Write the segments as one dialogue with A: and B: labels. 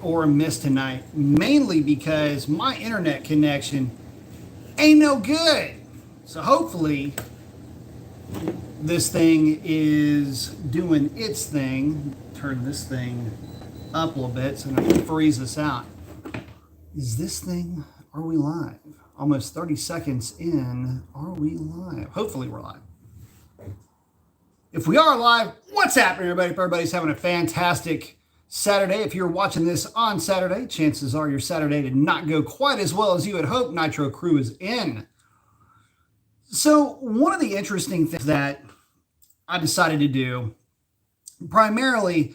A: or a miss tonight, mainly because my internet connection ain't no good. So hopefully this thing is doing its thing. Turn this thing up a little bit so I don't freeze us out. Is this thing, are we live? Almost 30 seconds in, are we live? Hopefully we're live. If we are live, what's happening, everybody? If everybody's having a fantastic Saturday. If you're watching this on Saturday, chances are your Saturday did not go quite as well as you had hoped. Nitro Crew is in. So one of the interesting things that I decided to do, primarily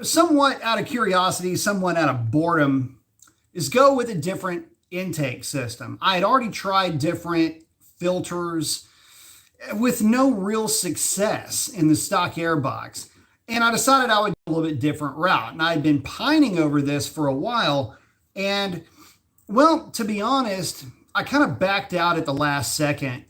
A: somewhat out of curiosity, somewhat out of boredom, is go with a different intake system. I had already tried different filters with no real success in the stock air box. And I decided I would do a little bit different route. And I'd been pining over this for a while. And, well, to be honest, I kind of backed out at the last second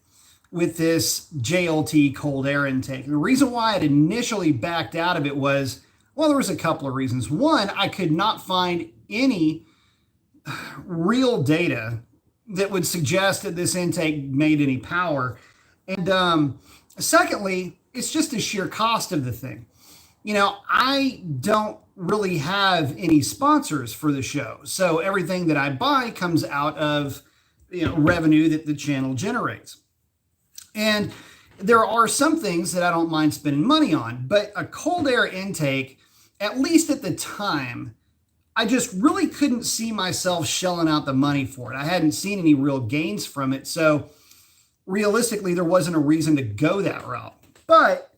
A: with this JLT cold air intake. And the reason why I had initially backed out of it was, well, there was a couple of reasons. One, I could not find any real data that would suggest that this intake made any power. And secondly, it's just the sheer cost of the thing. You know, I don't really have any sponsors for the show. So everything that I buy comes out of, revenue that the channel generates. And there are some things that I don't mind spending money on, but a cold air intake, at least at the time, I just really couldn't see myself shelling out the money for it. I hadn't seen any real gains from it. So realistically, there wasn't a reason to go that route. But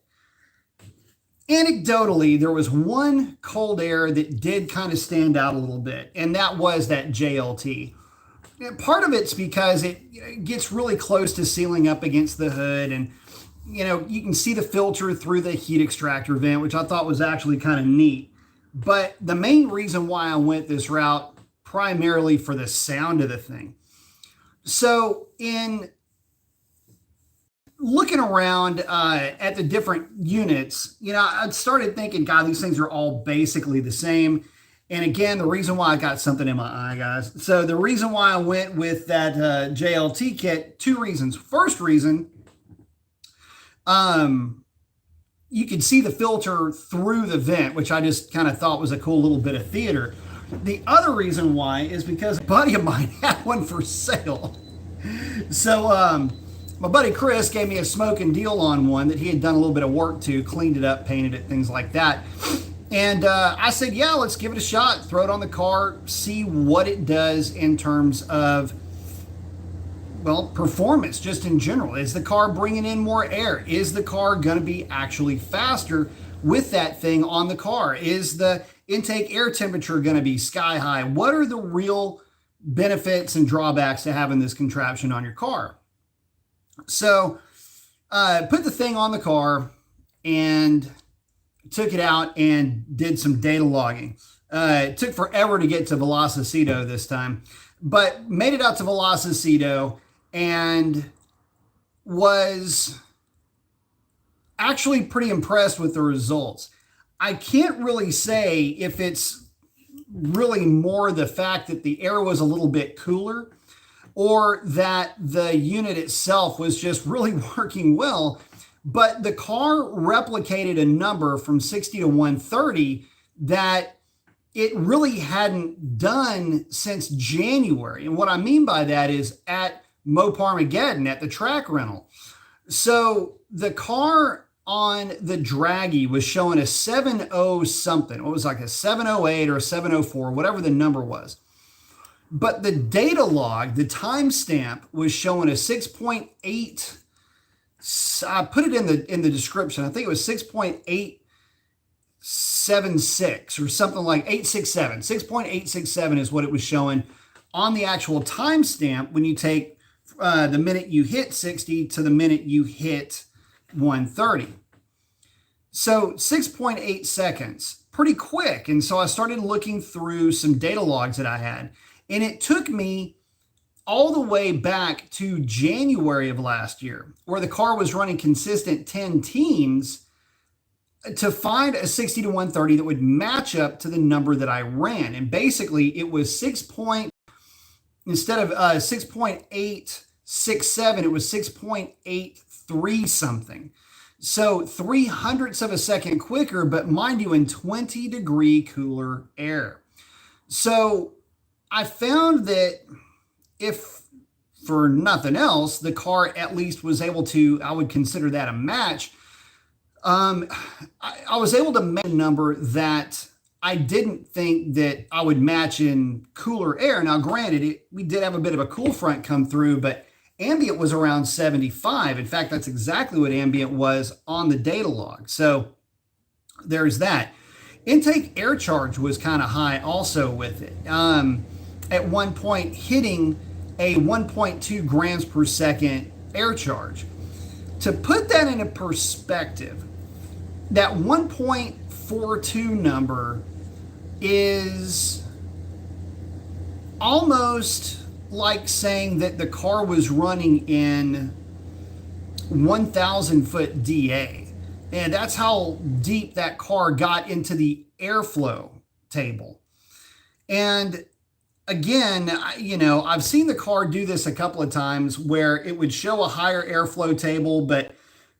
A: anecdotally, there was one cold air that did kind of stand out a little bit, and that was that JLT. Part of it's because it gets really close to sealing up against the hood, and you can see the filter through the heat extractor vent, which I thought was actually kind of neat. But the main reason why I went this route, primarily for the sound of the thing. So in looking around at the different units, I started thinking, God, these things are all basically the same. And again, the reason why I got something in my eye, guys. So the reason why I went with that JLT kit, two reasons. First reason, you could see the filter through the vent, which I just kind of thought was a cool little bit of theater. The other reason why is because a buddy of mine had one for sale. So, my buddy Chris gave me a smoking deal on one that he had done a little bit of work to, cleaned it up, painted it, things like that. And I said, yeah, let's give it a shot, throw it on the car, see what it does in terms of, well, performance just in general. Is the car bringing in more air? Is the car going to be actually faster with that thing on the car? Is the intake air temperature going to be sky high? What are the real benefits and drawbacks to having this contraption on your car? So put the thing on the car and took it out and did some data logging. It took forever to get to Velocicito this time, but made it out to Velocicito and was actually pretty impressed with the results. I can't really say if it's really more the fact that the air was a little bit cooler or that the unit itself was just really working well, but the car replicated a number from 60 to 130 that it really hadn't done since January. And what I mean by that is at Mopar at the track rental. So the car on the Draggy was showing a 7.0 something. It was like a 7.08 or a 7.04, whatever the number was. But the data log, the timestamp, was showing a 6.8. I put it in the description. I think it was 6.876 or something like 867. 6.867 is what it was showing on the actual timestamp when you take the minute you hit 60 to the minute you hit 130. So 6.8 seconds, pretty quick. And so I started looking through some data logs that I had. And it took me all the way back to January of last year, where the car was running consistent 10 teams to find a 60 to 130 that would match up to the number that I ran. And basically it was instead of 6.867, it was 6.83 something. So 300ths of a second quicker, but mind you, in 20-degree cooler air. So I found that if for nothing else, the car at least was able to, I would consider that a match. I was able to make a number that I didn't think that I would match in cooler air. Now, granted, we did have a bit of a cool front come through, but ambient was around 75. In fact, that's exactly what ambient was on the data log. So there's that. Intake air charge was kind of high also with it. At one point hitting a 1.2 grams per second air charge. To put that into perspective, that 1.42 number is almost like saying that the car was running in 1,000 foot DA. And that's how deep that car got into the airflow table. And again, you know, I've seen the car do this a couple of times where it would show a higher airflow table, but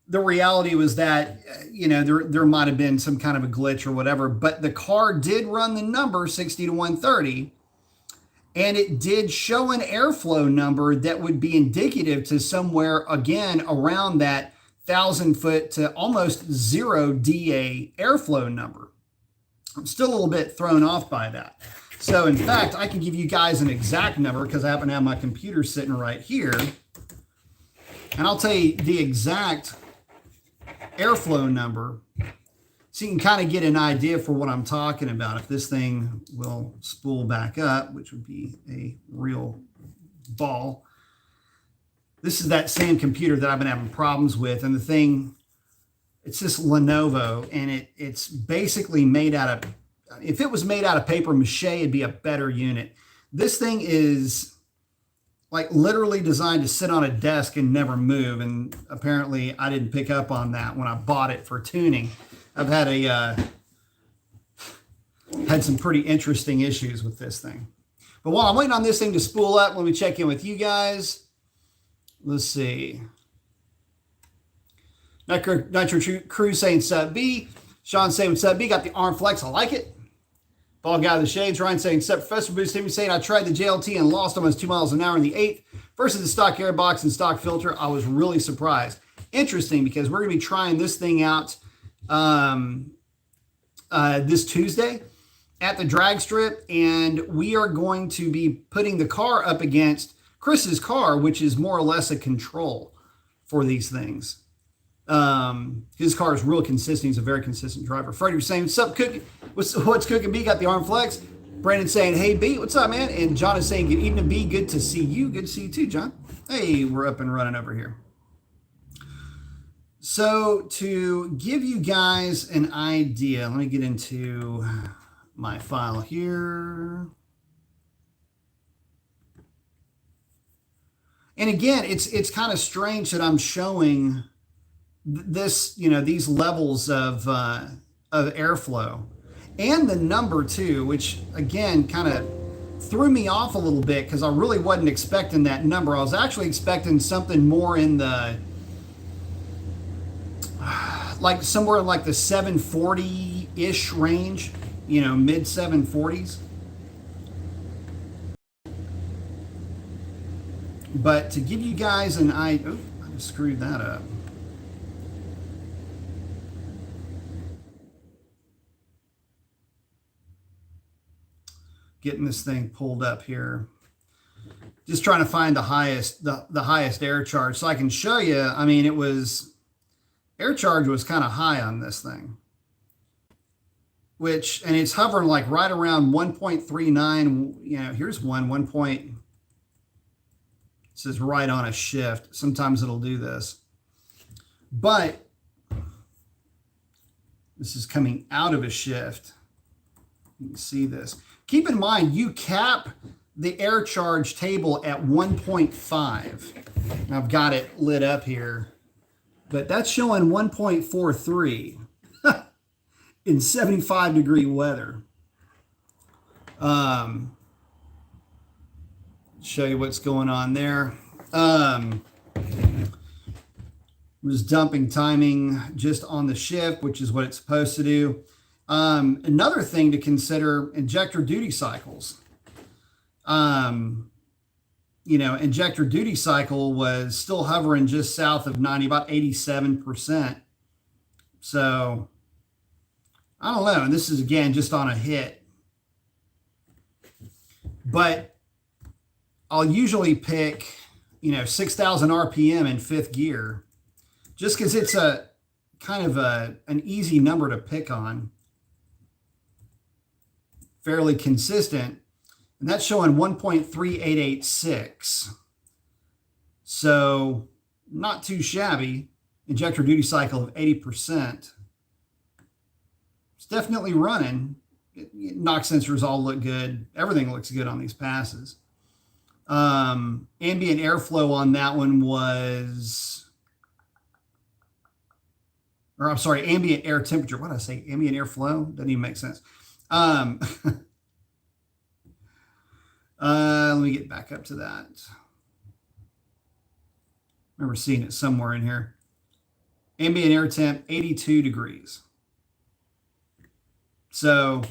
A: the reality was that, you know, there might have been some kind of a glitch or whatever, but the car did run the number 60 to 130, and it did show an airflow number that would be indicative to somewhere, again, around that 1,000 foot to almost 0 DA airflow number. I'm still a little bit thrown off by that. So in fact, I can give you guys an exact number because I happen to have my computer sitting right here. And I'll tell you the exact airflow number so you can kind of get an idea for what I'm talking about. If this thing will spool back up, which would be a real ball. This is that same computer that I've been having problems with. And the thing, it's this Lenovo, and it's basically made out of, if it was made out of paper mache, it'd be a better unit. This thing is like literally designed to sit on a desk and never move. And apparently I didn't pick up on that when I bought it for tuning. I've had had some pretty interesting issues with this thing. But while I'm waiting on this thing to spool up, let me check in with you guys. Let's see. Nitro Crew saying sub B. Sean saying what's up B. Got the arm flex. I like it. Ball guy of the shades. Ryan saying sub Professor Boost. Timmy saying I tried the JLT and lost almost 2 miles an hour in the 8th versus the stock airbox and stock filter. I was really surprised. Interesting, because we're going to be trying this thing out this Tuesday at the drag strip, and we are going to be putting the car up against Chris's car, which is more or less a control for these things. His car is real consistent. He's a very consistent driver. Freddie was saying, what's up, Cookie? What's cooking, B? Got the arm flex. Brandon saying, hey, B, what's up, man? And John is saying, good evening, B. Good to see you. Good to see you too, John. Hey, we're up and running over here. So to give you guys an idea, let me get into my file here. And again, it's kind of strange that I'm showing this, you know, these levels of airflow and the number too, which again kind of threw me off a little bit because I really wasn't expecting that number. I was actually expecting something more in the like somewhere like the 740-ish range, you know, mid 740s. But to give you guys an idea, I just screwed that up. Getting this thing pulled up here. Just trying to find the highest air charge so I can show you. I mean, it was, air charge was kind of high on this thing. Which, and it's hovering like right around 1.39. You know, here's one point. This is right on a shift. Sometimes it'll do this. But this is coming out of a shift. You can see this. Keep in mind, you cap the air charge table at 1.5. I've got it lit up here, but that's showing 1.43. in 75-degree weather. Show you what's going on there. Was dumping timing just on the shift, which is what it's supposed to do. Another thing to consider, injector duty cycles. Injector duty cycle was still hovering just south of 90, about 87%. So I don't know. And this is, again, just on a hit. But I'll usually pick, 6,000 RPM in fifth gear, just because it's a kind of an easy number to pick on. Fairly consistent. And that's showing 1.3886. So not too shabby. Injector duty cycle of 80%. It's definitely running. Knock sensors all look good. Everything looks good on these passes. Ambient airflow on that one was, ambient air temperature. What did I say? Ambient airflow? Doesn't even make sense. Let me get back up to that. I remember seeing it somewhere in here. Ambient air temp, 82 degrees. So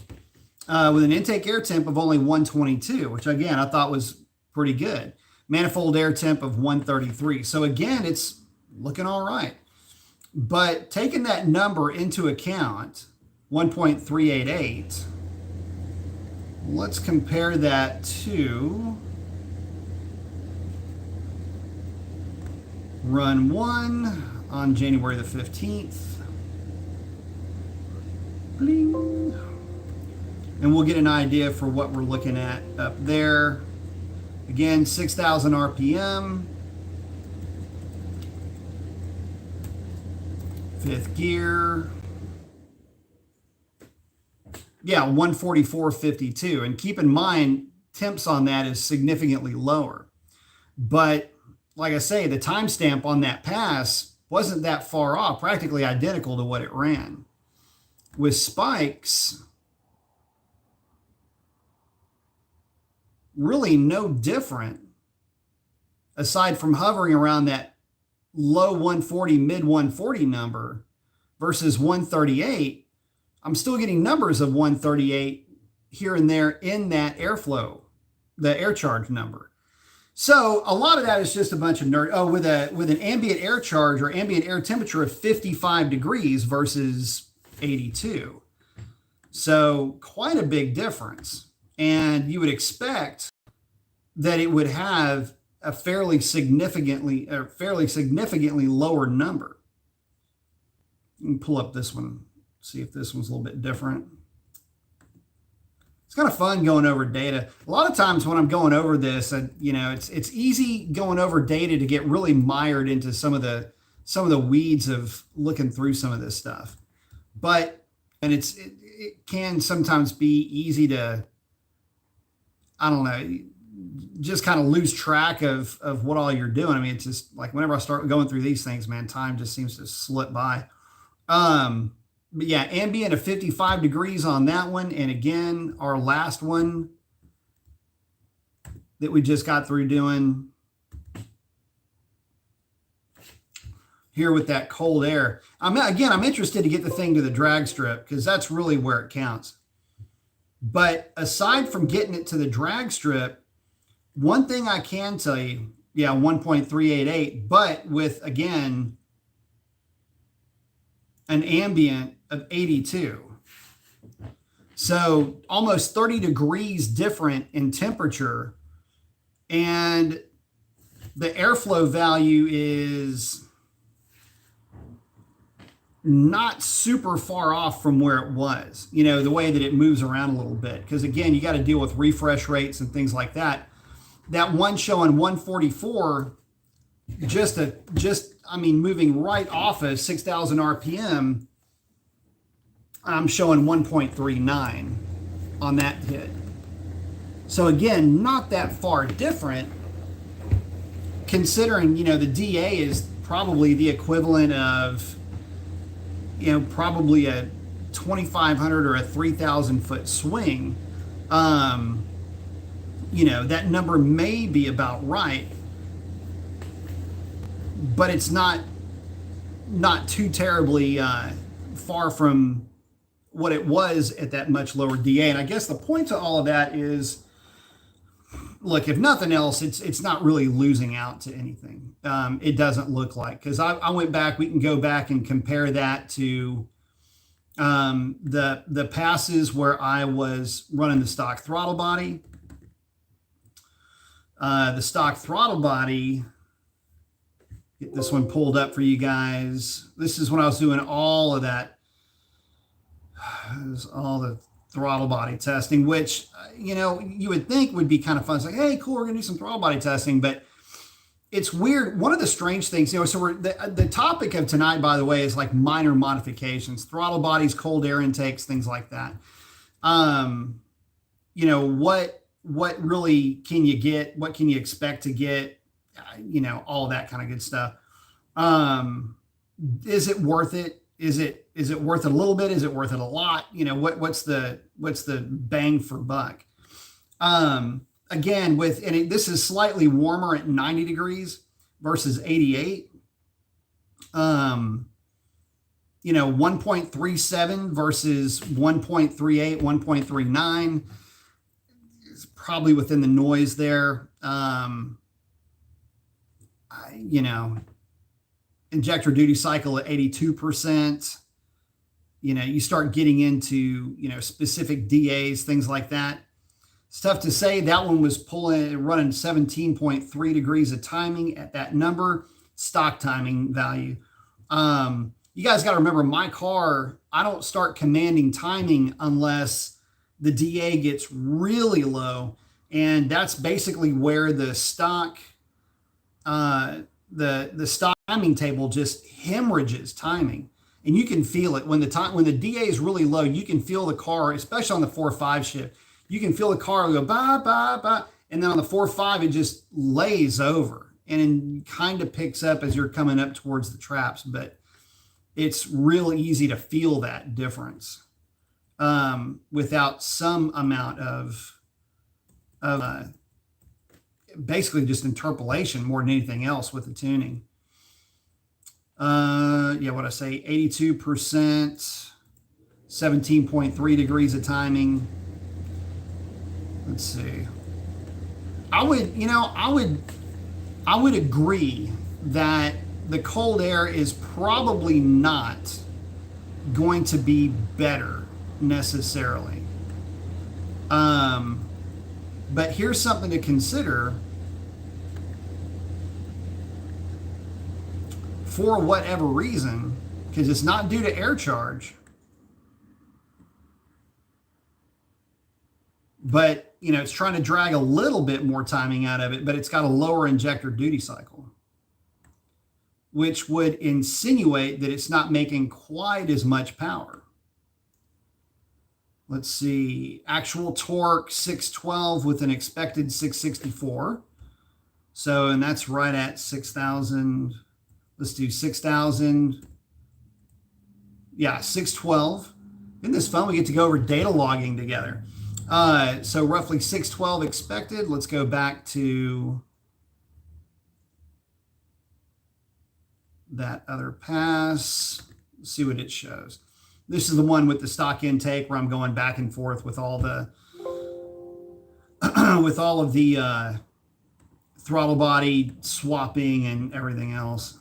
A: with an intake air temp of only 122, which again, I thought was pretty good. Manifold air temp of 133. So again, it's looking all right. But taking that number into account, 1.388, let's compare that to run 1 on January the 15th. Bling. And we'll get an idea for what we're looking at up there. Again, 6,000 RPM. Fifth gear. Yeah, 144.52. And keep in mind, temps on that is significantly lower. But like I say, the timestamp on that pass wasn't that far off, practically identical to what it ran. With spikes, really no different, aside from hovering around that low 140, mid 140 number versus 138. I'm still getting numbers of 138 here and there in that airflow, the air charge number. So a lot of that is just a bunch of nerd. Oh, with an ambient air charge or ambient air temperature of 55 degrees versus 82. So quite a big difference. And you would expect that it would have a fairly significantly lower number. You can pull up this one, see if this one's a little bit different. It's kind of fun going over data. A lot of times when I'm going over this, it's easy going over data to get really mired into some of the weeds of looking through some of this stuff. It can sometimes be easy to, I don't know, just kind of lose track of what all you're doing. I mean, it's just like whenever I start going through these things, man, time just seems to slip by. But yeah, ambient of 55 degrees on that one. And again, our last one that we just got through doing here with that cold air. I'm interested to get the thing to the drag strip because that's really where it counts. But aside from getting it to the drag strip, one thing I can tell you, 1.388, but with, again, an ambient of 82. So almost 30 degrees different in temperature. And the airflow value is not super far off from where it was, the way that it moves around a little bit. Because again, you got to deal with refresh rates and things like that. That one showing 144, moving right off of 6,000 RPM, I'm showing 1.39 on that hit. So again, not that far different, considering, the DA is probably the equivalent of, probably a 2,500 or a 3,000 foot swing, that number may be about right, but it's not too terribly far from what it was at that much lower DA. And I guess the point to all of that is, look, if nothing else, it's not really losing out to anything. It doesn't look like, because I went back, we can go back and compare that to the passes where I was running the stock throttle body. The stock throttle body, get this one pulled up for you guys. This is when I was doing all of that, all the throttle body testing, which, you would think would be kind of fun. It's like, hey, cool, we're going to do some throttle body testing. But it's weird. One of the strange things, so the topic of tonight, by the way, is like minor modifications, throttle bodies, cold air intakes, things like that. What really can you get? What can you expect to get? All that kind of good stuff. Is it worth it? Is it worth it a little bit? Is it worth it a lot? What's the bang for buck? Again, this is slightly warmer at 90 degrees versus 88. 1.37 versus 1.38, 1.39 is probably within the noise there. Injector duty cycle at 82%. You start getting into, specific DAs, things like that. It's tough to say. That one was running 17.3 degrees of timing at that number, stock timing value. You guys got to remember, my car, I don't start commanding timing unless the DA gets really low. And that's basically where the stock, the stock timing table just hemorrhages timing. And you can feel it when the DA is really low. You can feel the car, especially on the 4-5 shift. You can feel the car go ba ba ba, and then on the 4-5 it just lays over, and it kind of picks up as you're coming up towards the traps. But it's real easy to feel that difference without some amount of basically just interpolation more than anything else with the tuning. What I say, 82%, 17.3 degrees of timing. Let's see. I would agree that the cold air is probably not going to be better necessarily. But here's something to consider. For whatever reason, because it's not due to air charge, but it's trying to drag a little bit more timing out of it, but it's got a lower injector duty cycle, which would insinuate that it's not making quite as much power. Let's see, actual torque 612 with an expected 664. So, and that's right at 6,000. Let's do 6,000. Yeah, 612. Isn't this fun? We get to go over data logging together. So roughly 612 expected. Let's go back to that other pass. Let's see what it shows. This is the one with the stock intake where I'm going back and forth with all the with all of the throttle body swapping and everything else.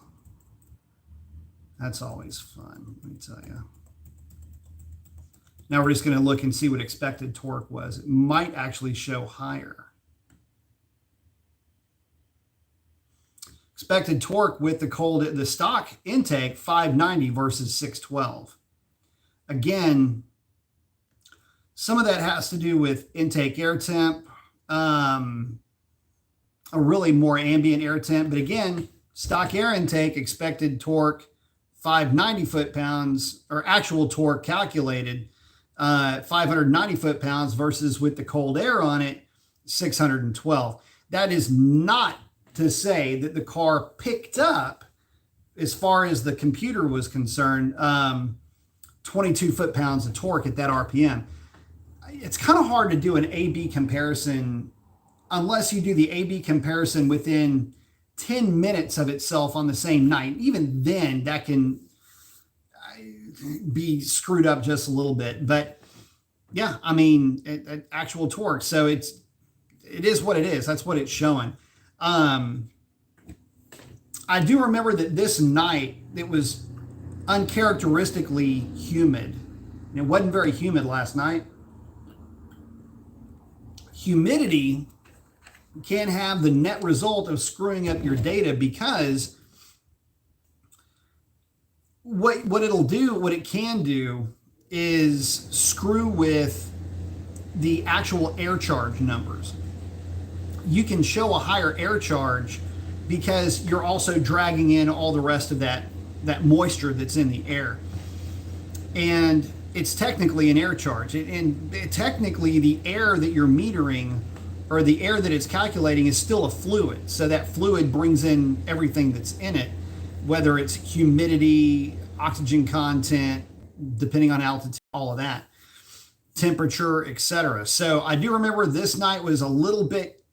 A: That's always fun, let me tell you. Now we're just going to look and see what expected torque was. It might actually show higher. Expected torque with the stock intake, 590 versus 612. Again, some of that has to do with intake air temp, a really more ambient air temp. But again, stock air intake, expected torque, 590 foot-pounds, or actual torque calculated, 590 foot-pounds versus with the cold air on it, 612. That is not to say that the car picked up, as far as the computer was concerned, 22 foot-pounds of torque at that RPM. It's kind of hard to do an A-B comparison unless you do the A-B comparison within 10 minutes of itself on the same night. Even then, that can be screwed up just a little bit. But yeah, I mean, actual torque. So it is what it is. That's what it's showing. I do remember that this night it was uncharacteristically humid. It wasn't very humid last night. Humidity can have the net result of screwing up your data, because what it can do is screw with the actual air charge numbers. You can show a higher air charge because you're also dragging in all the rest of that moisture that's in the air. And it's technically an air charge. And technically the air that you're metering, or the air that it's calculating, is still a fluid. So that fluid brings in everything that's in it, whether it's humidity, oxygen content, depending on altitude, all of that, temperature, etc. So I do remember this night was a little bit,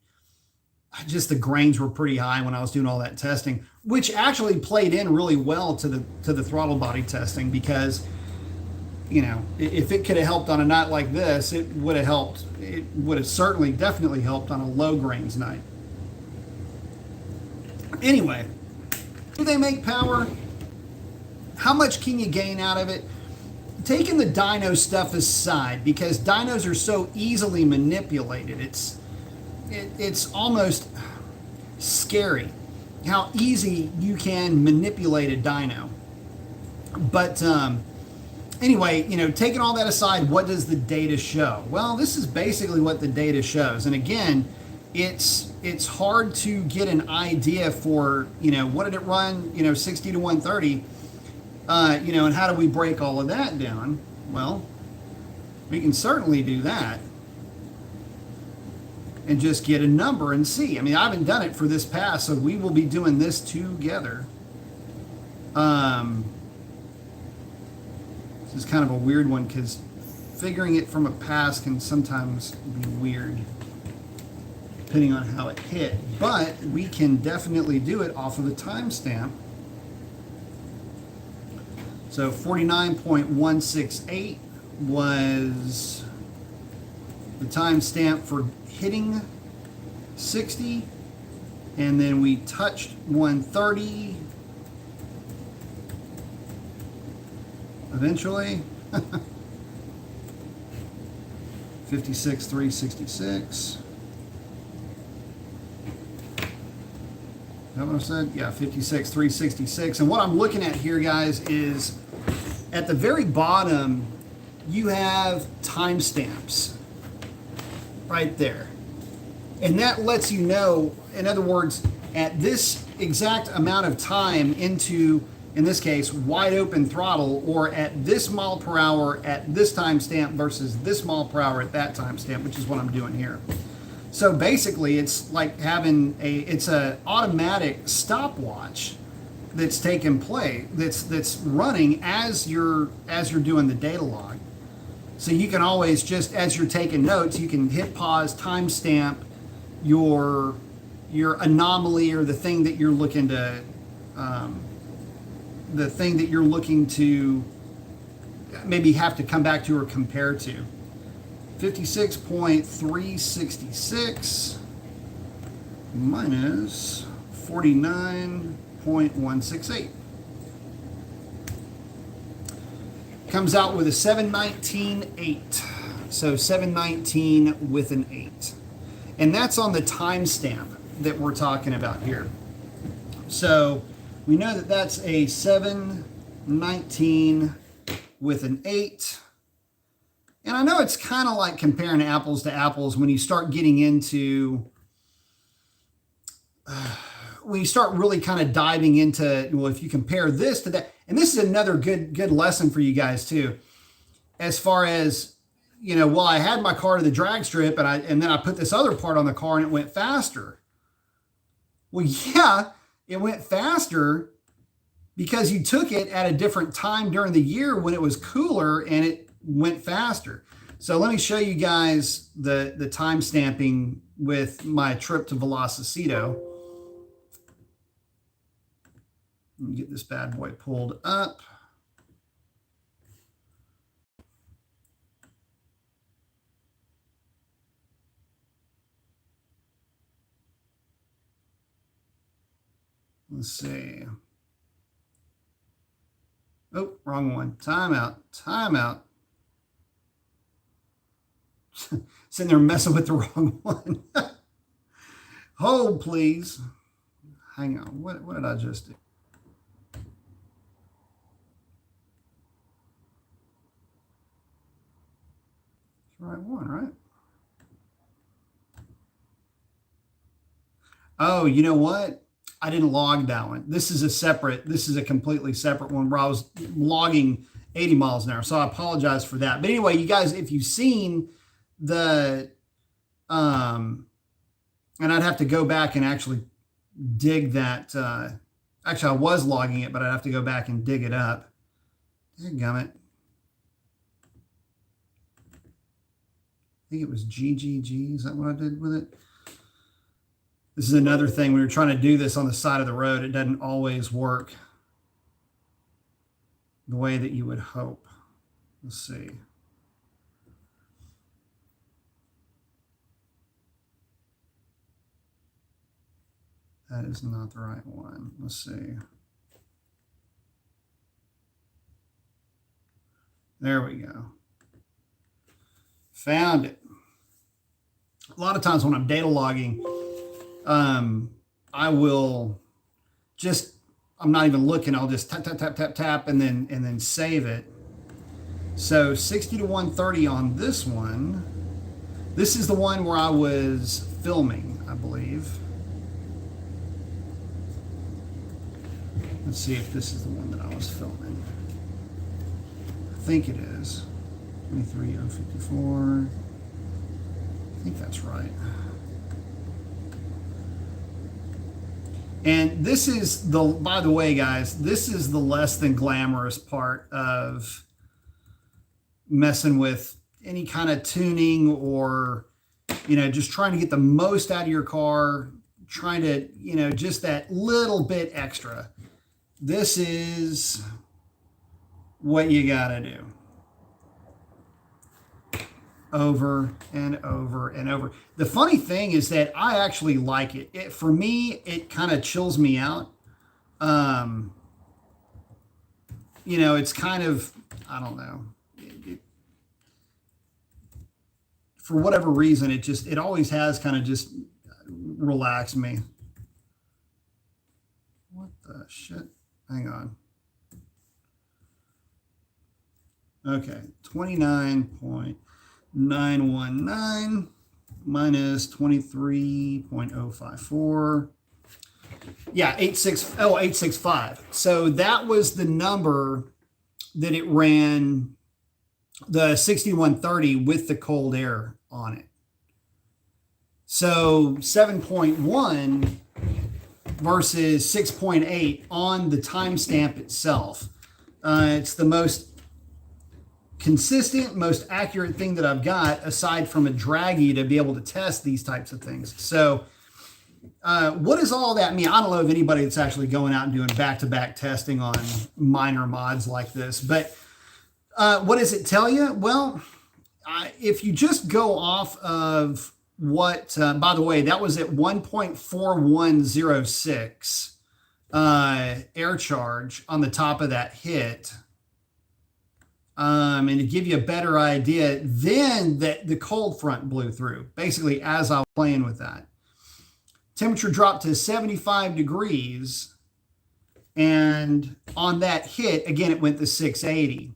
A: just the grains were pretty high when I was doing all that testing, which actually played in really well to the throttle body testing, because, you know, if it could have helped on a night like this, it would have helped. It would have certainly, definitely helped on a low grains night. Anyway, do they make power? How much can you gain out of it? Taking the dyno stuff aside, because dynos are so easily manipulated, it's almost scary how easy you can manipulate a dyno. But anyway, you know, taking all that aside, what does the data show? Well, this is basically what the data shows. And again, it's hard to get an idea for, you know, what did it run, you know, 60 to 130, you know, and how do we break all of that down? Well, we can certainly do that and just get a number and see. I mean, I haven't done it for this pass, so we will be doing this together. This is kind of a weird one, because figuring it from a pass can sometimes be weird, depending on how it hit. But we can definitely do it off of the timestamp. So 49.168 was the timestamp for hitting 60, and then we touched 130 eventually. 56,366. Is that what I said? Yeah, 56,366. And what I'm looking at here, guys, is at the very bottom, you have timestamps right there. And that lets you know, in other words, at this exact amount of time into, in this case, wide open throttle, or at this mile per hour at this timestamp versus this mile per hour at that timestamp, which is what I'm doing here. So basically, it's like having it's a automatic stopwatch that's taking play, that's running as you're doing the data log. So you can always, just as you're taking notes, you can hit pause, timestamp your anomaly, or the thing that you're looking to maybe have to come back to or compare to. 56.366 minus 49.168 comes out with a 719.8. So 719 with an 8. And that's on the timestamp that we're talking about here. So we know that that's a 719 with an 8. And I know it's kind of like comparing apples to apples when you start getting into, when you start really kind of diving into, well, if you compare this to that, and this is another good lesson for you guys too, as far as, you know, well, I had my car to the drag strip, and then I put this other part on the car and it went faster. Well, yeah, it went faster, because you took it at a different time during the year when it was cooler and it went faster. So let me show you guys the time stamping with my trip to Velocito. Let me get this bad boy pulled up. Let's see. Oh, wrong one. Timeout. Timeout. Sitting there messing with the wrong one. Hold, please. Hang on. What did I just do? It's the right one, right? Oh, you know what? I didn't log that one. This is a completely separate one where I was logging 80 miles an hour. So I apologize for that. But anyway, you guys, if you've seen the, and I'd have to go back and actually dig that. Actually, I was logging it, but I'd have to go back and dig it up. Dadgummit. I think it was GGG. Is that what I did with it? This is another thing. When you're trying to do this on the side of the road, it doesn't always work the way that you would hope. Let's see. That is not the right one. Let's see. There we go. Found it. A lot of times when I'm data logging, I will just, I'm not even looking. I'll just tap, tap, tap, tap, tap, and then save it. So 60 to 130 on this one. This is the one where I was filming, I believe. Let's see if this is the one that I was filming. I think it is. 23054. I think that's right. And this is the, by the way, guys, this is the less than glamorous part of messing with any kind of tuning or, you know, just trying to get the most out of your car, trying to, you know, just that little bit extra. This is what you got to do. Over and over and over. The funny thing is that I actually like it. For me, it kind of chills me out. You know, it's kind of, I don't know. For whatever reason, it always has kind of just relaxed me. What the shit? Hang on. Okay, 29.919 minus 23.054. Yeah, 865. So that was the number that it ran the 6130 with the cold air on it. So 7.1 versus 6.8 on the timestamp itself. It's the most consistent, most accurate thing that I've got, aside from a draggy, to be able to test these types of things. So what does all that mean? I don't know of anybody that's actually going out and doing back-to-back testing on minor mods like this, but what does it tell you? Well, if you just go off of what, by the way, that was at 1.4106 air charge on the top of that hit. And to give you a better idea, then the cold front blew through, basically as I was playing with that. Temperature dropped to 75 degrees. And on that hit, again, it went to 680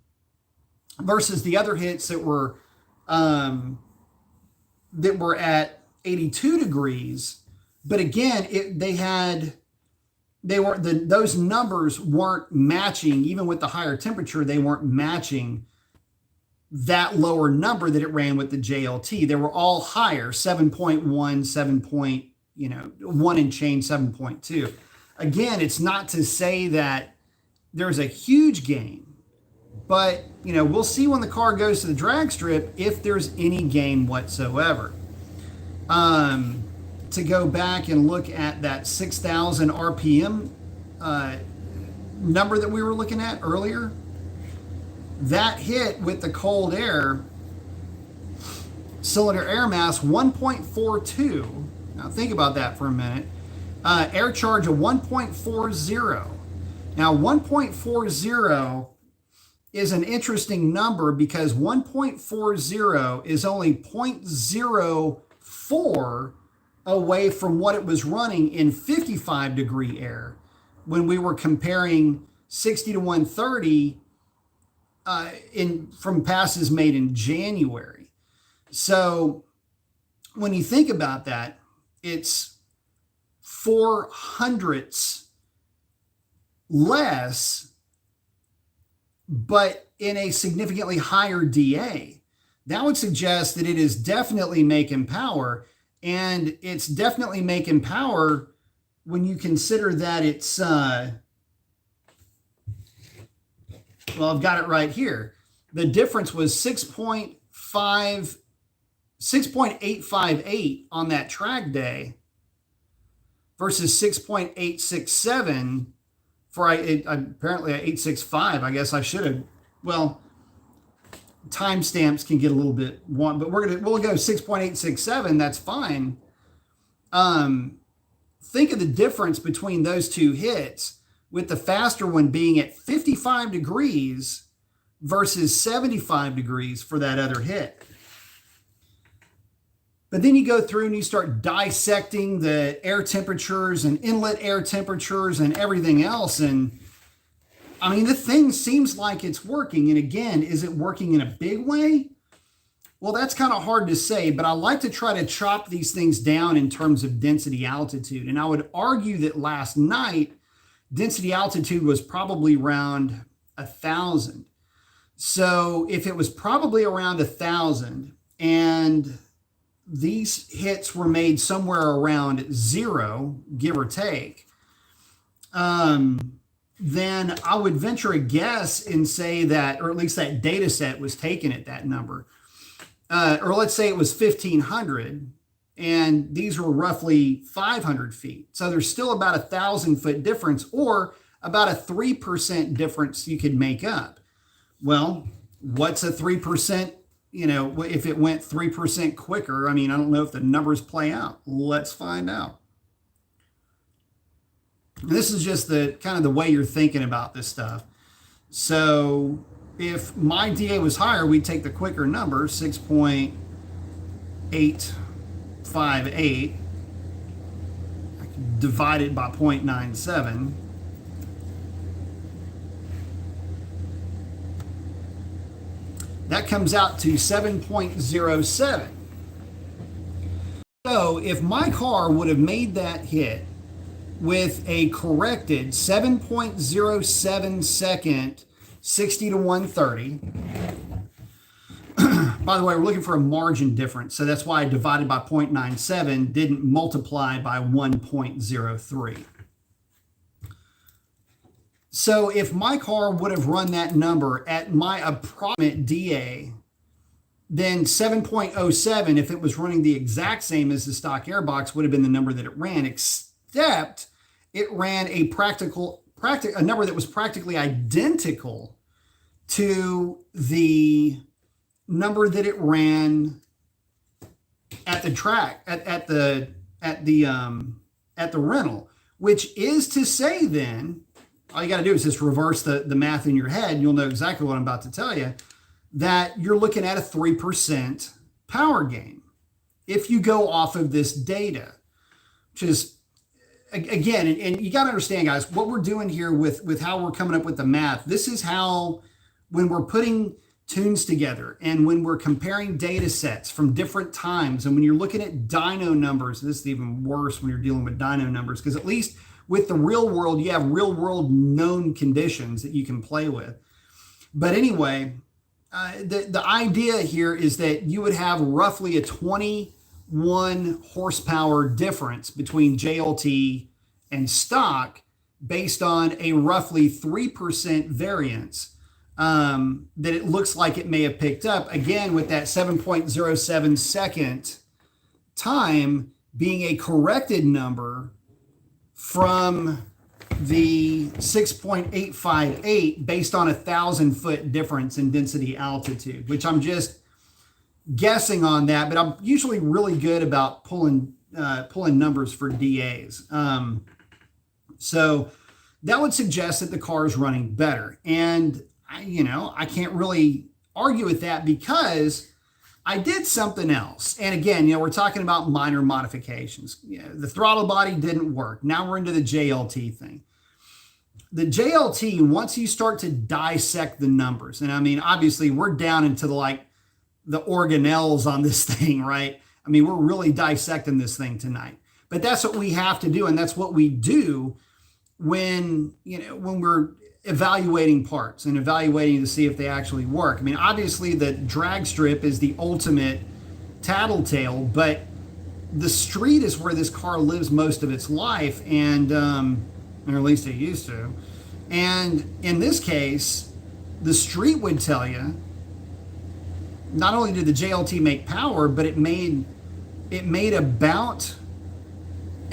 A: versus the other hits that were at 82 degrees. But again, those numbers weren't matching. Even with the higher temperature, they weren't matching that lower number that it ran with the JLT. They were all higher, 7.1, 1 and change, 7.2. Again, it's not to say that there's a huge gain, but we'll see when the car goes to the drag strip if there's any gain whatsoever. To go back and look at that 6,000 RPM number that we were looking at earlier, that hit with the cold air, cylinder air mass 1.42. Now think about that for a minute. Air charge of 1.40. Now 1.40 is an interesting number because 1.40 is only 0.04 away from what it was running in 55 degree air when we were comparing 60 to 130 from passes made in January. So when you think about that, it's 0.04 less, but in a significantly higher DA. That would suggest that it is definitely making power, and it's definitely making power when you consider that it's, well, I've got it right here. The difference was 6.858 on that track day versus 6.867 for apparently 865. I guess I should have, well, timestamps can get a little bit one, but we'll go 6.867. That's fine. Think of the difference between those two hits, with the faster one being at 55 degrees versus 75 degrees for that other hit. But then you go through and you start dissecting the air temperatures and inlet air temperatures and everything else. And I mean, the thing seems like it's working. And again, is it working in a big way? Well, that's kind of hard to say, but I like to try to chop these things down in terms of density altitude. And I would argue that last night, density altitude was probably around 1,000. So if it was probably around 1,000 and these hits were made somewhere around 0, give or take, then I would venture a guess and say that, or at least that data set was taken at that number. Or let's say it was 1,500 and these were roughly 500 feet. So there's still about 1,000-foot difference, or about a 3% difference you could make up. Well, what's a 3%? If it went 3% quicker, I mean, I don't know if the numbers play out. Let's find out. And this is just the kind of the way you're thinking about this stuff. So if my DA was higher, we'd take the quicker number, 6.858. I can divide it by 0.97. That comes out to 7.07. So if my car would have made that hit with a corrected 7.07 second 60 to 130, by the way, we're looking for a margin difference, so that's why I divided by 0.97, didn't multiply by 1.03. So if my car would have run that number at my approximate DA, then 7.07, if it was running the exact same as the stock airbox, would have been the number that it ran, except it ran a number that was practically identical to the number that it ran at the track, at the rental, which is to say then, all you got to do is just reverse the math in your head, and you'll know exactly what I'm about to tell you, that you're looking at a 3% power gain if you go off of this data, which is, again, and you got to understand, guys, what we're doing here with how we're coming up with the math, this is how, when we're putting tunes together and when we're comparing data sets from different times, and when you're looking at dyno numbers, this is even worse when you're dealing with dyno numbers, because at least with the real world, you have real world known conditions that you can play with. But anyway, the idea here is that you would have roughly a 21 horsepower difference between JLT and stock based on a roughly 3% variance that it looks like it may have picked up, again, with that 7.07 second time being a corrected number from the 6.858 based on 1,000-foot difference in density altitude, which I'm just guessing on that, but I'm usually really good about pulling numbers for DAs. So that would suggest that the car is running better. And I can't really argue with that because I did something else. And again, we're talking about minor modifications. The throttle body didn't work. Now we're into the JLT thing. The JLT, once you start to dissect the numbers, and I mean, obviously we're down into the organelles on this thing, right? I mean, we're really dissecting this thing tonight. But that's what we have to do, and that's what we do when we're evaluating parts and evaluating to see if they actually work. I mean, obviously the drag strip is the ultimate tattletale, but the street is where this car lives most of its life, and or at least it used to. And in this case, the street would tell you not only did the JLT make power, but it made about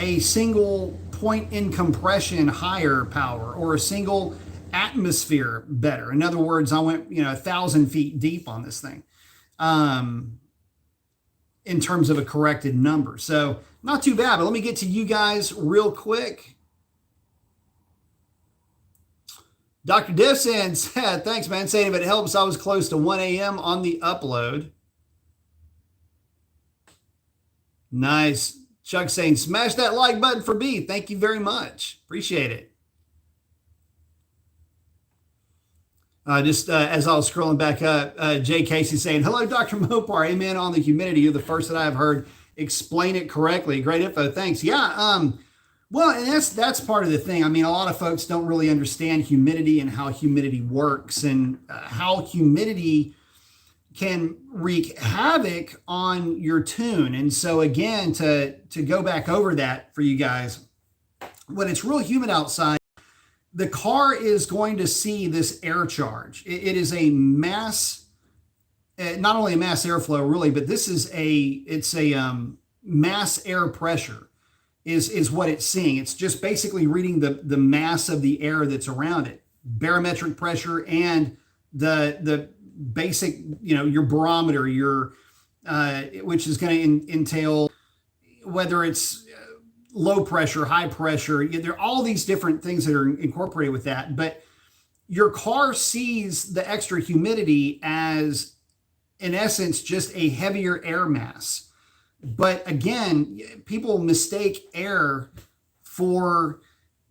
A: a single point in compression higher power, or a single atmosphere better. In other words, I went 1,000 feet deep on this thing in terms of a corrected number. So not too bad, but let me get to you guys real quick. Dr. Diffson said, thanks, man. Saying if it helps, I was close to 1 a.m. on the upload. Nice. Chuck saying, smash that like button for B. Thank you very much. Appreciate it. As I was scrolling back up, Jay Casey saying, hello, Dr. Mopar. Amen on the humidity. You're the first that I've heard explain it correctly. Great info. Thanks. Yeah. Well, and that's part of the thing. I mean, a lot of folks don't really understand humidity and how humidity works, and how humidity can wreak havoc on your tune. And so again, to go back over that for you guys, when it's real humid outside, the car is going to see this air charge. It is a mass, not only a mass airflow really, but this is it's a mass air pressure is what it's seeing. It's just basically reading the mass of the air that's around it, barometric pressure, and the basic, your barometer, which is going to entail whether it's low pressure, high pressure. There are all these different things that are incorporated with that. But your car sees the extra humidity as, in essence, just a heavier air mass. But again, people mistake air for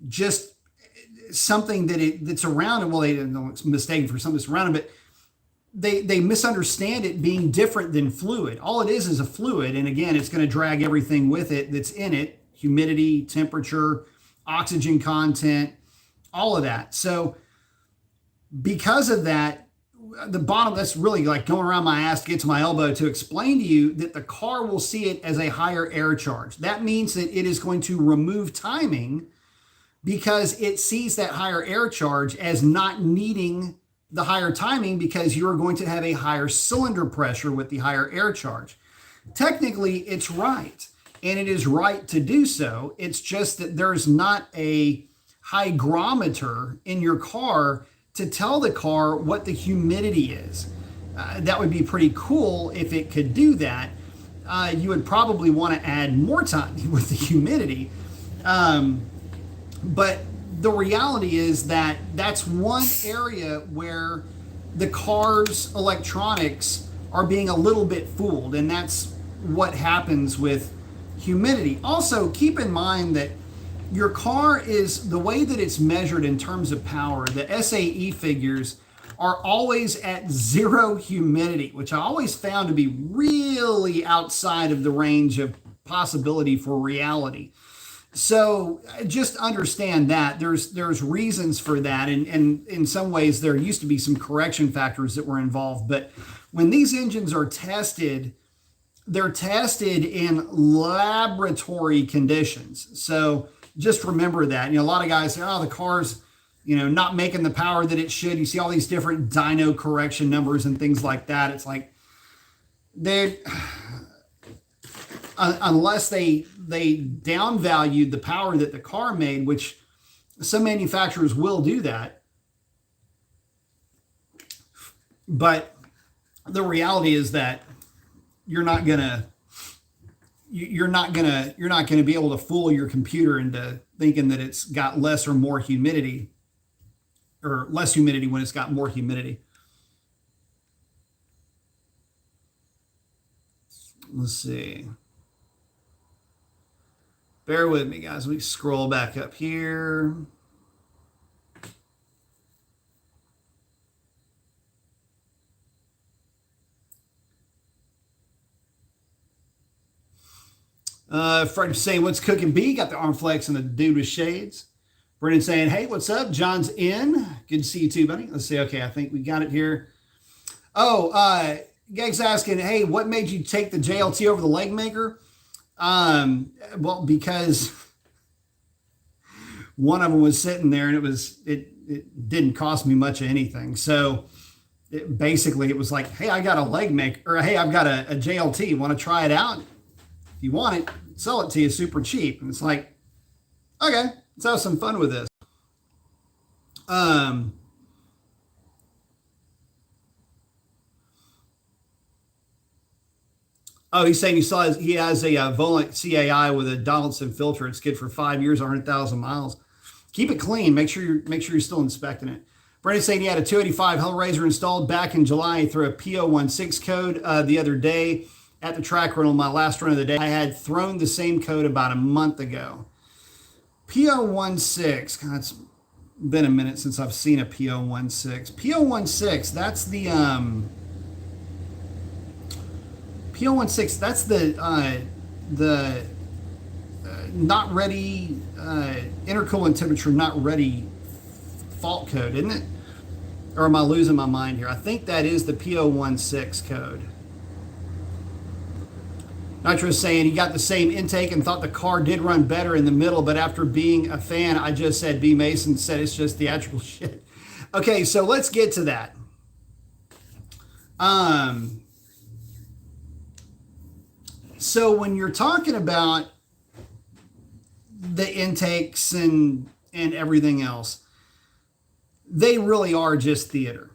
A: just something that's around it. Well, they don't know it's mistaken for something that's around it, but they misunderstand it being different than fluid. All it is a fluid. And again, it's going to drag everything with it that's in it: humidity, temperature, oxygen content, all of that. So because of that, the bottom, that's really like going around my ass to get to my elbow to explain to you that the car will see it as a higher air charge. That means that it is going to remove timing because it sees that higher air charge as not needing the higher timing, because you're going to have a higher cylinder pressure with the higher air charge. Technically, it's right, and it is right to do so. It's just that there's not a hygrometer in your car to tell the car what the humidity is. That would be pretty cool if it could do that. You would probably want to add more time with the humidity. But the reality is that that's one area where the car's electronics are being a little bit fooled, and that's what happens with humidity. Also, keep in mind that your car is, the way that it's measured in terms of power, the SAE figures are always at zero humidity, which I always found to be really outside of the range of possibility for reality. So just understand that there's reasons for that. And in some ways there used to be some correction factors that were involved. But when these engines are tested, they're tested in laboratory conditions. So just remember that. You know, a lot of guys say, oh, the car's, you know, not making the power that it should. You see all these different dyno correction numbers and things like that. It's like, they, unless they downvalued the power that the car made, which some manufacturers will do that. But the reality is that you're not gonna be able to fool your computer into thinking that it's got less or more humidity, or less humidity when it's got more humidity. Let's see. Bear with me, guys. We scroll back up here. Fred saying, what's cooking B? Got the arm flex and the dude with shades. Brendan saying, hey, what's up? John's in. Good to see you too, buddy. Let's see. Okay, I think we got it here. Oh, Geg's asking, hey, what made you take the JLT over the leg maker? Well, because one of them was sitting there and it didn't cost me much of anything. So it was like, hey, I got a leg maker, or hey, I've got a JLT. Want to try it out? If you want it, sell it to you super cheap. And it's like, okay, let's have some fun with this. Oh, he's saying he has a Volant CAI with a Donaldson filter. It's good for 5 years, 100,000 miles. Keep it clean. Make sure you're still inspecting it. Brandon's saying he had a 285 Hellraiser installed back in July. He threw a P016 code the other day at the track rental. My last run of the day. I had thrown the same code about a month ago. P016. God, it's been a minute since I've seen a P016. P016. That's the P016, that's the not ready, intercoolant temperature not ready fault code, isn't it? Or am I losing my mind here? I think that is the P016 code. Nitro saying he got the same intake and thought the car did run better in the middle, but after being a fan, I just said B. Mason said it's just theatrical shit. Okay, so let's get to that. So when you're talking about the intakes and everything else, they really are just theater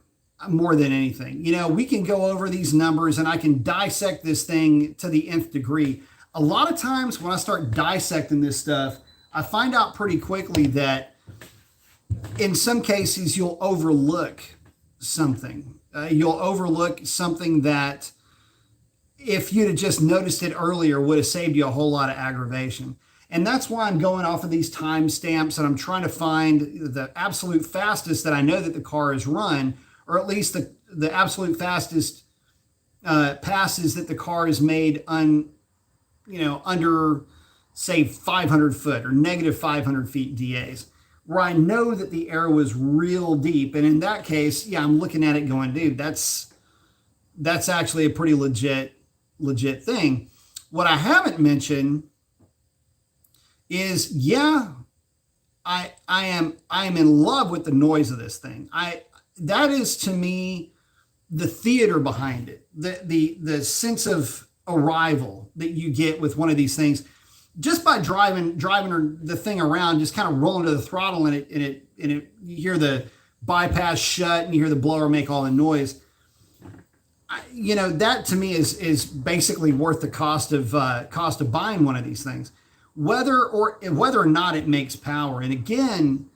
A: more than anything. You know, we can go over these numbers and I can dissect this thing to the nth degree. A lot of times when I start dissecting this stuff, I find out pretty quickly that in some cases you'll overlook something. You'll overlook something that if you'd have just noticed it earlier, would have saved you a whole lot of aggravation. And that's why I'm going off of these timestamps and I'm trying to find the absolute fastest that I know that the car has run, or at least the absolute fastest passes that the car has made under, say, 500 foot or negative 500 feet DAs, where I know that the air was real deep. And in that case, yeah, I'm looking at it going, dude, that's actually a pretty legit thing. What I haven't mentioned is, yeah, I am in love with the noise of this thing. That is to me the theater behind it, the sense of arrival that you get with one of these things, just by driving the thing around, just kind of rolling to the throttle and it you hear the bypass shut and you hear the blower make all the noise. You know, that to me is basically worth the cost of buying one of these things, whether or not it makes power. And again,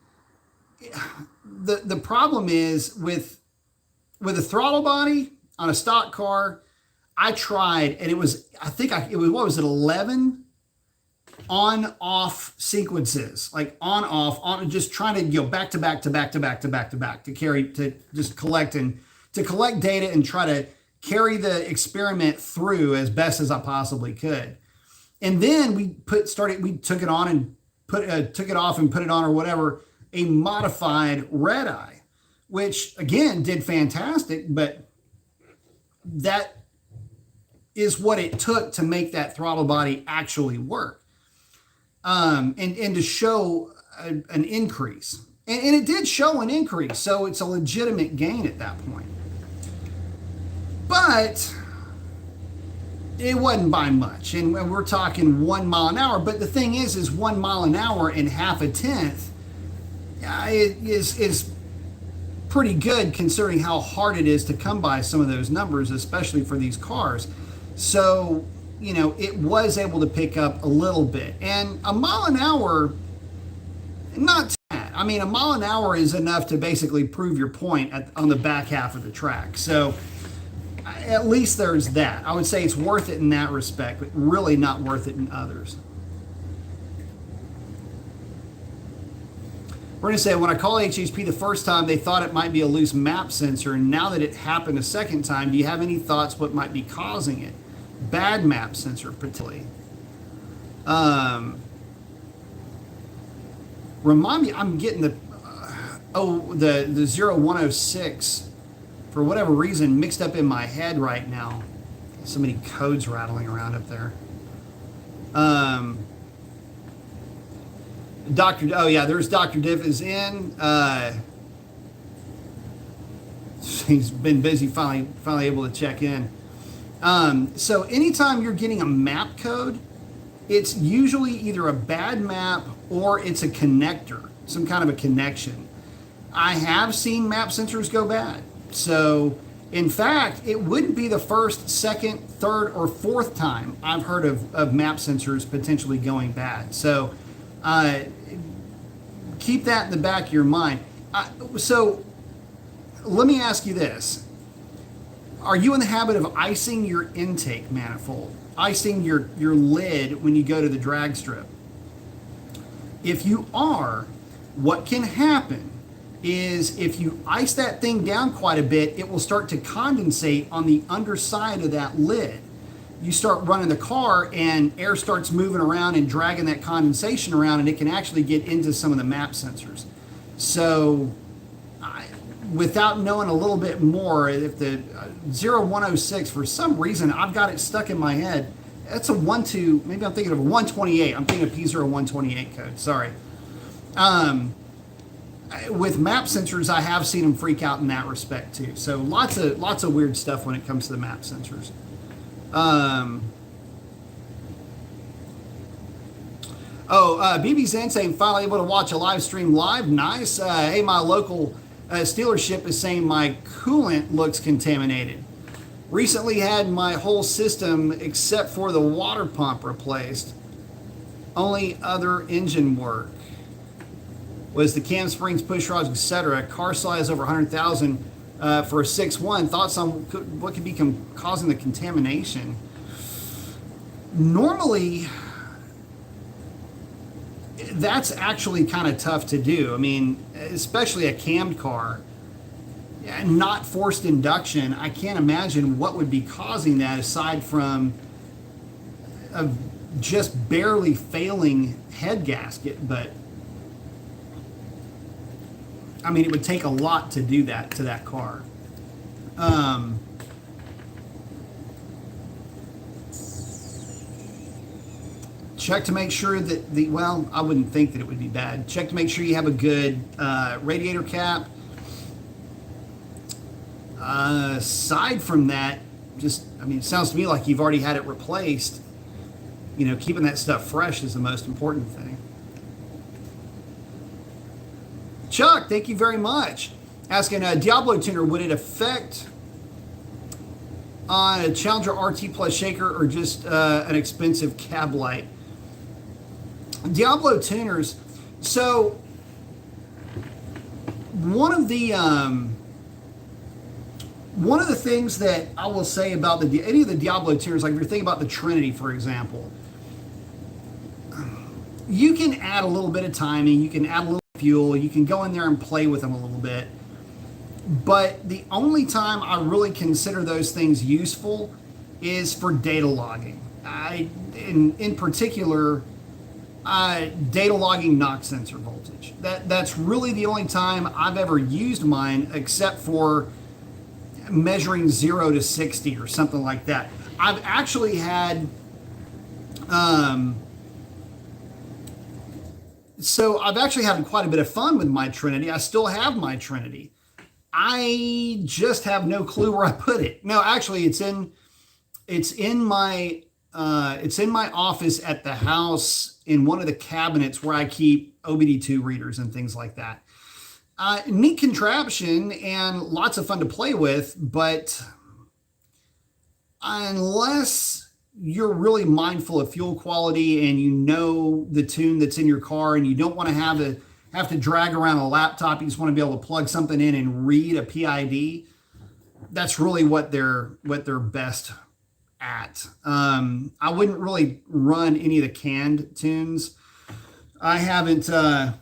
A: the problem is with a throttle body on a stock car. I tried, and it was 11 on off sequences, like on off on, just trying to back to back to just collect data and try to carry the experiment through as best as I possibly could. And then we took it on and took it off and put it on, or whatever, a modified red eye, which again did fantastic, but that is what it took to make that throttle body actually work. and to show an increase. And it did show an increase, so it's a legitimate gain at that point. But it wasn't by much, and we're talking 1 mile an hour. But the thing is 1 mile an hour and half a tenth is pretty good considering how hard it is to come by some of those numbers, especially for these cars. So, you know, it was able to pick up a little bit. And a mile an hour, not too bad. I mean, a mile an hour is enough to basically prove your point on the back half of the track. So at least there's that. I would say it's worth it in that respect, but really not worth it in others. We're going to say, when I called HHP the first time, they thought it might be a loose map sensor. And now that it happened a second time, do you have any thoughts what might be causing it? Bad map sensor, particularly. Remind me, I'm getting the 0106 for whatever reason mixed up in my head right now. So many codes rattling around up there. There's Dr. Diff is in. He's been busy finally able to check in. So anytime you're getting a map code, it's usually either a bad map or it's a connector, some kind of a connection. I have seen map sensors go bad. So in fact, it wouldn't be the first, second, third, or fourth time I've heard of map sensors potentially going bad. So keep that in the back of your mind. So let me ask you this. Are you in the habit of icing your intake manifold? Icing your lid when you go to the drag strip? If you are, what can happen is if you ice that thing down quite a bit, it will start to condensate on the underside of that lid. You start running the car and air starts moving around and dragging that condensation around, and it can actually get into some of the map sensors. So without knowing a little bit more, if the 0106, for some reason, I've got it stuck in my head. That's a 12, maybe I'm thinking of a 128. I'm thinking of P0128 code, sorry. With map sensors, I have seen them freak out in that respect too. So lots of weird stuff when it comes to the map sensors. BB Zen saying, finally able to watch a live stream live. Nice. Hey, my local dealership is saying my coolant looks contaminated. Recently had my whole system except for the water pump replaced. Only other engine work was the cam springs, push rods, etc. Car size over 100,000 for a 6.1. Thoughts on what could be causing the contamination? Normally, that's actually kind of tough to do. I mean, especially a cammed car, not forced induction. I can't imagine what would be causing that aside from a just barely failing head gasket. But I mean, it would take a lot to do that to that car. Check to make sure that well, I wouldn't think that it would be bad. Check to make sure you have a good radiator cap. Aside from that, it sounds to me like you've already had it replaced. You know, keeping that stuff fresh is the most important thing. Chuck, thank you very much. Asking Diablo tuner, would it affect on a Challenger RT Plus shaker or just an expensive cab light? Diablo tuners. So one of the things that I will say about any of the Diablo tuners, like if you're thinking about the Trinity, for example, you can add a little bit of timing, you can add a little fuel, you can go in there and play with them a little bit. But the only time I really consider those things useful is for data logging. In particular, data logging knock sensor voltage. That's really the only time I've ever used mine, except for measuring 0 to 60 or something like that. I've actually had So I've actually had quite a bit of fun with my Trinity. I still have my Trinity. I just have no clue where I put it. No, actually, it's in my office at the house in one of the cabinets where I keep OBD2 readers and things like that. Neat contraption and lots of fun to play with, but unless you're really mindful of fuel quality and you know the tune that's in your car and you don't want to have to drag around a laptop, you just want to be able to plug something in and read a PID. That's really what they're best at. I wouldn't really run any of the canned tunes. I haven't, the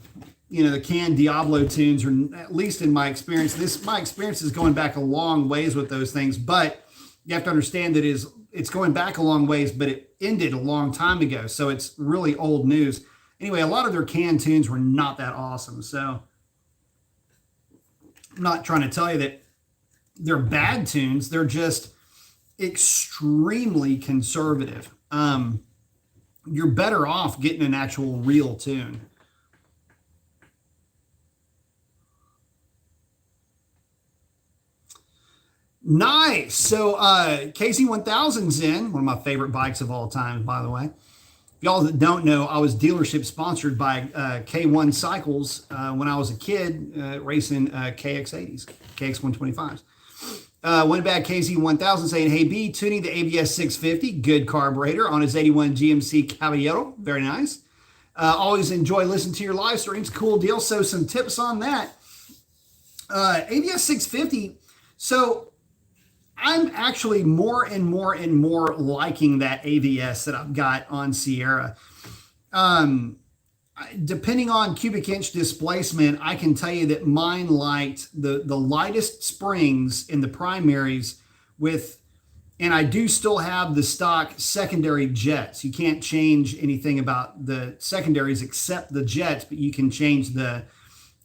A: canned Diablo tunes, or at least in my experience, my experience is going back a long ways with those things, but you have to understand that it's going back a long ways, but it ended a long time ago. So it's really old news. Anyway, a lot of their canned tunes were not that awesome. So I'm not trying to tell you that they're bad tunes. They're just extremely conservative. You're better off getting an actual real tune. Nice. So KZ1000's in, one of my favorite bikes of all time, by the way. Y'all that don't know, I was dealership sponsored by K1 Cycles when I was a kid racing KX80s, KX125s. One bad KZ1000 saying, hey B, tuning the ABS 650, good carburetor on his 81 GMC Caballero. Very nice. Always enjoy listening to your live streams. Cool deal. So some tips on that. ABS 650. So I'm actually more and more and more liking that ABS that I've got on Sierra. Depending on cubic inch displacement, I can tell you that mine liked the lightest springs in the primaries and I do still have the stock secondary jets. You can't change anything about the secondaries except the jets, but you can change the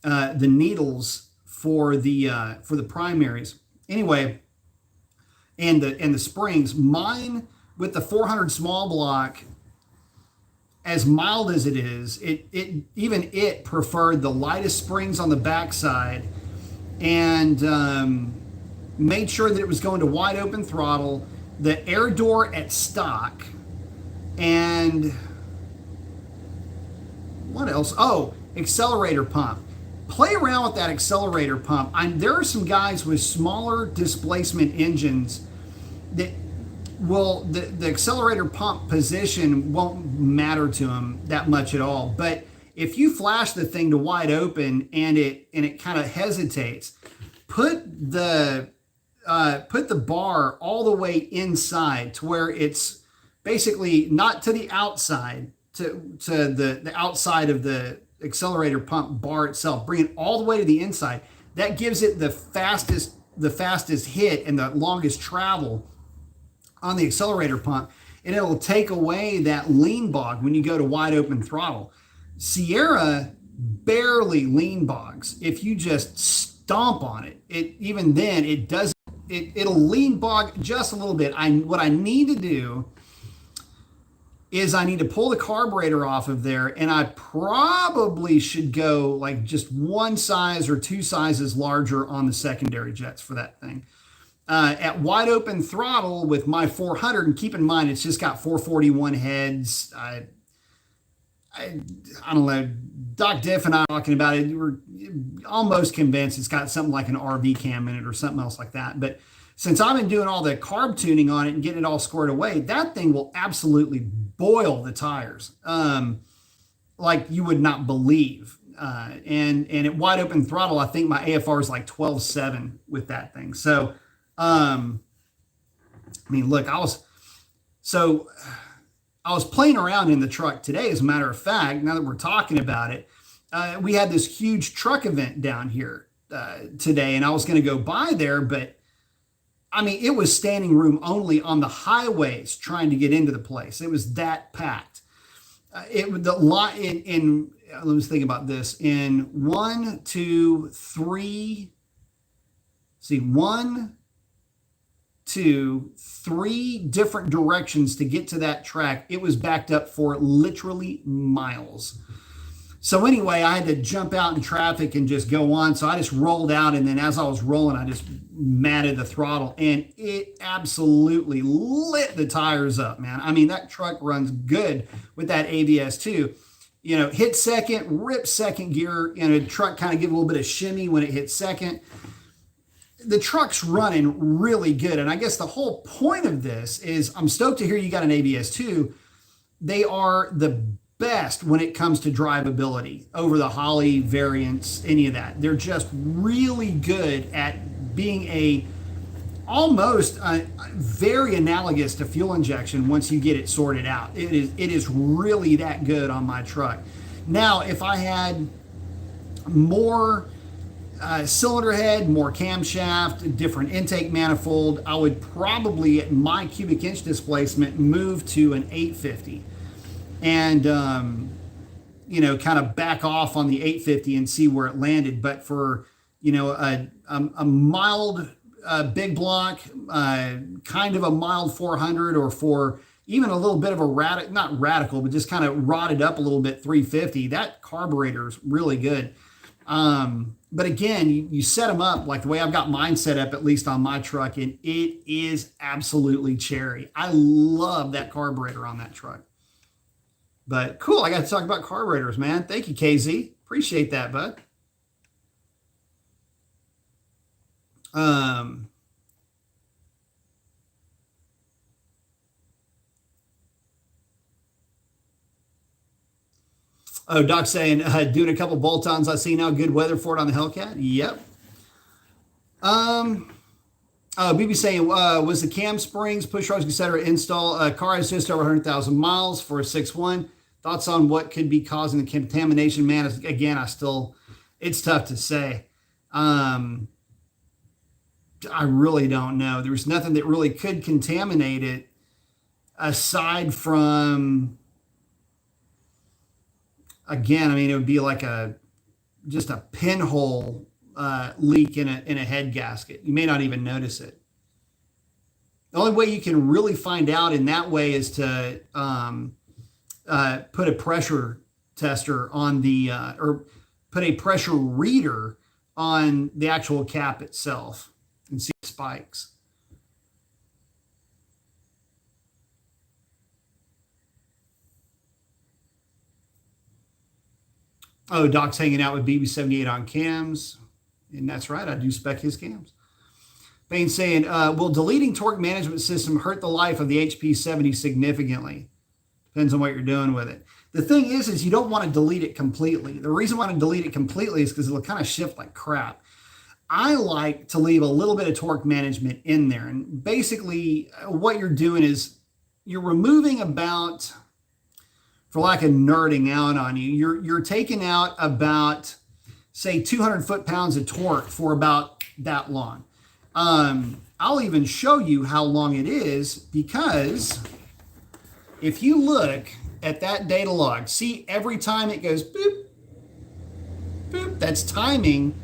A: needles for the primaries. Anyway, and the springs, mine with the 400 small block, as mild as it is, it preferred the lightest springs on the backside, and made sure that it was going to wide open throttle, the air door at stock, and what else? Oh, accelerator pump. Play around with that accelerator pump. There are some guys with smaller displacement engines that the accelerator pump position won't matter to them that much at all. But if you flash the thing to wide open and it kind of hesitates, put the bar all the way inside to where it's basically not to the outside, to the outside of the accelerator pump bar itself. Bring it all the way to the inside. That gives it the fastest hit and the longest travel on the accelerator pump, and it'll take away that lean bog when you go to wide open throttle. Sierra barely lean bogs if you just stomp on it. Even then it doesn't. It'll lean bog just a little bit. What I need to do is I need to pull the carburetor off of there, and I probably should go like just one size or two sizes larger on the secondary jets for that thing. At wide open throttle with my 400, and keep in mind it's just got 441 heads. I don't know. Doc Diff and I were talking about it. We're almost convinced it's got something like an RV cam in it or something else like that. But since I've been doing all the carb tuning on it and getting it all squared away, that thing will absolutely boil the tires like you would not believe. And at wide open throttle, I think my AFR is like 12.7 with that thing. So, look, I was playing around in the truck today. As a matter of fact, now that we're talking about it, we had this huge truck event down here today, and I was going to go by there, but it was standing room only on the highways trying to get into the place. It was that packed. Let me think about this. In 1, 2, 3, 3 different directions to get to that track, it was backed up for literally miles. So anyway, I had to jump out in traffic and just go on. So I just rolled out, and then as I was rolling, I just matted the throttle, and it absolutely lit the tires up, man. I mean, that truck runs good with that ABS too. You know, hit second, rip second gear, and the truck kind of give a little bit of shimmy when it hits second. The truck's running really good. And I guess the whole point of this is I'm stoked to hear you got an ABS too. They are the best when it comes to drivability over the Holly variants, any of that. They're just really good at being almost very analogous to fuel injection once you get it sorted out. It is really that good on my truck. Now, if I had more cylinder head, more camshaft, different intake manifold, I would probably, at my cubic inch displacement, move to an 850 and you know, kind of back off on the 850 and see where it landed. But for, you know, a mild big block, kind of a mild 400, or for even a little bit of a not radical, but just kind of rotted up a little bit 350, that carburetor is really good. But again, you set them up like the way I've got mine set up, at least on my truck, and it is absolutely cherry. I love that carburetor on that truck. But cool, I got to talk about carburetors, man. Thank you, KZ. Appreciate that, bud. Oh, Doc's saying, doing a couple bolt-ons. I see now. Good weather for it on the Hellcat. Yep. BB saying, was the cam springs, push rods, etc. install? Car has just over 100,000 miles for a 6.1. Thoughts on what could be causing the contamination? Man, again, it's tough to say. I really don't know. There's nothing that really could contaminate it aside from, again, I mean, it would be like just a pinhole leak in a head gasket. You may not even notice it. The only way you can really find out in that way is to put a pressure tester on the, or put a pressure reader on the actual cap itself and see spikes. Oh, Doc's hanging out with BB78 on cams. And that's right, I do spec his cams. Bain saying, will deleting torque management system hurt the life of the HP70 significantly? Depends on what you're doing with it. The thing is you don't want to delete it completely. The reason I want to delete it completely is because it'll kind of shift like crap. I like to leave a little bit of torque management in there. And basically what you're doing is you're removing about, for lack of nerding out on you, you're taking out about, say, 200 foot-pounds of torque for about that long. I'll even show you how long it is, because if you look at that data log, see every time it goes boop, boop, that's timing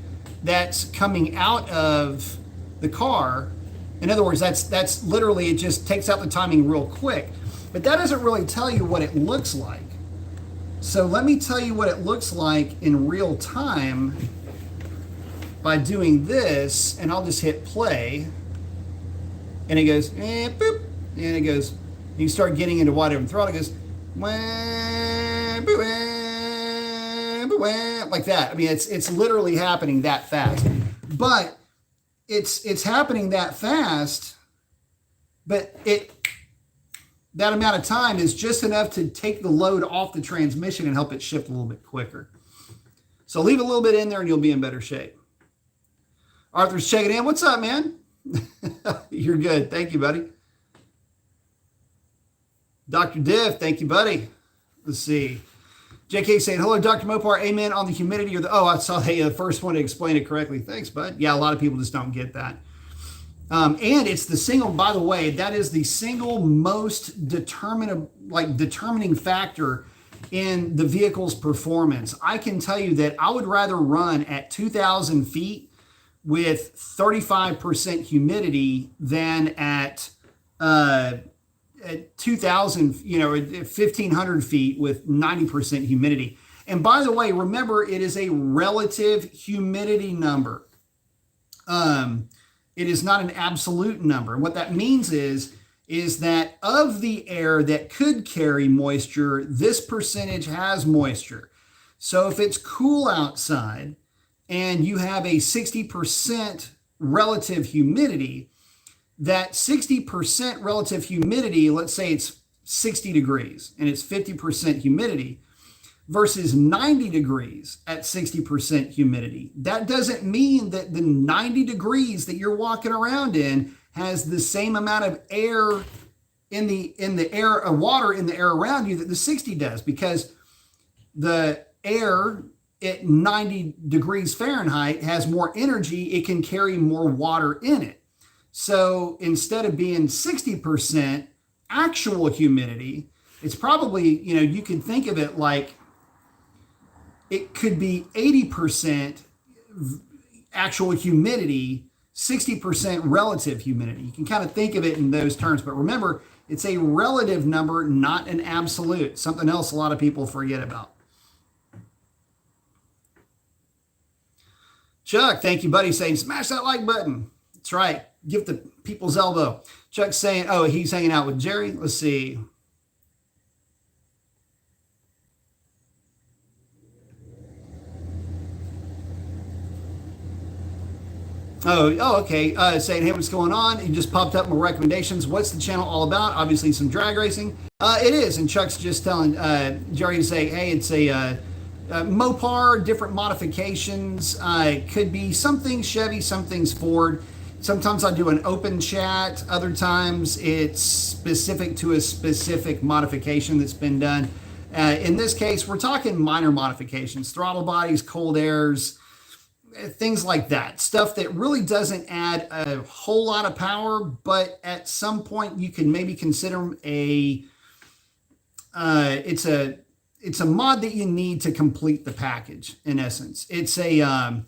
A: that's coming out of the car. In other words, that's literally, it just takes out the timing real quick. But that doesn't really tell you what it looks like. So let me tell you what it looks like in real time by doing this, and I'll just hit play, and it goes, boop, and it goes, you start getting into wide open throttle, it goes, wah, boo, wah, boo, wah, like that. I mean, it's literally happening that fast. But it's happening that fast, but that amount of time is just enough to take the load off the transmission and help it shift a little bit quicker. So leave a little bit in there and you'll be in better shape. Arthur's checking in. What's up, man? You're good. Thank you, buddy. Dr. Diff, thank you, buddy. Let's see. JK saying, hello, Dr. Mopar. Amen on the humidity or I saw the first one to explain it correctly. Thanks, bud. Yeah, a lot of people just don't get that. And it's the single, by the way, that is the single most determining factor in the vehicle's performance. I can tell you that I would rather run at 2,000 feet with 35% humidity than at 2,000, 1,500 feet with 90% humidity. And by the way, remember, it is a relative humidity number. It is not an absolute number. What that means is that of the air that could carry moisture, this percentage has moisture. So if it's cool outside and you have a 60% relative humidity, that 60% relative humidity, let's say it's 60 degrees and it's 50% humidity versus 90 degrees at 60% humidity. That doesn't mean that the 90 degrees that you're walking around in has the same amount of air in the air, water in the air around you that the 60 does, because the air at 90 degrees Fahrenheit has more energy. It can carry more water in it. So instead of being 60% actual humidity, it's probably, you can think of it like it could be 80% actual humidity, 60% relative humidity. You can kind of think of it in those terms, but remember, it's a relative number, not an absolute. Something else a lot of people forget about. Chuck, thank you, buddy, saying smash that like button. That's right. Give the people's elbow. Chuck's saying, oh, he's hanging out with Jerry. Let's see. Oh, okay. Saying, hey, what's going on? He just popped up my recommendations. What's the channel all about? Obviously, some drag racing. It is. And Chuck's just telling Jerry to say, hey, it's a Mopar, different modifications. It could be some things Chevy, some things Ford. Sometimes I do an open chat. Other times it's specific to a specific modification that's been done. In this case, we're talking minor modifications, throttle bodies, cold airs, things like that. Stuff that really doesn't add a whole lot of power, but at some point you can maybe consider it's a mod that you need to complete the package, in essence. It's a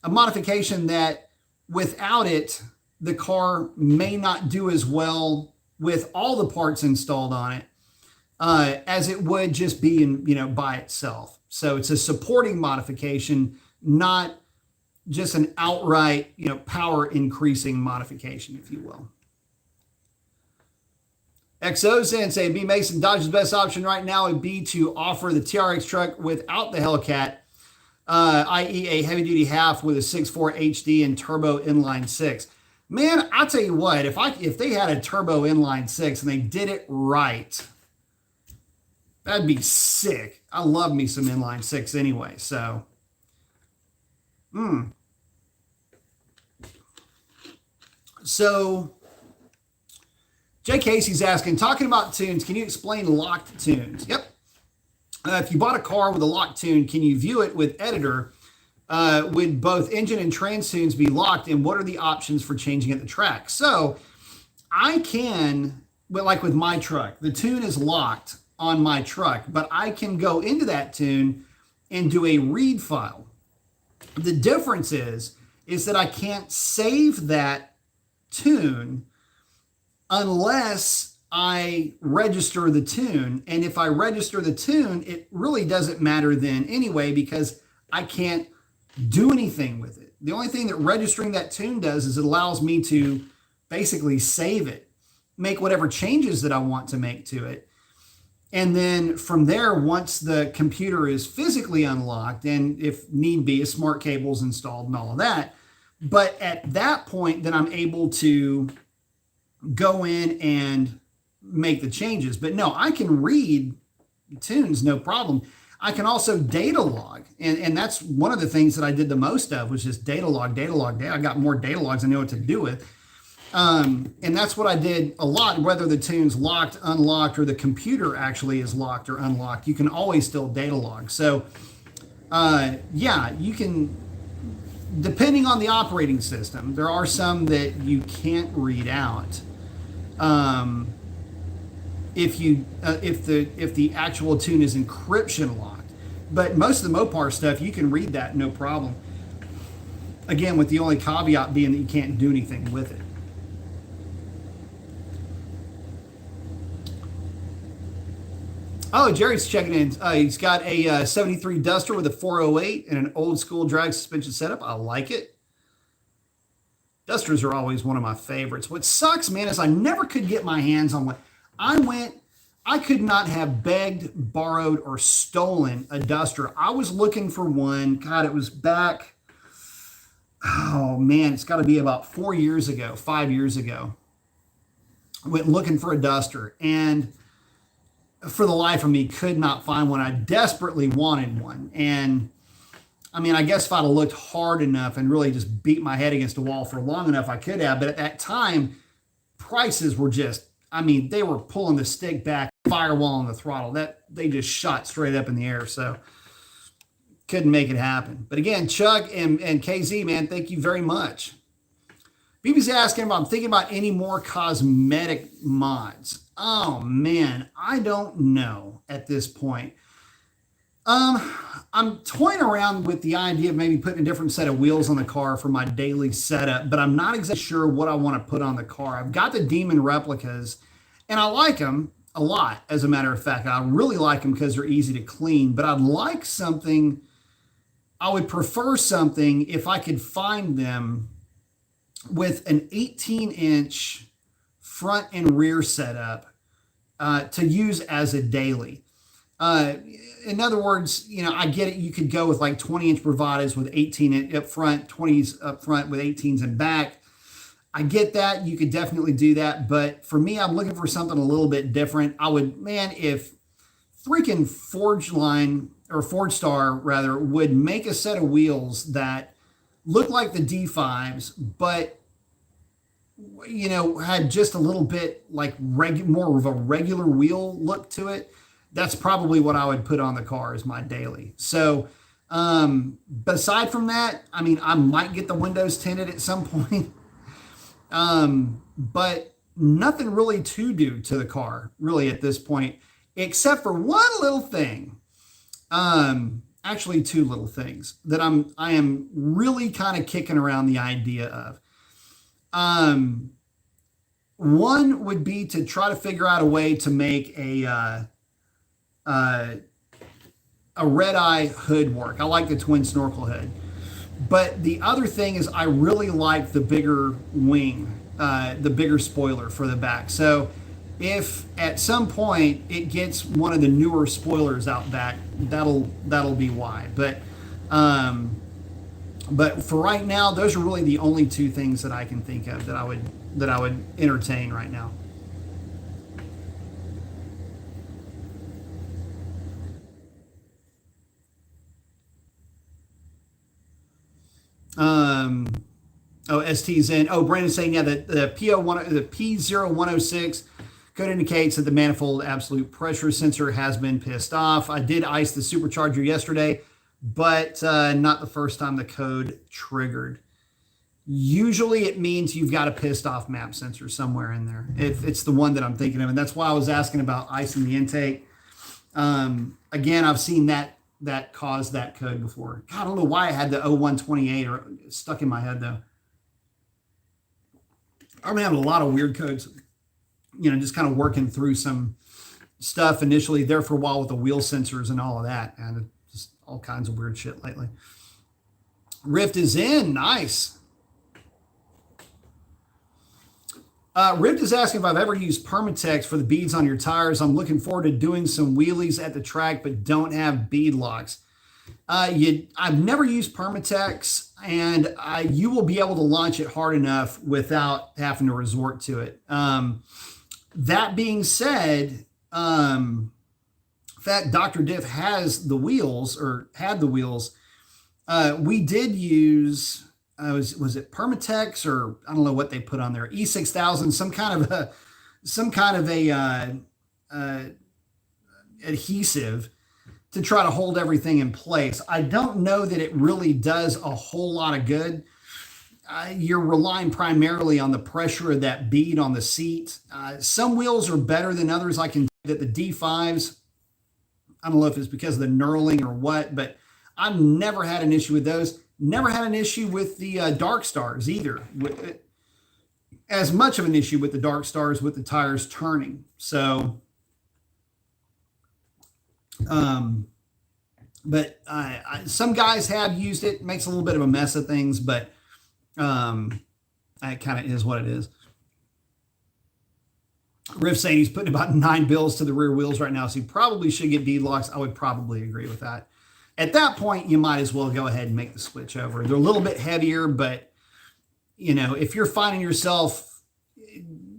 A: modification that without it, the car may not do as well with all the parts installed on it as it would just be by itself. So it's a supporting modification, not just an outright, power increasing modification, if you will. XO saying, B Mason, Dodge's best option right now would be to offer the TRX truck without the Hellcat, i.e. a heavy-duty half with a 6.4 HD and turbo inline 6. Man, I'll tell you what, if they had a turbo inline 6 and they did it right, that'd be sick. I love me some inline 6 anyway, so. So, Jay Casey's asking, talking about tunes, can you explain locked tunes? Yep. If you bought a car with a locked tune, can you view it with editor? Would both engine and trans tunes be locked? And what are the options for changing at the track? So I can, but like with my truck, the tune is locked on my truck, but I can go into that tune and do a read file. The difference is that I can't save that tune unless I register the tune. And if I register the tune, it really doesn't matter then anyway, because I can't do anything with it. The only thing that registering that tune does is it allows me to basically save it, make whatever changes that I want to make to it. And then from there, once the computer is physically unlocked, and if need be, a smart cable's installed and all of that. But at that point, then I'm able to go in and make the changes. But no, I can read tunes, no problem. I can also data log. And that's one of the things that I did the most of, was just data log. I got more data logs I know what to do with. And that's what I did a lot, whether the tune's locked, unlocked, or the computer actually is locked or unlocked. You can always still data log. So yeah, you can, depending on the operating system, there are some that you can't read out. If the actual tune is encryption locked, but most of the Mopar stuff you can read that no problem. Again, with the only caveat being that you can't do anything with it. Oh, Jerry's checking in. He's got a 73 Duster with a 408 and an old school drag suspension setup. I like it. Dusters are always one of my favorites. What sucks, man, is I never could get my hands on one. I could not have begged, borrowed, or stolen a Duster. I was looking for one. God, it was back. Oh, man, it's got to be about 4 years ago, 5 years ago. I went looking for a Duster, and for the life of me, could not find one. I desperately wanted one. And I mean, I guess if I'd have looked hard enough and really just beat my head against the wall for long enough, I could have. But at that time, prices were just, I mean, they were pulling the stick back, firewall on the throttle. That they just shot straight up in the air. So couldn't make it happen. But again, Chuck and KZ, man, thank you very much. BB's asking if I'm thinking about any more cosmetic mods. Oh man, I don't know at this point. I'm toying around with the idea of maybe putting a different set of wheels on the car for my daily setup, but I'm not exactly sure what I want to put on the car. I've got the Demon replicas, and I like them a lot, as a matter of fact. I really like them because they're easy to clean, but I'd like something, I would prefer something if I could find them with an 18-inch front and rear setup to use as a daily. In other words, you know, I get it. You could go with like 20-inch bravadas with 18 up front, 20s up front with 18s in back. I get that. You could definitely do that. But for me, I'm looking for something a little bit different. I would, man, if freaking Forge Line or Forge Star rather would make a set of wheels that look like the D5s, but you know, had just a little bit like more of a regular wheel look to it, that's probably what I would put on the car as my daily. So, but aside from that, I mean, I might get the windows tinted at some point, but nothing really to do to the car really at this point, except for one little thing. Actually, two little things that I am really kind of kicking around the idea of. One would be to try to figure out a way to make a red eye hood work. I like the twin snorkel hood, but the other thing is I really like the bigger wing, the bigger spoiler for the back. So if at some point it gets one of the newer spoilers out back, that'll be why. But for right now, those are really the only two things that I can think of that I would entertain right now. ST's in. Oh, Brandon's saying, yeah, the P0106 code indicates that the manifold absolute pressure sensor has been pissed off. I did ice the supercharger yesterday, but not the first time the code triggered. Usually it means you've got a pissed off map sensor somewhere in there. It's the one that I'm thinking of, and that's why I was asking about icing the intake. Again, I've seen that caused that code before. God, I don't know why I had the 0128 or stuck in my head though. I'm having a lot of weird codes, you know, just kind of working through some stuff initially there for a while with the wheel sensors and all of that, and just all kinds of weird shit lately. Rift is in. Nice. Rift is asking if I've ever used Permatex for the beads on your tires. I'm looking forward to doing some wheelies at the track, but don't have bead locks. I've never used Permatex, and you will be able to launch it hard enough without having to resort to it. That being said, in fact, Dr. Diff has the wheels, or had the wheels. We did use, was it Permatex, or I don't know what they put on there, E6000, some kind of a adhesive to try to hold everything in place. I don't know that it really does a whole lot of good. You're relying primarily on the pressure of that bead on the seat. Some wheels are better than others. I can tell that the D5s, I don't know if it's because of the knurling or what, but I've never had an issue with those. Never had an issue with the Dark Stars either. As much of an issue with the Dark Stars with the tires turning. So But some guys have used it. It makes a little bit of a mess of things, but it kind of is what it is. Riff saying he's putting about 9 bills to the rear wheels right now, so he probably should get bead locks. I would probably agree with that. At that point, you might as well go ahead and make the switch over. They're a little bit heavier, but you know, if you're finding yourself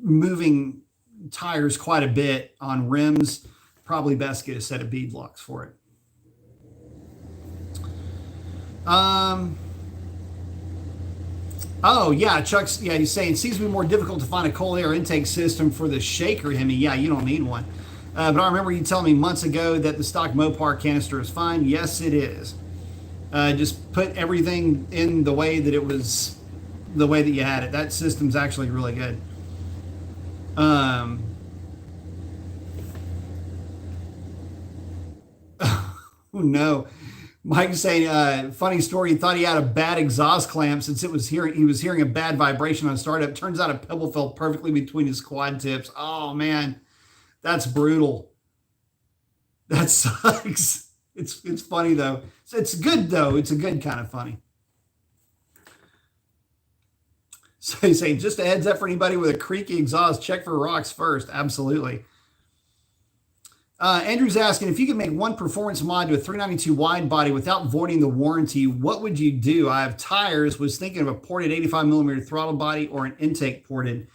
A: moving tires quite a bit on rims, probably best get a set of bead locks for it. Oh yeah, Chuck's, yeah, he's saying it seems to be more difficult to find a cold air intake system for the shaker Hemi. Yeah, you don't need one. But I remember you telling me months ago that the stock Mopar canister is fine. Yes, it is. Just put everything in the way that it was, the way that you had it. That system's actually really good. Oh no. Mike's saying, funny story, he thought he had a bad exhaust clamp since he was hearing a bad vibration on startup. Turns out a pebble fell perfectly between his quad tips. Oh man, that's brutal. That sucks. It's funny though. It's good though. It's a good kind of funny. So he's saying, just a heads up for anybody with a creaky exhaust, check for rocks first. Absolutely. Andrew's asking, if you could make one performance mod to a 392 wide body without voiding the warranty, what would you do? I have tires, was thinking of a ported 85 millimeter throttle body or an intake ported.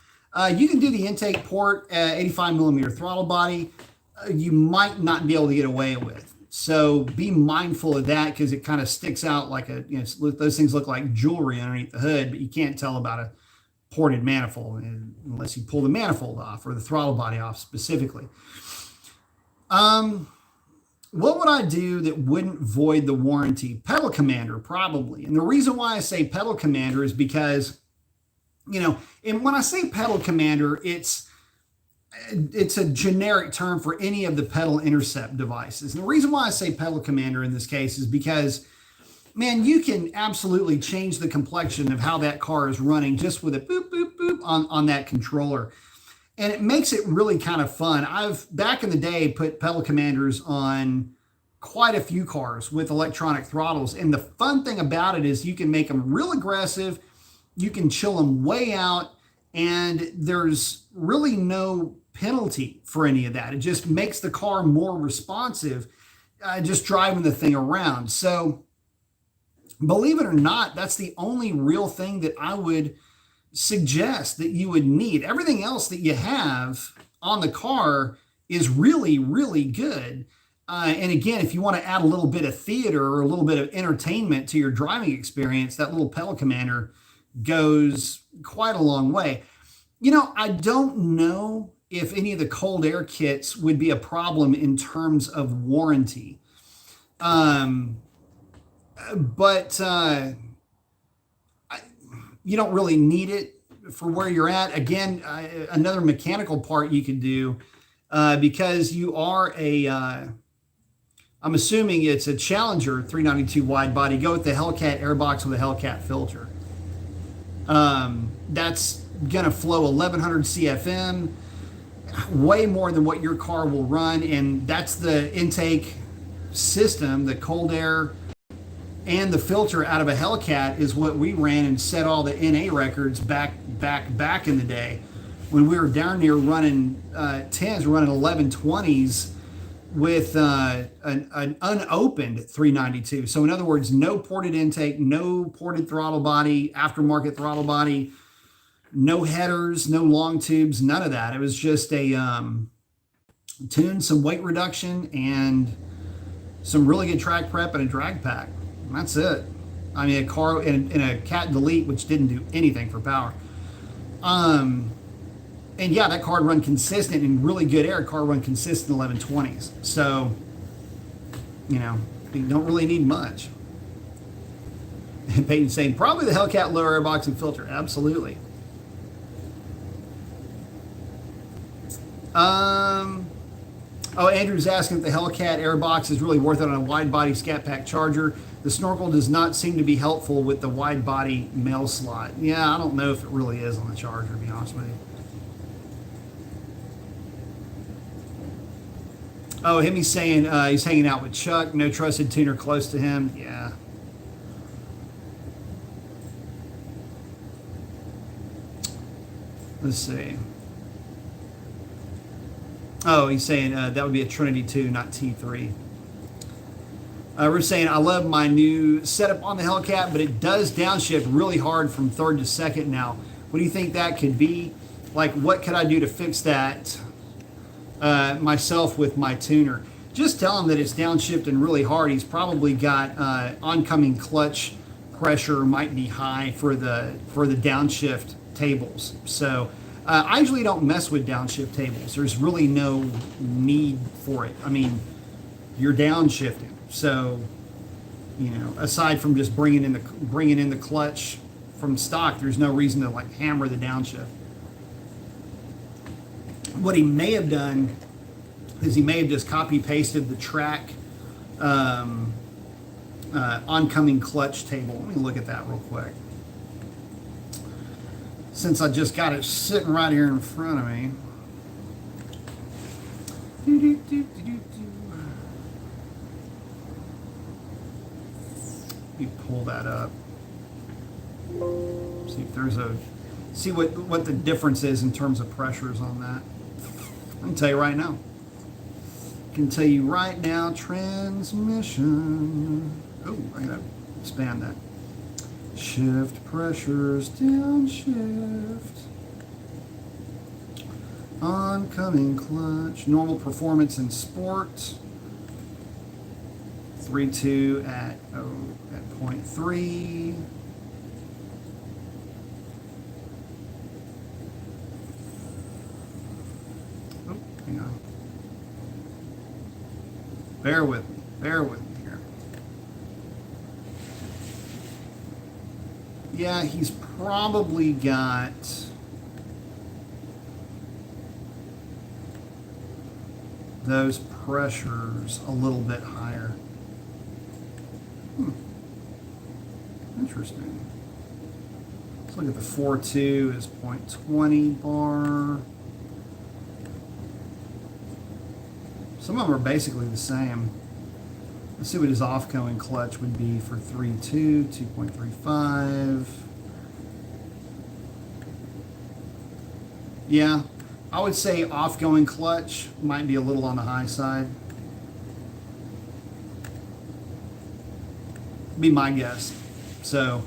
A: You can do the intake port 85 millimeter throttle body. You might not be able to get away with. So be mindful of that because it kind of sticks out like a, you know, those things look like jewelry underneath the hood, but you can't tell about a ported manifold unless you pull the manifold off or the throttle body off specifically. What would I do that wouldn't void the warranty? Pedal commander, probably. And the reason why I say pedal commander is because, you know, and when I say pedal commander, it's a generic term for any of the pedal intercept devices. And the reason why I say pedal commander in this case is because, man, you can absolutely change the complexion of how that car is running just with a boop, boop, boop on that controller. And it makes it really kind of fun. I've, back in the day, put pedal commanders on quite a few cars with electronic throttles. And the fun thing about it is you can make them real aggressive. You can chill them way out. And there's really no penalty for any of that. It just makes the car more responsive, just driving the thing around. So believe it or not, that's the only real thing that I would suggest that you would need. Everything else that you have on the car is really, really good. And again, if you want to add a little bit of theater or a little bit of entertainment to your driving experience, that little pedal commander goes quite a long way. You know, I don't know if any of the cold air kits would be a problem in terms of warranty. But you don't really need it for where you're at. Again, another mechanical part you could do because you are I'm assuming it's a Challenger 392 wide body. Go with the Hellcat airbox with a Hellcat filter. That's going to flow 1100 CFM, way more than what your car will run. And that's the intake system, the cold air and the filter out of a Hellcat is what we ran and set all the NA records back in the day when we were down near running 10s, running 1120s with an unopened 392. So in other words, no ported intake, no ported throttle body, aftermarket throttle body, no headers, no long tubes, none of that. It was just a tune, some weight reduction, and some really good track prep and a drag pack. And that's it. I mean, a car in a Cat Delete, which didn't do anything for power. And yeah, that car run consistent in really good air. Car run consistent 1120s. So, you know, you don't really need much. And Peyton's saying probably the Hellcat lower airbox and filter. Absolutely. Oh, Andrew's asking if the Hellcat airbox is really worth it on a wide body Scat Pack Charger. The snorkel does not seem to be helpful with the wide body mail slot. Yeah, I don't know if it really is on the Charger, to be honest with you. Oh, him, he's saying he's hanging out with Chuck. No trusted tuner close to him. Yeah. Let's see. Oh, he's saying that would be a Trinity 2, not T3. We're saying, I love my new setup on the Hellcat, but it does downshift really hard from third to second now. What do you think that could be? Like, what could I do to fix that myself with my tuner? Just tell him that it's downshifting really hard. He's probably got oncoming clutch pressure might be high for the downshift tables. So I usually don't mess with downshift tables. There's really no need for it. I mean, you're downshifting. So, you know, aside from just bringing in the clutch from stock, there's no reason to like hammer the downshift. What he may have done is he may have just copy pasted the track oncoming clutch table. Let me look at that real quick. Since I just got it sitting right here in front of me. Let me pull that up. See if there's see what the difference is in terms of pressures on that. I can tell you right now. Transmission. Oh, I gotta expand that. Shift pressures, downshift. Oncoming clutch. Normal performance in sport. 3.2 at 0.3. Oh, hang on. Bear with me here. Yeah, he's probably got those pressures a little bit higher. Interesting. Let's look at the 4.2 is 0.20 bar. Some of them are basically the same. Let's see what his off-going clutch would be for 3.2, 2.35. Yeah, I would say off-going clutch might be a little on the high side. Be my guess. So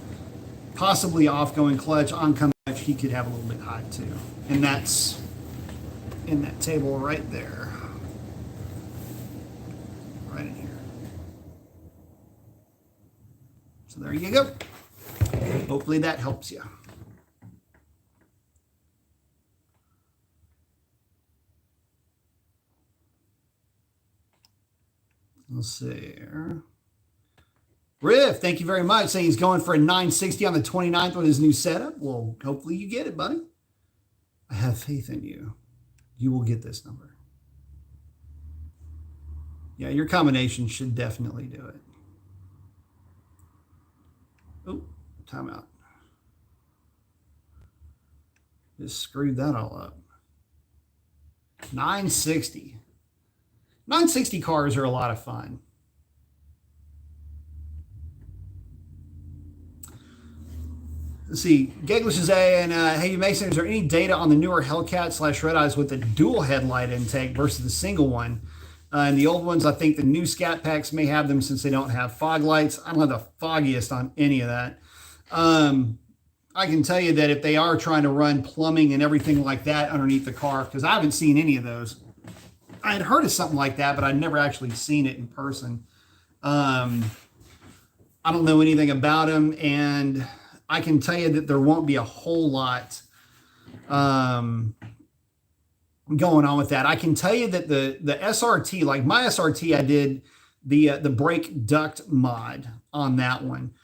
A: possibly off-going clutch, oncoming clutch, he could have a little bit high too. And that's in that table right there. Right in here. So there you go. Hopefully that helps you. Let's see here. Riff, thank you very much. Saying he's going for a 960 on the 29th with his new setup. Well, hopefully you get it, buddy. I have faith in you. You will get this number. Yeah, your combination should definitely do it. Oh, timeout. Just screwed that all up. 960. 960 cars are a lot of fun. Let's see. Gaglish is saying, hey, Mason, is there any data on the newer Hellcat / Red Eyes with the dual headlight intake versus the single one? And the old ones, I think the new Scat Packs may have them since they don't have fog lights. I don't have the foggiest on any of that. I can tell you that if they are trying to run plumbing and everything like that underneath the car, because I haven't seen any of those. I had heard of something like that, but I'd never actually seen it in person. I don't know anything about them, and I can tell you that there won't be a whole lot going on with that. I can tell you that the SRT, like my SRT, I did the brake duct mod on that one.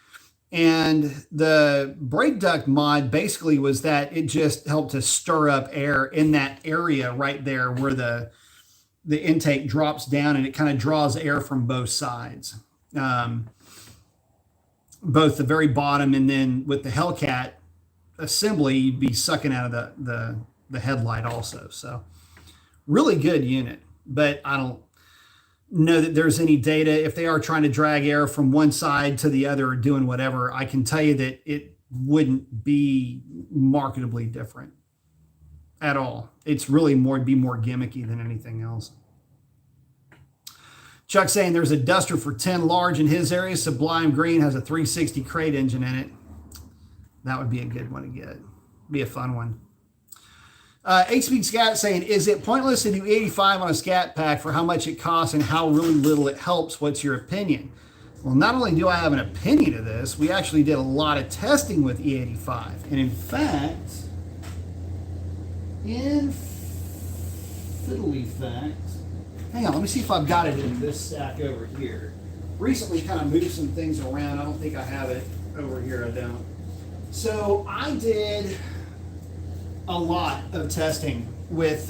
A: And the brake duct mod basically was that it just helped to stir up air in that area right there where the intake drops down, and it kind of draws air from both sides. Both the very bottom, and then with the Hellcat assembly, you'd be sucking out of the headlight also. So really good unit, but I don't know that there's any data. If they are trying to drag air from one side to the other or doing whatever, I can tell you that it wouldn't be marketably different at all. It's really be more gimmicky than anything else. Chuck saying there's a Duster for 10 large in his area. Sublime Green has a 360 crate engine in it. That would be a good one to get. Be a fun one. 8-Speed Scat saying, is it pointless to do 85 on a Scat Pack for how much it costs and how really little it helps? What's your opinion? Well, not only do I have an opinion of this, we actually did a lot of testing with E85. And in fact, hang on, let me see if I've got it in this stack over here. Recently kind of moved some things around. I don't think I have it over here. I don't. So I did a lot of testing with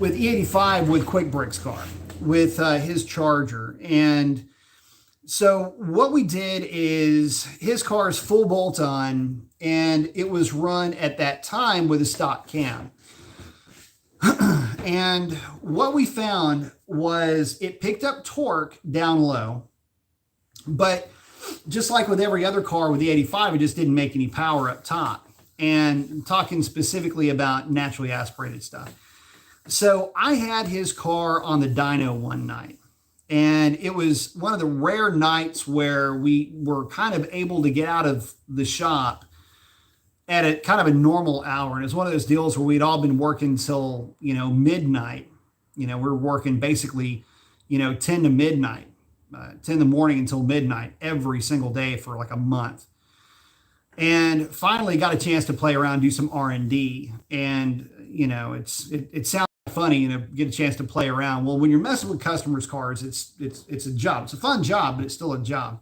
A: E85 with Quick Brick's car, with his Charger. And so what we did is his car is full bolt on, and it was run at that time with a stock cam. And what we found was it picked up torque down low, but just like with every other car with the 85, it just didn't make any power up top. And I'm talking specifically about naturally aspirated stuff. So I had his car on the dyno one night, and it was one of the rare nights where we were kind of able to get out of the shop at a kind of a normal hour. And it's one of those deals where we'd all been working till, midnight. We're working basically, 10 to midnight, 10 in the morning until midnight every single day for like a month. And finally got a chance to play around, do some R&D. And, it sounds funny, get a chance to play around. Well, when you're messing with customers' cars, it's a job. It's a fun job, but it's still a job.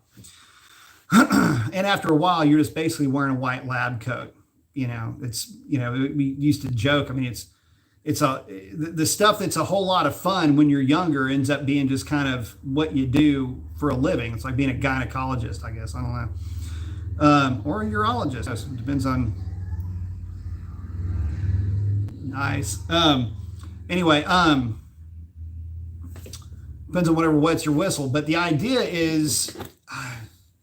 A: And after a while, you're just basically wearing a white lab coat. We used to joke. I mean, the stuff that's a whole lot of fun when you're younger ends up being just kind of what you do for a living. It's like being a gynecologist, I guess. I don't know. Or a urologist. It depends on. Nice. Anyway, depends on whatever wets your whistle. But the idea is,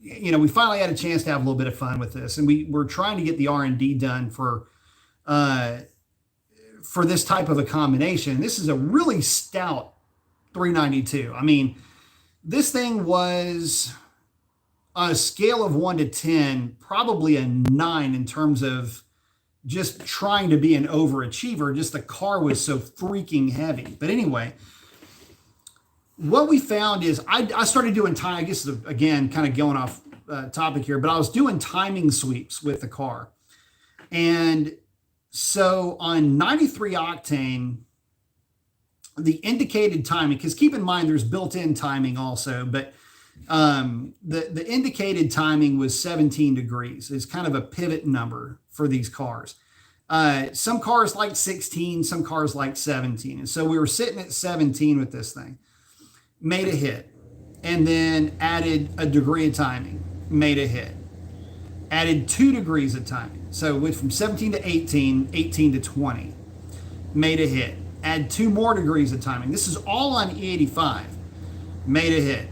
A: we finally had a chance to have a little bit of fun with this, and we were trying to get the R&D done for this type of a combination. This is a really stout 392. I mean, this thing was on a scale of 1 to 10, probably a 9 in terms of just trying to be an overachiever. Just the car was so freaking heavy. But anyway, what we found is I started doing time. I guess, again, kind of going off topic here, but I was doing timing sweeps with the car. And so on 93 octane, the indicated timing, because keep in mind there's built-in timing also, but the indicated timing was 17 degrees. It's kind of a pivot number for these cars. Some cars like 16, some cars like 17. And so we were sitting at 17 with this thing. Made a hit, and then added a degree of timing, made a hit. Added 2 degrees of timing. So went from 17 to 18, 18 to 20, made a hit. Add 2 more degrees of timing. This is all on E85, made a hit.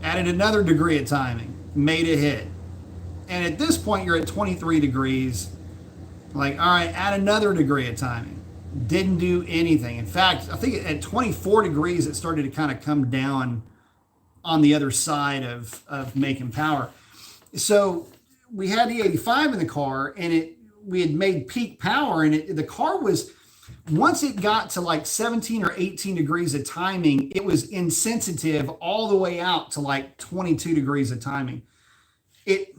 A: Added another degree of timing, made a hit. And at this point, you're at 23 degrees. Like, all right, add another degree of timing. Didn't do anything. In fact, I think at 24 degrees, it started to kind of come down on the other side of making power. So we had the 85 in the car, and we had made peak power, and the car was, once it got to like 17 or 18 degrees of timing, it was insensitive all the way out to like 22 degrees of timing. It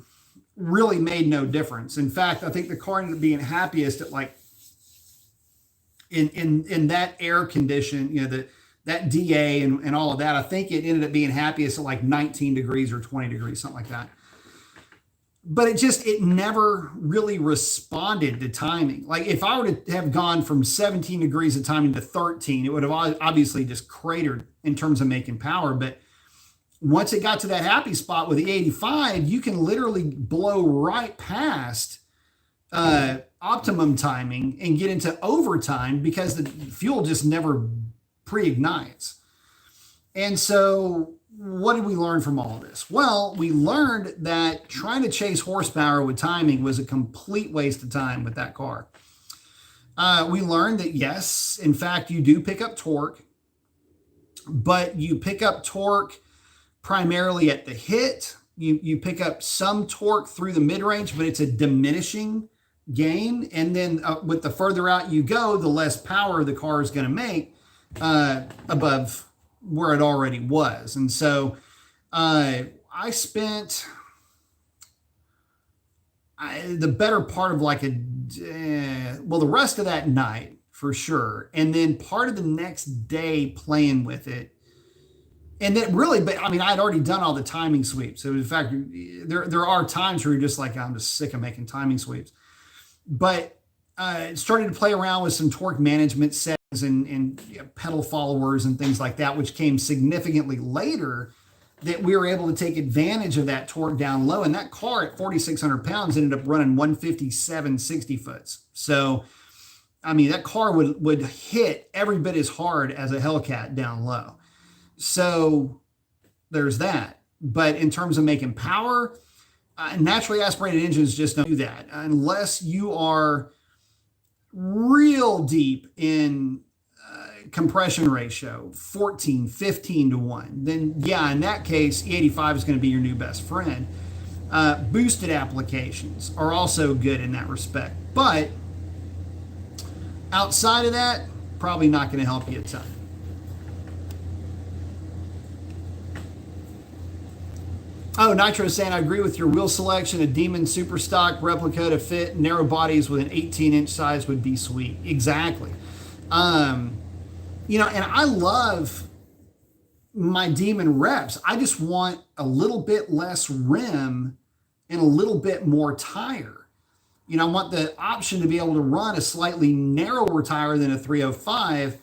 A: really made no difference. In fact, I think the car ended up being happiest at like in that air condition, that DA and all of that. I think it ended up being happiest at like 19 degrees or 20 degrees, something like that. But it never really responded to timing. Like if I were to have gone from 17 degrees of timing to 13, it would have obviously just cratered in terms of making power. But once it got to that happy spot with the 85, you can literally blow right past optimum timing and get into overtime because the fuel just never pre-ignites. And so what did we learn from all of this? Well, we learned that trying to chase horsepower with timing was a complete waste of time with that car. We learned that, yes, in fact, you do pick up torque, but you pick up torque primarily at the hit. You pick up some torque through the mid-range, but it's a diminishing gain. And then with the further out you go, the less power the car is going to make above where it already was. And so I spent the better part of like the rest of that night for sure. And then part of the next day playing with it. And then really, but I mean, I'd already done all the timing sweeps. So in fact, there are times where you're just like, I'm just sick of making timing sweeps. But started to play around with some torque management settings and pedal followers and things like that, which came significantly later, that we were able to take advantage of that torque down low. And that car at 4,600 pounds ended up running 157 60 foots. So, I mean, that car would hit every bit as hard as a Hellcat down low. So there's that. But in terms of making power, naturally aspirated engines just don't do that unless you are real deep in compression ratio, 14, 15 to 1. Then, yeah, in that case, E85 is going to be your new best friend. Boosted applications are also good in that respect. But outside of that, probably not going to help you a ton. Oh, Nitro is saying, I agree with your wheel selection. A Demon Super Stock replica to fit narrow bodies with an 18-inch size would be sweet. Exactly. You know, and I love my Demon reps. I just want a little bit less rim and a little bit more tire. You know, I want the option to be able to run a slightly narrower tire than a 305.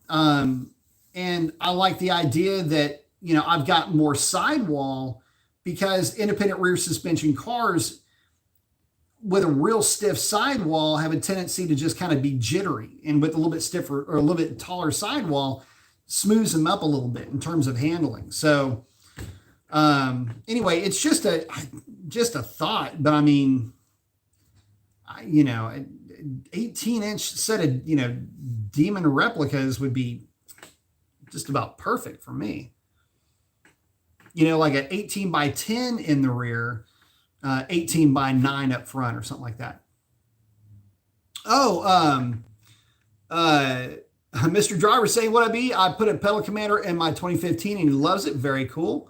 A: And I like the idea that, you know, I've got more sidewall, because independent rear suspension cars with a real stiff sidewall have a tendency to just kind of be jittery, and with a little bit stiffer or a little bit taller sidewall smooths them up a little bit in terms of handling. So anyway, it's just a thought, but I mean, you know, 18-inch set of, you know, Demon replicas would be just about perfect for me. You know, like an 18 by 10 in the rear, 18 by 9 up front or something like that. Oh, Mr. Driver saying, what I be? I put a pedal commander in my 2015 and he loves it. Very cool.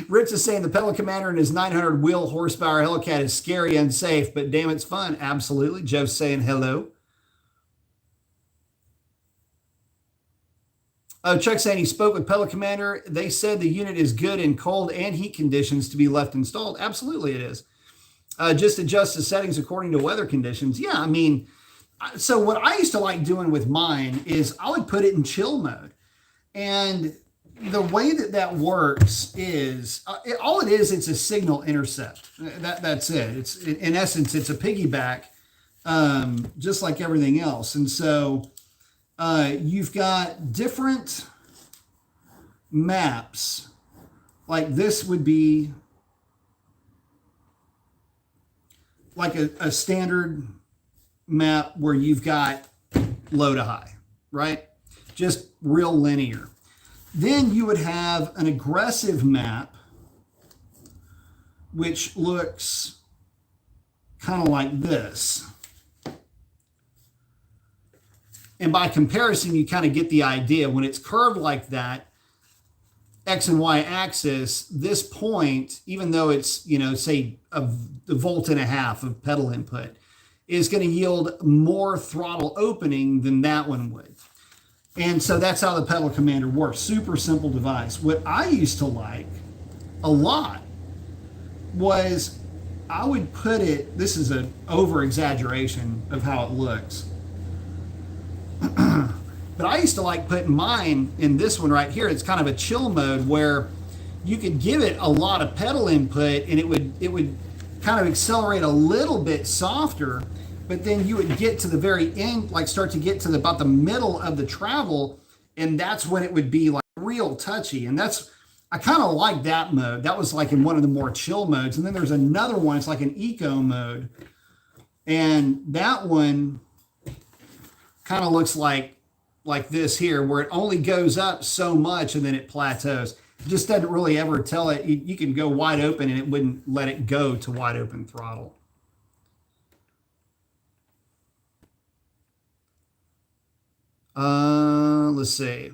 A: Rich is saying the pedal commander and his 900 wheel horsepower Hellcat is scary and unsafe, but damn, it's fun. Absolutely. Joe's saying hello. Chuck saying he spoke with Pedal Commander. They said the unit is good in cold and heat conditions to be left installed. Absolutely it is. Just adjust the settings according to weather conditions. Yeah, I mean, so what I used to like doing with mine is I would put it in chill mode. And the way that works is, all it is, it's a signal intercept. That's it. It's, in essence, it's a piggyback, just like everything else. And so you've got different maps. Like this would be like a standard map where you've got low to high, right? Just real linear. Then you would have an aggressive map, which looks kind of like this. And by comparison, you kind of get the idea. When it's curved like that, X and Y axis, this point, even though it's, you know, say a volt and a half of pedal input, is going to yield more throttle opening than that one would. And so that's how the Pedal Commander works. Super simple device. What I used to like a lot was I would put it, this is an over exaggeration of how it looks. But I used to like putting mine in this one right here. It's kind of a chill mode where you could give it a lot of pedal input and it would kind of accelerate a little bit softer, but then you would get to the very end, like start to get to about the middle of the travel, And that's when it would be like real touchy. And I kind of like that mode. That was like in one of the more chill modes. And then there's another one, it's like an eco mode. And that one kind of looks like this here, where it only goes up so much and then it plateaus. It just doesn't really ever tell it. You can go wide open and it wouldn't let it go to wide open throttle. Let's see.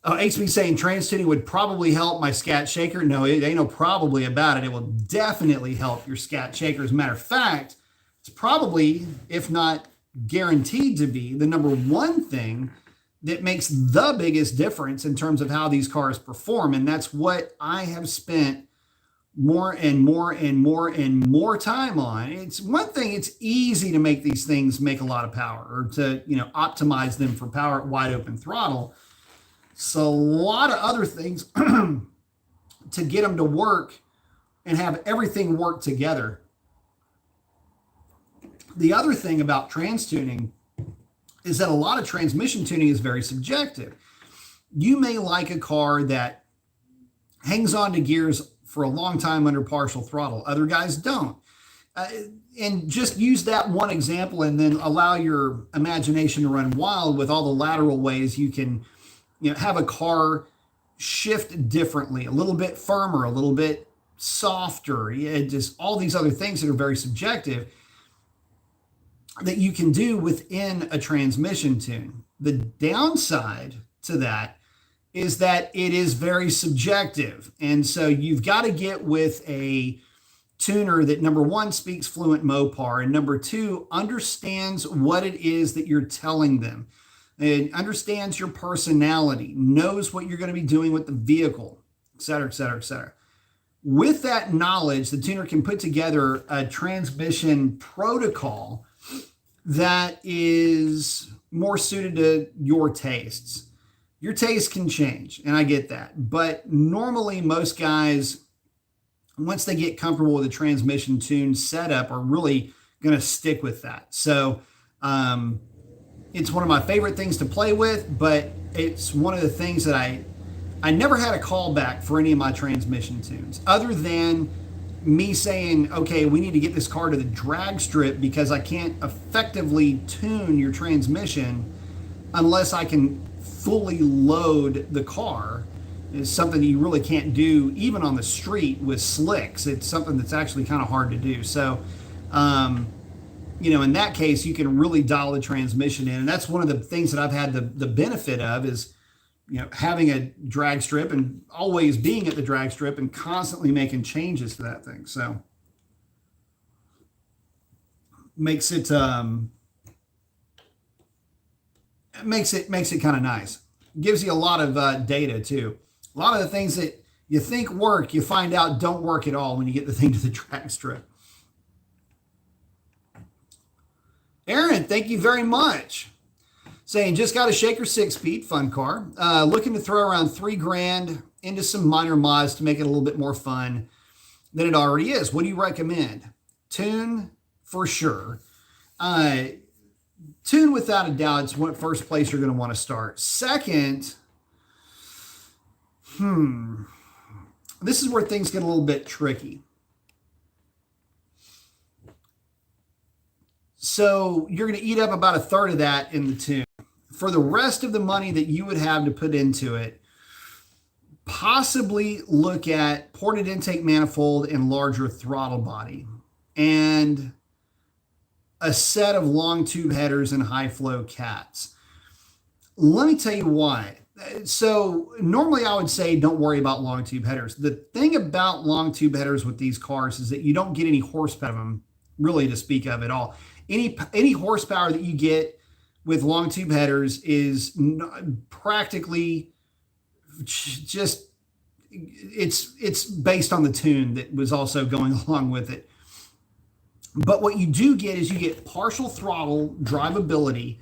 A: Oh, HB saying trans tuning would probably help my scat shaker. No, it ain't no probably about it. It will definitely help your scat shaker. As a matter of fact, it's probably, if not guaranteed to be, the number one thing that makes the biggest difference in terms of how these cars perform. And that's what I have spent more and more and more and more time on. It's one thing, it's easy to make these things make a lot of power, or to, optimize them for power at wide open throttle. So a lot of other things to get them to work and have everything work together. The other thing about trans tuning is that a lot of transmission tuning is very subjective. You may like a car that hangs on to gears for a long time under partial throttle. Other guys don't. And just use that one example and then allow your imagination to run wild with all the lateral ways you can have a car shift differently, a little bit firmer, a little bit softer, just all these other things that are very subjective that you can do within a transmission tune. The downside to that is that it is very subjective. And so you've got to get with a tuner that, number one, speaks fluent Mopar, and number two, understands what it is that you're telling them. It understands your personality, knows what you're going to be doing with the vehicle, et cetera, et cetera, et cetera. With that knowledge, the tuner can put together a transmission protocol that is more suited to your tastes. Your taste can change, and I get that. But normally most guys, once they get comfortable with a transmission tune setup, are really going to stick with that. So it's one of my favorite things to play with, but it's one of the things that I never had a callback for any of my transmission tunes, other than me saying, okay, we need to get this car to the drag strip because I can't effectively tune your transmission unless I can fully load the car. It's something that you really can't do even on the street with slicks. It's something that's actually kind of hard to do. So, in that case, you can really dial the transmission in. And that's one of the things that I've had the benefit of is, having a drag strip and always being at the drag strip and constantly making changes to that thing. So makes it makes it kind of nice. Gives you a lot of data too. A lot of the things that you think work, you find out don't work at all when you get the thing to the drag strip. Aaron, thank you very much. Saying, just got a Shaker 6-speed, fun car. Looking to throw around $3,000 into some minor mods to make it a little bit more fun than it already is. What do you recommend? Tune, for sure. Tune, without a doubt, it's what first place you're going to want to start. Second, this is where things get a little bit tricky. So you're going to eat up about a third of that in the tune. For the rest of the money that you would have to put into it, possibly look at ported intake manifold and larger throttle body, and a set of long tube headers and high flow cats. Let me tell you why. So normally I would say don't worry about long tube headers. The thing about long tube headers with these cars is that you don't get any horsepower of them really to speak of at all. Any horsepower that you get with long tube headers is practically just, it's based on the tune that was also going along with it. But what you do get is you get partial throttle drivability,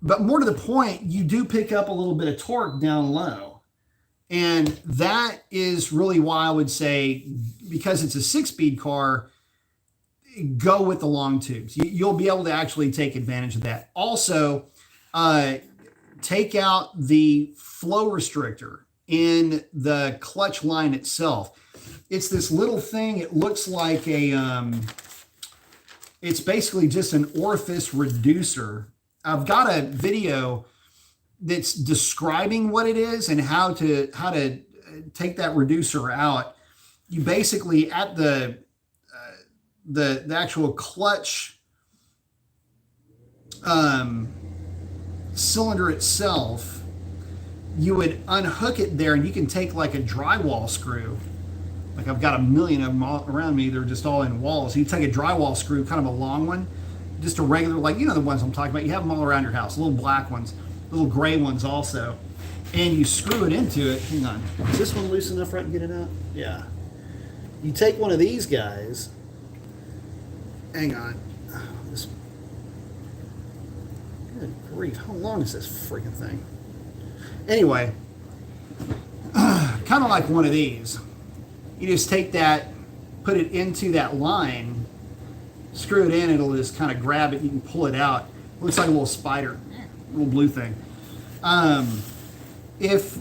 A: but more to the point, you do pick up a little bit of torque down low. And that is really why I would say, because it's a 6-speed car, go with the long tubes. You'll be able to actually take advantage of that. Also, take out the flow restrictor in the clutch line itself. It's this little thing. It looks like it's basically just an orifice reducer. I've got a video that's describing what it is and how to take that reducer out. You basically, at the actual clutch cylinder itself, you would unhook it there, and you can take like a drywall screw. Like I've got a million of them all around me. They're just all in walls. You take a drywall screw, kind of a long one, just a regular, like, you know, the ones I'm talking about. You have them all around your house, little black ones, little gray ones also. And you screw it into it. Hang on. Is this one loose enough for I can get it out? Yeah. You take one of these guys. Hang on. Good grief. How long is this freaking thing? Anyway, kind of like one of these. You just take that, put it into that line, screw it in, it'll just kind of grab it. You can pull it out. It looks like a little spider, little blue thing. If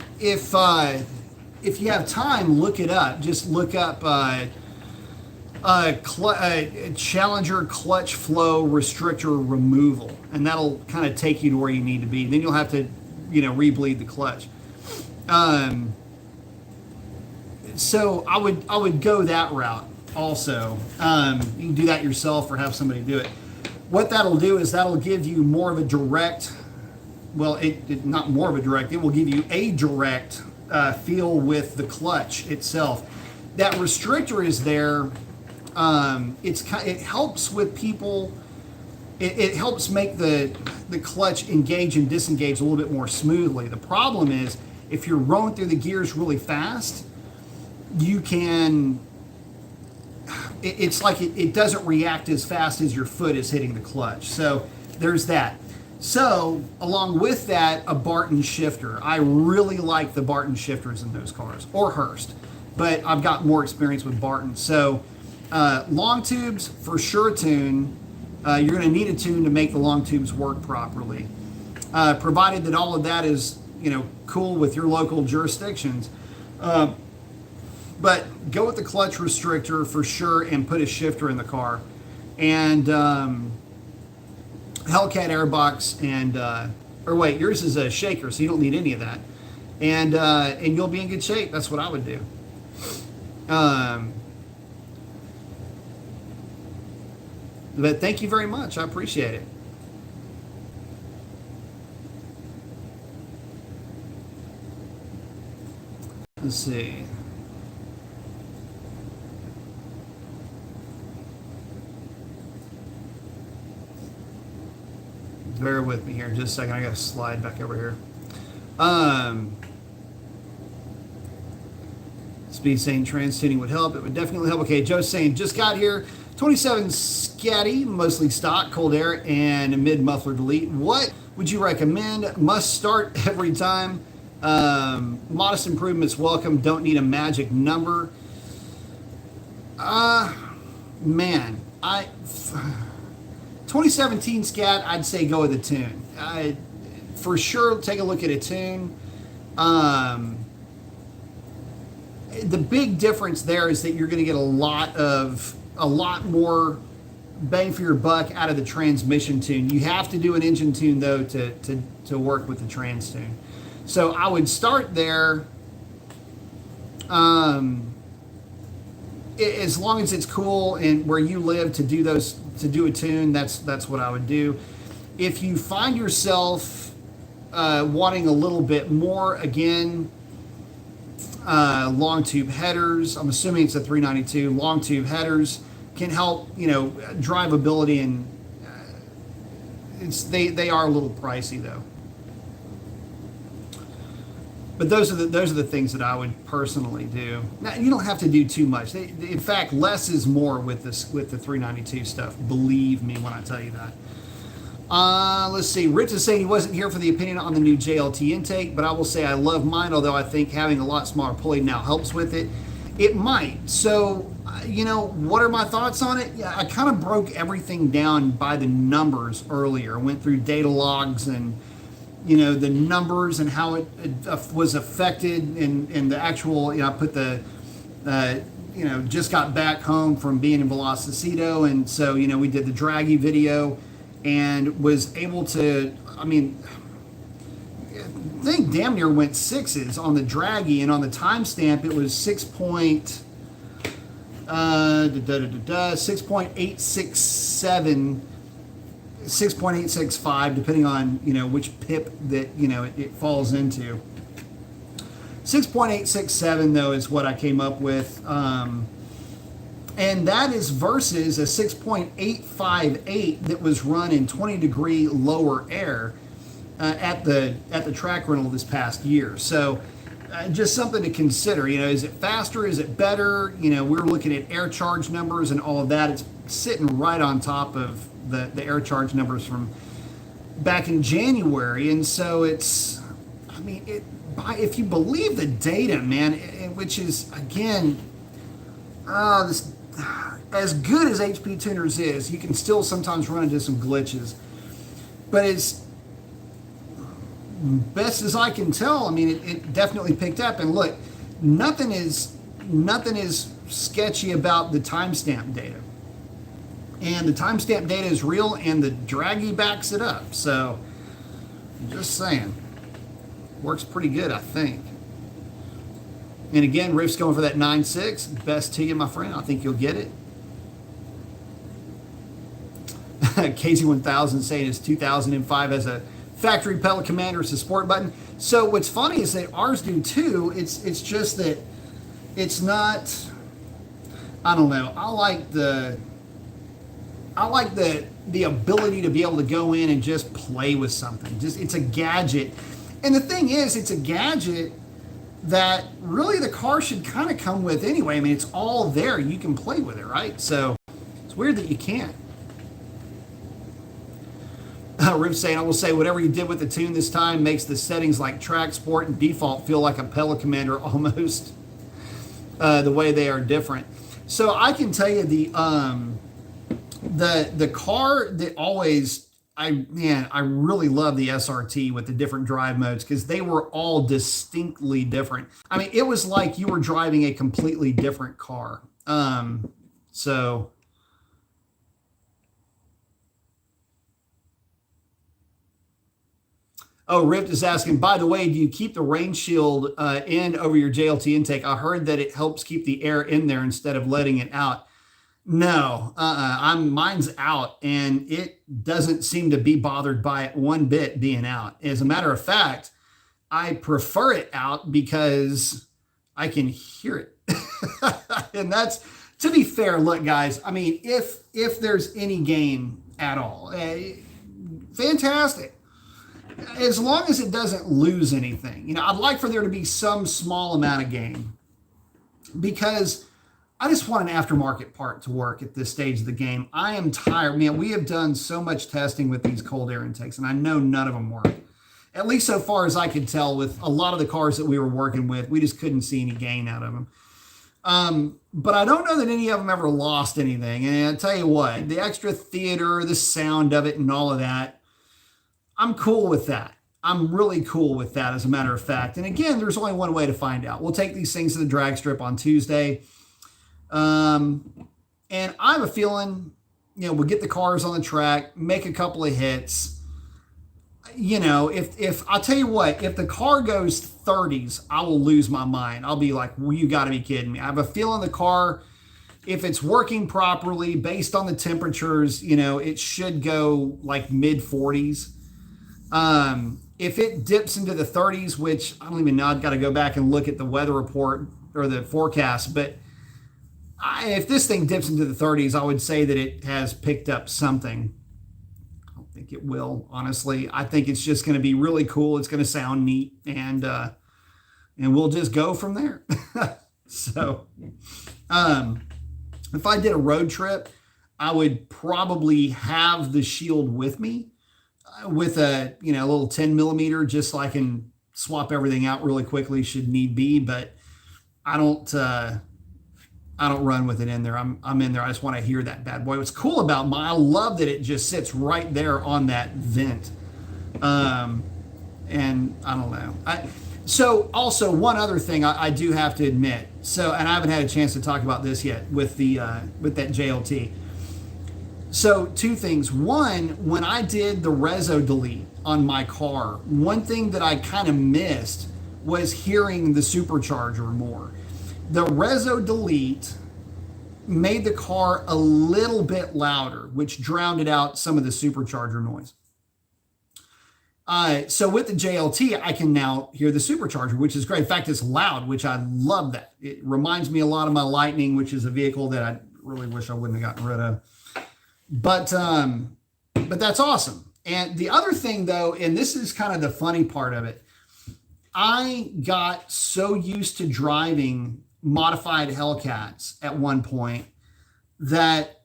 A: you have time, look it up. Just look up Challenger clutch flow restrictor removal, and that'll kind of take you to where you need to be. Then you'll have to, rebleed the clutch. So I would go that route also. You can do that yourself or have somebody do it. What that'll do is that'll give you more of a direct, well, not more of a direct, it will give you a direct feel with the clutch itself. That restrictor is there. It helps with people. It helps make the clutch engage and disengage a little bit more smoothly. The problem is if you're rolling through the gears really fast, you can, it's like it doesn't react as fast as your foot is hitting the clutch. So there's that. So along with that, a Barton shifter. I really like the Barton shifters in those cars, or Hurst, but I've got more experience with Barton. So long tubes, for sure tune. You're going to need a tune to make the long tubes work properly, provided that all of that is, cool with your local jurisdictions. But go with the clutch restrictor for sure, and put a shifter in the car, and Hellcat airbox, and or wait, yours is a shaker, so you don't need any of that, and you'll be in good shape. That's what I would do. But thank you very much. I appreciate it. Let's see. Bear with me here just a second. I got to slide back over here. Speed saying trans tuning would help. It would definitely help. Okay, Joe's saying just got here. 27 Scatty, mostly stock, cold air, and mid muffler delete. What would you recommend? Must start every time. Modest improvements welcome. Don't need a magic number. Man, 2017 Scat, I'd say go with a tune. For sure, take a look at a tune. The big difference there is that you're going to get a lot more bang for your buck out of the transmission tune. You have to do an engine tune though to work with the trans tune. So I would start there. As long as it's cool and where you live to do a tune, that's what I would do. If you find yourself wanting a little bit more, again, long tube headers, I'm assuming it's a 392, long tube headers can help, drivability, and they are a little pricey though. But those are the things that I would personally do. Now, you don't have to do too much. In fact, less is more with the 392 stuff. Believe me when I tell you that. Let's see. Rich is saying he wasn't here for the opinion on the new JLT intake, but I will say I love mine, although I think having a lot smaller pulley now helps with it. It might. So, what are my thoughts on it? Yeah, I kind of broke everything down by the numbers earlier. Went through data logs and, the numbers and how it was affected and the actual, I put the, just got back home from being in Velocito. And so, we did the draggy video and was able to, I think damn near went sixes on the draggy, and on the timestamp it was 6.867, 6.865, depending on which pip that it falls into. 6.867 though is what I came up with, and that is versus a 6.858 that was run in 20-degree lower air. At the track rental this past year. So just something to consider. Is it faster? Is it better? We're looking at air charge numbers and all of that. It's sitting right on top of the air charge numbers from back in January. And so it's, if you believe the data, man, which is, again, this, as good as HP Tuners is, you can still sometimes run into some glitches. But it's, best as I can tell, it definitely picked up. And look, nothing is sketchy about the timestamp data. And the timestamp data is real, and the draggy backs it up. So, just saying, works pretty good, I think. And again, Riff's going for that 9.6. Best to you, my friend. I think you'll get it. KZ1000 saying it's 2005 as a factory pellet commander, it's a support button. So what's funny is that ours do too. It's just that it's not, I don't know. I like the ability to be able to go in and just play with something. It's a gadget. And the thing is, it's a gadget that really the car should kind of come with anyway. It's all there. You can play with it, right? So it's weird that you can't. Riv saying, I will say whatever you did with the tune this time makes the settings like track, sport, and default feel like a Pellet Commander almost, the way they are different. So I can tell you the car that always, I really love the SRT with the different drive modes because they were all distinctly different. It was like you were driving a completely different car. So... Oh, Rift is asking, by the way, do you keep the rain shield in over your JLT intake? I heard that it helps keep the air in there instead of letting it out. No, mine's out, and it doesn't seem to be bothered by it one bit being out. As a matter of fact, I prefer it out because I can hear it. And that's, to be fair, look, guys, if there's any gain at all, fantastic. As long as it doesn't lose anything. I'd like for there to be some small amount of gain because I just want an aftermarket part to work at this stage of the game. I am tired. Man, we have done so much testing with these cold air intakes, and I know none of them work. At least so far as I could tell with a lot of the cars that we were working with, we just couldn't see any gain out of them. But I don't know that any of them ever lost anything. And I'll tell you what, the extra theater, the sound of it and all of that, I'm cool with that. I'm really cool with that, as a matter of fact. And again, there's only one way to find out. We'll take these things to the drag strip on Tuesday. And I have a feeling, we'll get the cars on the track, make a couple of hits. If I'll tell you what, if the car goes 30s, I will lose my mind. I'll be like, well, you got to be kidding me. I have a feeling the car, if it's working properly, based on the temperatures, it should go like mid 40s. If it dips into the 30s, which I don't even know, I've got to go back and look at the weather report or the forecast, but if this thing dips into the 30s, I would say that it has picked up something. I don't think it will, honestly. I think it's just going to be really cool. It's going to sound neat, and we'll just go from there. So, if I did a road trip, I would probably have the shield with me with a little 10 millimeter, just so I can swap everything out really quickly should need be. But I don't I don't run with it in there. I'm in there. I just want to hear that bad boy. What's cool about mine, I love that it just sits right there on that vent. And I don't know. So also one other thing I do have to admit. So, and I haven't had a chance to talk about this yet with the with that JLT. So two things. One, when I did the reso delete on my car, one thing that I kind of missed was hearing the supercharger more. The reso delete made the car a little bit louder, which drowned out some of the supercharger noise. So with the JLT, I can now hear the supercharger, which is great. In fact, it's loud, which I love that. It reminds me a lot of my Lightning, which is a vehicle that I really wish I wouldn't have gotten rid of. But that's awesome. And the other thing though, and this is kind of the funny part of it, I got so used to driving modified Hellcats at one point that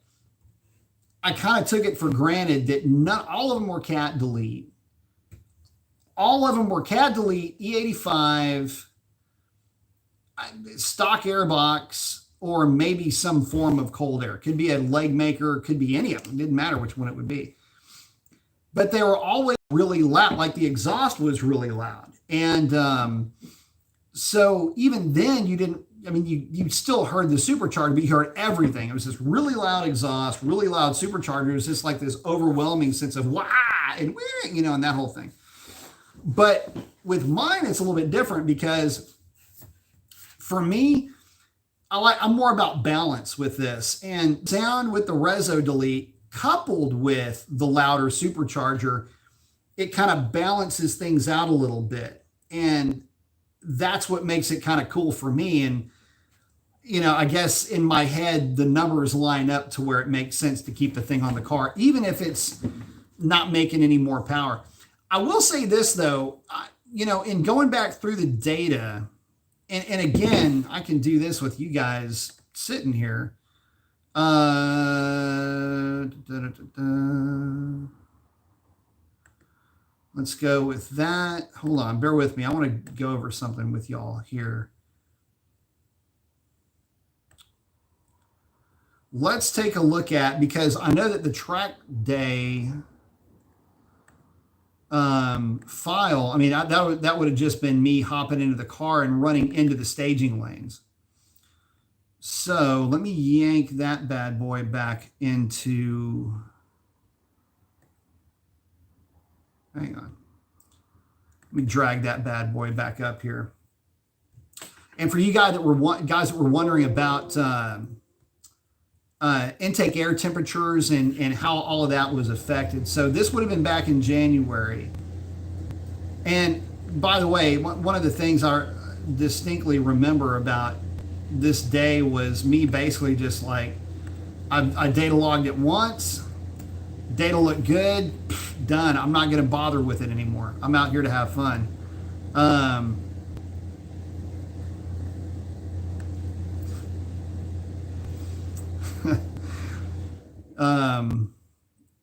A: I kind of took it for granted that not all of them were cat delete. All of them were cat delete, E85, stock airbox, or maybe some form of cold air. Could be a leg maker, could be any of them. It didn't matter which one it would be. But they were always really loud, like the exhaust was really loud. And so even then you didn't, I mean, you still heard the supercharger, but you heard everything. It was this really loud exhaust, really loud supercharger. It was just like this overwhelming sense of wah and you know, and that whole thing. But with mine, it's a little bit different because for me, I'm more about balance with this, and sound with the reso delete coupled with the louder supercharger, it kind of balances things out a little bit. And that's what makes it kind of cool for me. And, you know, I guess in my head, the numbers line up to where it makes sense to keep the thing on the car, even if it's not making any more power. I will say this though, you know, in going back through the data, and again, I can do this with you guys sitting here. Let's go with that. Hold on, bear with me. I want to go over something with y'all here. Let's take a look at, because I know that the track day file, I mean, that would have just been me hopping into the car and running into the staging lanes. So let me yank that bad boy back into, hang on. Let me drag that bad boy back up here. And for you guys that were wondering about intake air temperatures and how all of that was affected. So this would have been back in January. And by the way, one of the things I distinctly remember about this day was me basically just like, I data logged it once, data looked good, done. I'm not going to bother with it anymore. I'm out here to have fun.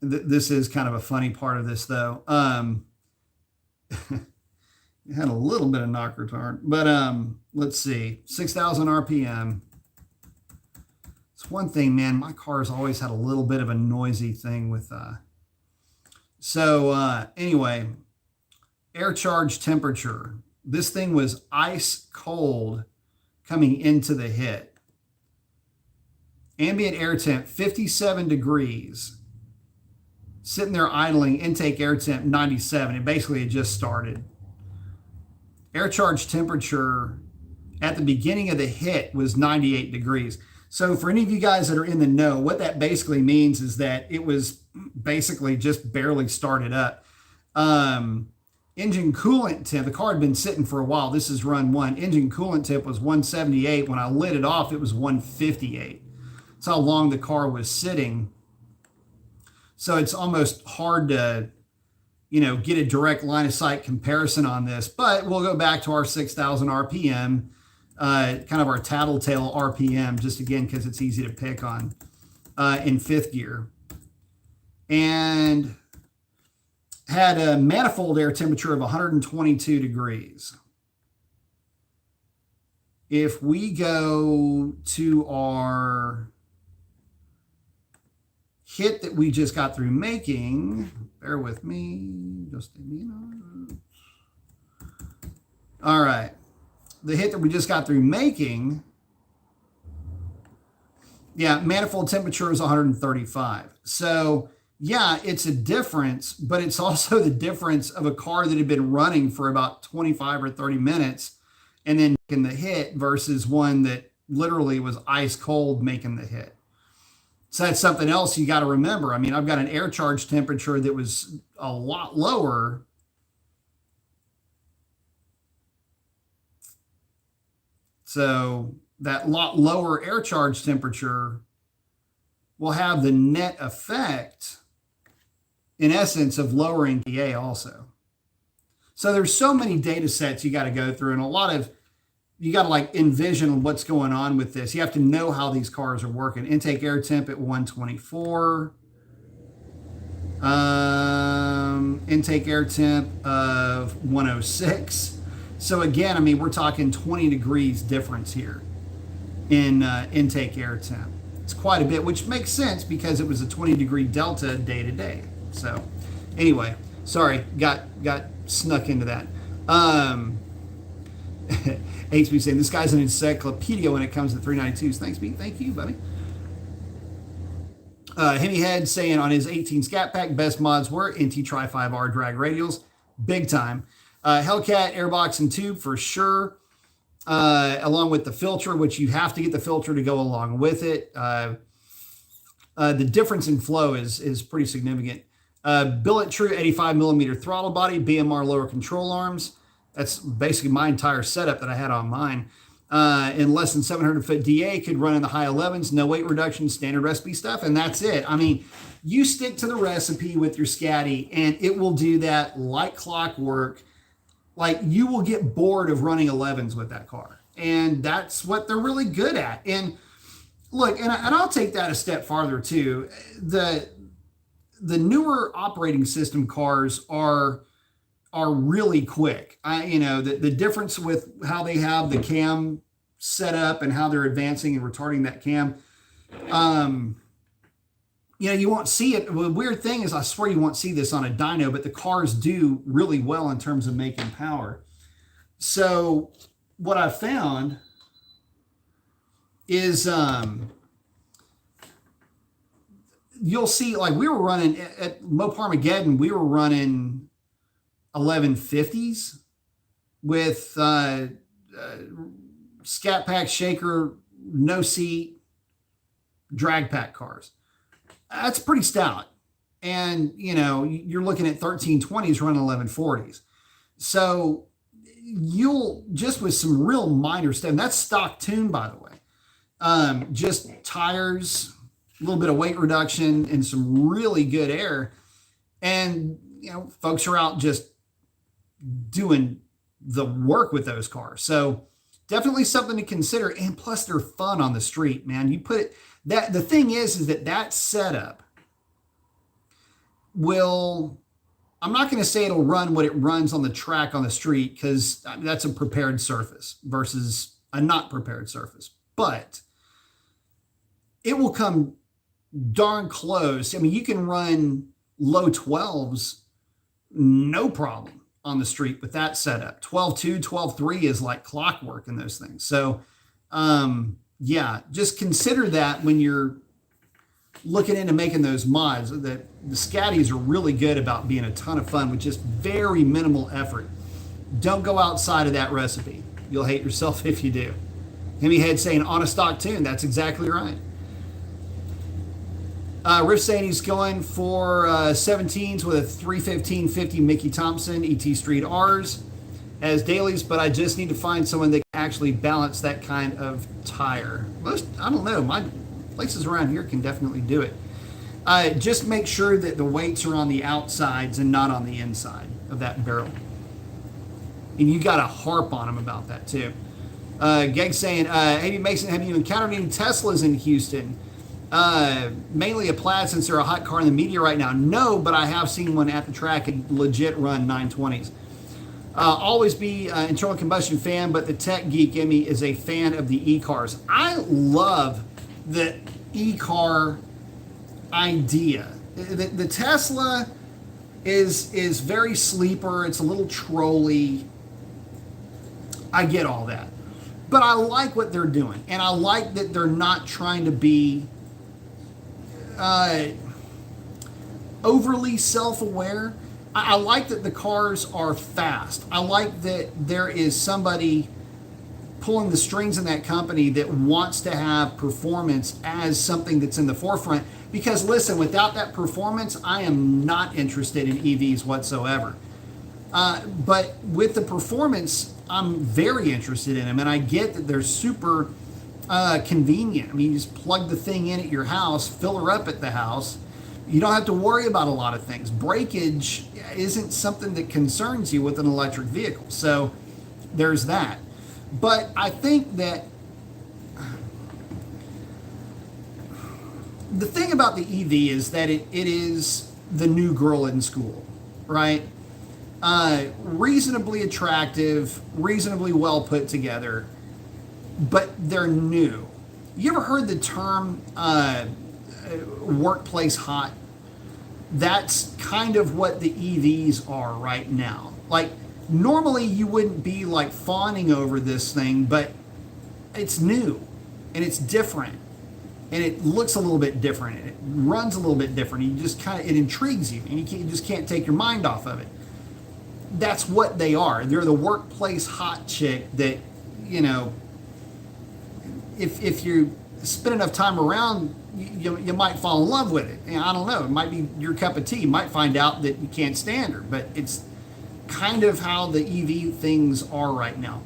A: This is kind of a funny part of this though. It had a little bit of knock retard, but let's see, 6,000 RPM. It's one thing, man, my car's always had a little bit of a noisy thing with, anyway, air charge temperature. This thing was ice cold coming into the hit. Ambient air temp, 57 degrees. Sitting there idling, intake air temp, 97. It basically had just started. Air charge temperature at the beginning of the hit was 98 degrees. So for any of you guys that are in the know, what that basically means is that it was basically just barely started up. Engine coolant temp, the car had been sitting for a while. This is run one. Engine coolant temp was 178. When I lit it off, it was 158. That's how long the car was sitting. So it's almost hard to, you know, get a direct line of sight comparison on this, but we'll go back to our 6,000 RPM, kind of our tattletale RPM, just again, because it's easy to pick on in fifth gear. And had a manifold air temperature of 122 degrees. if we go to our hit that we just got through making, bear with me, just a minute. All right, the hit that we just got through making, yeah, manifold temperature is 135. So yeah, it's a difference, but it's also the difference of a car that had been running for about 25 or 30 minutes and then making the hit versus one that literally was ice cold making the hit. So that's something else you got to remember. I mean, I've got an air charge temperature that was a lot lower. So that lot lower air charge temperature will have the net effect, in essence, of lowering PA also. So there's so many data sets you got to go through, and a lot of, you got to like envision what's going on with this. You have to know how these cars are working. Intake air temp at 124. Intake air temp of 106. So again, I mean, we're talking 20 degrees difference here in intake air temp. It's quite a bit, which makes sense because it was a 20-degree delta day to day. So anyway, sorry, got snuck into that. HB saying this guy's an encyclopedia when it comes to 392s. Thanks, Pete. Thank you, buddy. Hemi Head saying on his 18 Scat Pack, best mods were NT Tri 5R drag radials, big time. Hellcat airbox and tube for sure, along with the filter, which you have to get the filter to go along with it. The difference in flow is pretty significant. Billet True 85 millimeter throttle body, BMR lower control arms. That's basically my entire setup that I had on mine. In less than 700 foot DA, could run in the high 11s, no weight reduction, standard recipe stuff, and that's it. I mean, you stick to the recipe with your Scatty, and it will do that like clockwork. Like, you will get bored of running 11s with that car, and that's what they're really good at. And look, and I'll take that a step farther too. The newer operating system cars are really quick. The difference with how they have the cam set up and how they're advancing and retarding that cam, you won't see it. The weird thing is, I swear you won't see this on a dyno, but the cars do really well in terms of making power. So what I found is you'll see, like, we were running at Mopar, we were running 1150s with Scat Pack shaker, no seat, drag pack cars. That's pretty stout. And, you're looking at 1320s running 1140s. So you'll, just with some real minor stuff, and that's stock tune, by the way, just tires, a little bit of weight reduction, and some really good air. And, folks are out just doing the work with those cars. So definitely something to consider. And plus, they're fun on the street, man. You put it, that the thing is that setup will, I'm not going to say it'll run what it runs on the track on the street, because that's a prepared surface versus a not prepared surface, but it will come darn close. I mean, you can run low 12s, no problem on the street with that setup. 12.2, 12.3 is like clockwork in those things. So, yeah, just consider that when you're looking into making those mods, that the Scatties are really good about being a ton of fun with just very minimal effort. Don't go outside of that recipe. You'll hate yourself if you do. Hemi Head saying on a stock tune. That's exactly right. Riff saying he's going for 17s with a 315/50 Mickey Thompson ET Street R's as dailies, but I just need to find someone that can actually balance that kind of tire. I don't know, my places around here can definitely do it. Just make sure that the weights are on the outsides and not on the inside of that barrel. And you got to harp on them about that too. Geg saying, hey Mason, have you encountered any Teslas in Houston? Mainly a Plaid, since they're a hot car in the media right now. No, but I have seen one at the track and legit run 920s. Always be an internal combustion fan, but the tech geek in me is a fan of the e-cars. I love the e-car idea. The Tesla is very sleeper. It's a little trolly. I get all that. But I like what they're doing. And I like that they're not trying to be overly self-aware. I like that the cars are fast. I like that there is somebody pulling the strings in that company that wants to have performance as something that's in the forefront. Because listen, without that performance, I am not interested in EVs whatsoever. But with the performance, I'm very interested in them. And I get that they're super convenient. I mean, you just plug the thing in at your house, fill her up at the house. You don't have to worry about a lot of things. Breakage isn't something that concerns you with an electric vehicle. So there's that. But I think that the thing about the EV is that it is the new girl in school, right? Reasonably attractive, reasonably well put together, but they're new. You ever heard the term workplace hot? That's kind of what the EVs are right now. Like, normally you wouldn't be like fawning over this thing, but it's new and it's different and it looks a little bit different and it runs a little bit different. You just kind of, it intrigues you and you just can't take your mind off of it. That's what they are. They're the workplace hot chick that, you know, if you spend enough time around, you might fall in love with it. And I don't know, it might be your cup of tea. You might find out that you can't stand her, but it's kind of how the EV things are right now.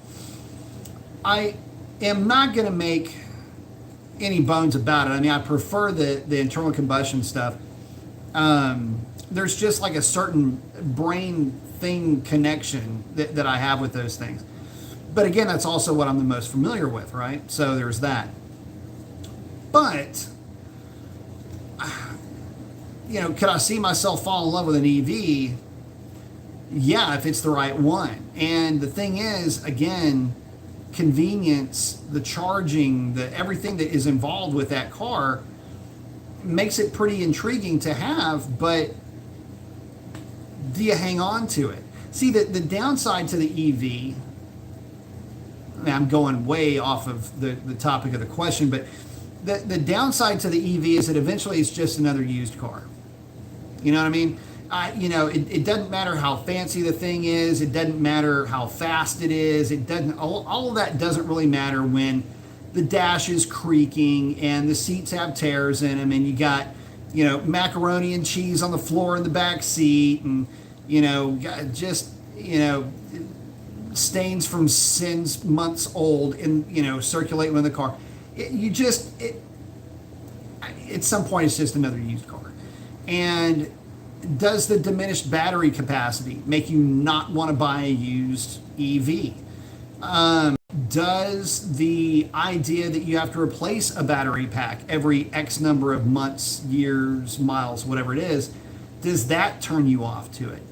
A: I am not going to make any bones about it. I mean, I prefer the internal combustion stuff. There's just like a certain brain thing connection that I have with those things. But again, that's also what I'm the most familiar with, right? So there's that. But, you know, could I see myself fall in love with an EV? Yeah, if it's the right one. And the thing is, again, convenience, the charging, the everything that is involved with that car makes it pretty intriguing to have, but do you hang on to it? See, the downside to the EV, I mean, I'm going way off of the topic of the question, but the downside to the EV is that eventually it's just another used car. You know what I mean? It doesn't matter how fancy the thing is. It doesn't matter how fast it is. It doesn't. All of that doesn't really matter when the dash is creaking and the seats have tears in them, and you got, you know, macaroni and cheese on the floor in the back seat, and stains from sins months old and circulating in the car. At some point it's just another used car. And does the diminished battery capacity make you not want to buy a used EV? Does the idea that you have to replace a battery pack every X number of months, years, miles, whatever it is, does that turn you off to it?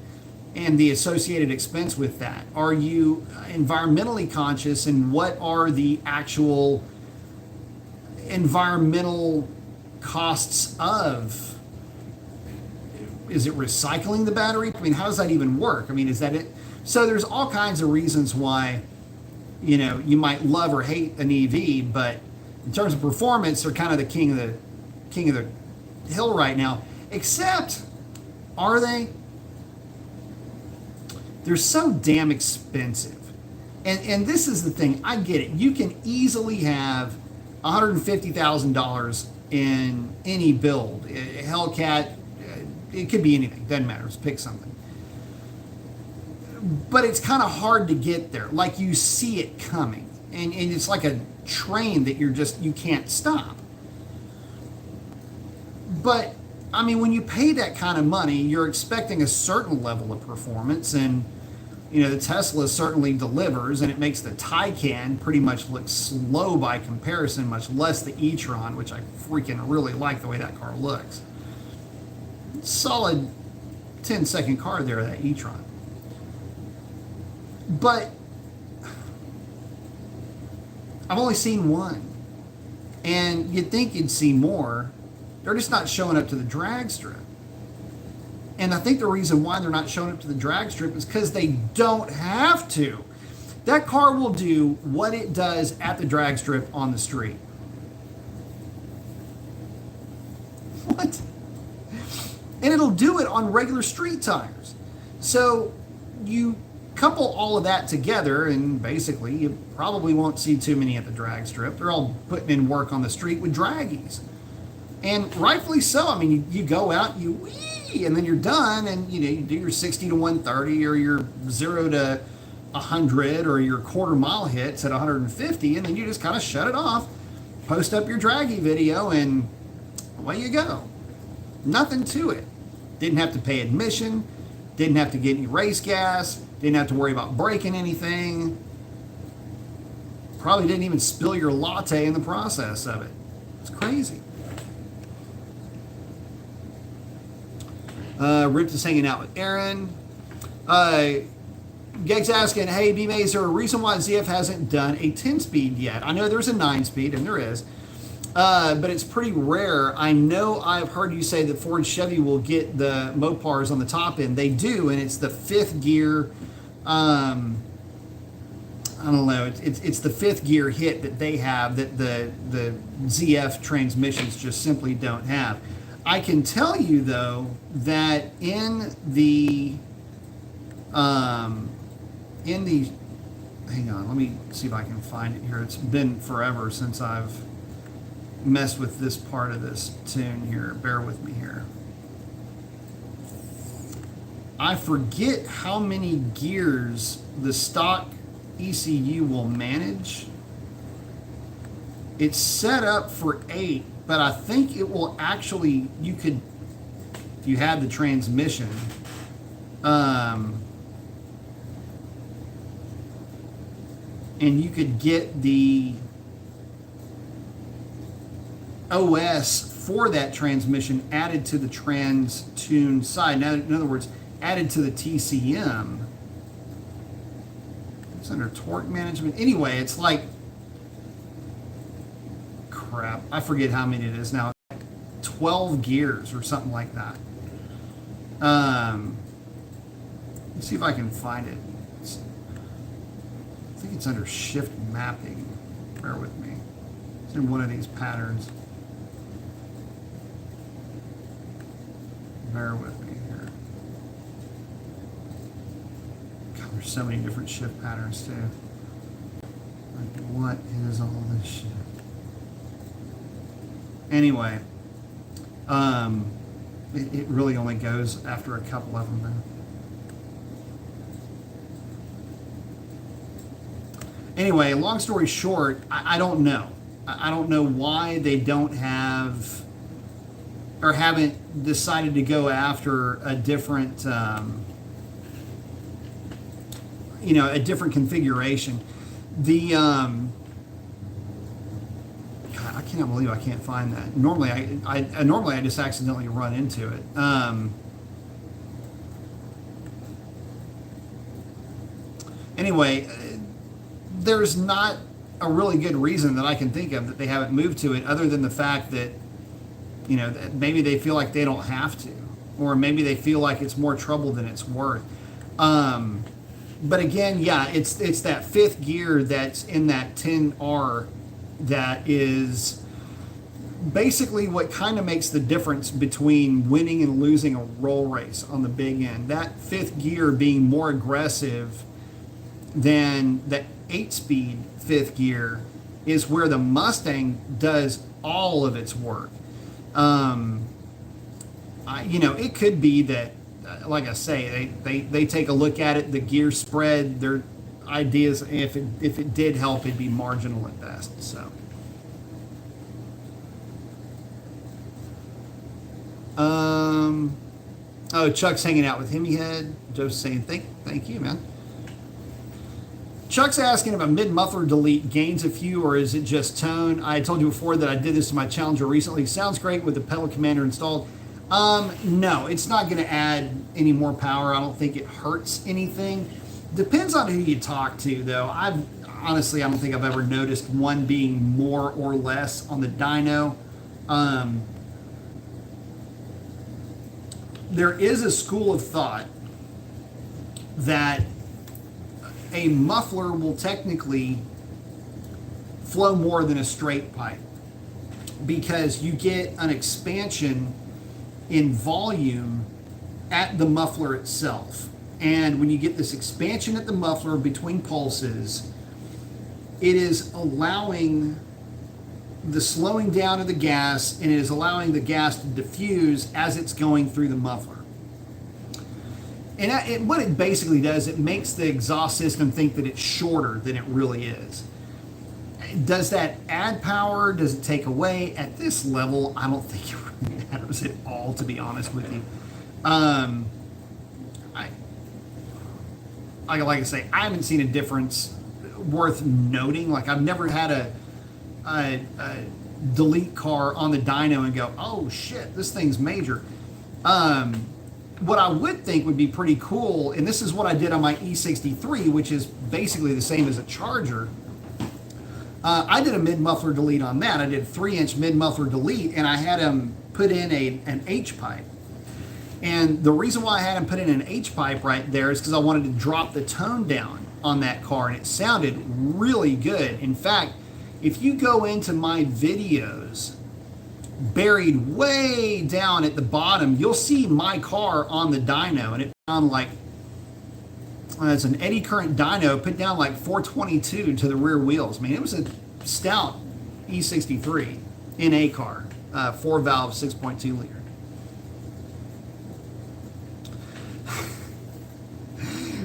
A: And the associated expense with that? Are you environmentally conscious, and what are the actual environmental costs of? Is it recycling the battery? I mean, how does that even work? I mean, is that it? So there's all kinds of reasons why, you might love or hate an EV, but in terms of performance, they're kind of the king of the hill right now. Except, are they? They're so damn expensive. And this is the thing, I get it. You can easily have $150,000 in any build. Hellcat, it could be anything, doesn't matter, just pick something. But it's kind of hard to get there. Like, you see it coming. And it's like a train that you can't stop. But, I mean, when you pay that kind of money, you're expecting a certain level of performance, and the Tesla certainly delivers, and it makes the Taycan pretty much look slow by comparison, much less the e-tron, which I freaking really like the way that car looks. Solid 10-second car there, that e-tron. But I've only seen one. And you'd think you'd see more. They're just not showing up to the drag strip. And I think the reason why they're not showing up to the drag strip is because they don't have to. That car will do what it does at the drag strip on the street. What? And it'll do it on regular street tires. So you couple all of that together, and basically you probably won't see too many at the drag strip. They're all putting in work on the street with draggies. And rightfully so. I mean, you go out, you wee, and then you're done, and you do your 60 to 130 or your 0 to 100 or your quarter mile hits at 150, and then you just kind of shut it off, post up your draggy video, and away you go. Nothing to it. Didn't have to pay admission, didn't have to get any race gas, didn't have to worry about breaking anything. Probably didn't even spill your latte in the process of it. It's crazy. Rip is hanging out with Aaron. Geg's asking, hey, B-May, is there a reason why ZF hasn't done a 10-speed yet? I know there's a 9-speed, and there is. But it's pretty rare. I know I've heard you say that Ford Chevy will get the Mopars on the top end. They do, and it's the 5th gear. I don't know. It's the 5th gear hit that they have that the ZF transmissions just simply don't have. I can tell you though that in the hang on, let me see if I can find it here. It's been forever since I've messed with this part of this tune here. Bear with me here. I forget how many gears the stock ECU will manage. It's set up for 8, but I think it will actually, you could, if you had the transmission, and you could get the OS for that transmission added to the trans tune side. Now, in other words, added to the TCM. It's under torque management. Anyway, it's like, crap, I forget how many it is now. 12 gears or something like that. Let's see if I can find it. I think it's under shift mapping. Bear with me. It's in one of these patterns. Bear with me here. God, there's so many different shift patterns too. Like, what is all this shit? Anyway, it really only goes after a couple of them now. Anyway, long story short, I don't know. I don't know why they don't have or haven't decided to go after a different, a different configuration. The, God, I cannot believe I can't find that. Normally, I just accidentally run into it. Anyway, there's not a really good reason that I can think of that they haven't moved to it, other than the fact that, that maybe they feel like they don't have to, or maybe they feel like it's more trouble than it's worth. But again, yeah, it's that 5th gear that's in that 10R that is basically what kind of makes the difference between winning and losing a roll race on the big end. That 5th gear being more aggressive than the 8-speed 5th gear is where the Mustang does all of its work. It could be that, like I say, they take a look at it, the gear spread, their ideas, if it did help, it'd be marginal at best. So, Chuck's hanging out with Hemi Head. Joe's saying thank you, man. Chuck's asking if a mid-muffler delete gains a few, or is it just tone? I told you before that I did this to my Challenger recently. Sounds great with the pedal commander installed. No, it's not going to add any more power. I don't think it hurts anything. Depends on who you talk to, though. Honestly, I don't think I've ever noticed one being more or less on the dyno. There is a school of thought that a muffler will technically flow more than a straight pipe because you get an expansion in volume at the muffler itself. And when you get this expansion at the muffler between pulses, it is allowing the slowing down of the gas, and it is allowing the gas to diffuse as it's going through the muffler. And what it basically does, it makes the exhaust system think that it's shorter than it really is. Does that add power? Does it take away? At this level, I don't think it really matters at all, to be honest with you. Like I say, I haven't seen a difference worth noting. Like, I've never had a delete car on the dyno and go, oh shit, this thing's major. What I would think would be pretty cool, and this is what I did on my E63, which is basically the same as a Charger. I did a mid-muffler delete on that. I did a 3-inch mid-muffler delete, and I had him put in an H-pipe. And the reason why I had him put in an H-pipe right there is because I wanted to drop the tone down on that car, and it sounded really good. In fact, if you go into my videos, buried way down at the bottom, you'll see my car on the dyno, and it sounded like it's an eddy current dyno put down like 422 to the rear wheels. I mean, it was a stout E63 NA car, 4-valve, 6.2 liter.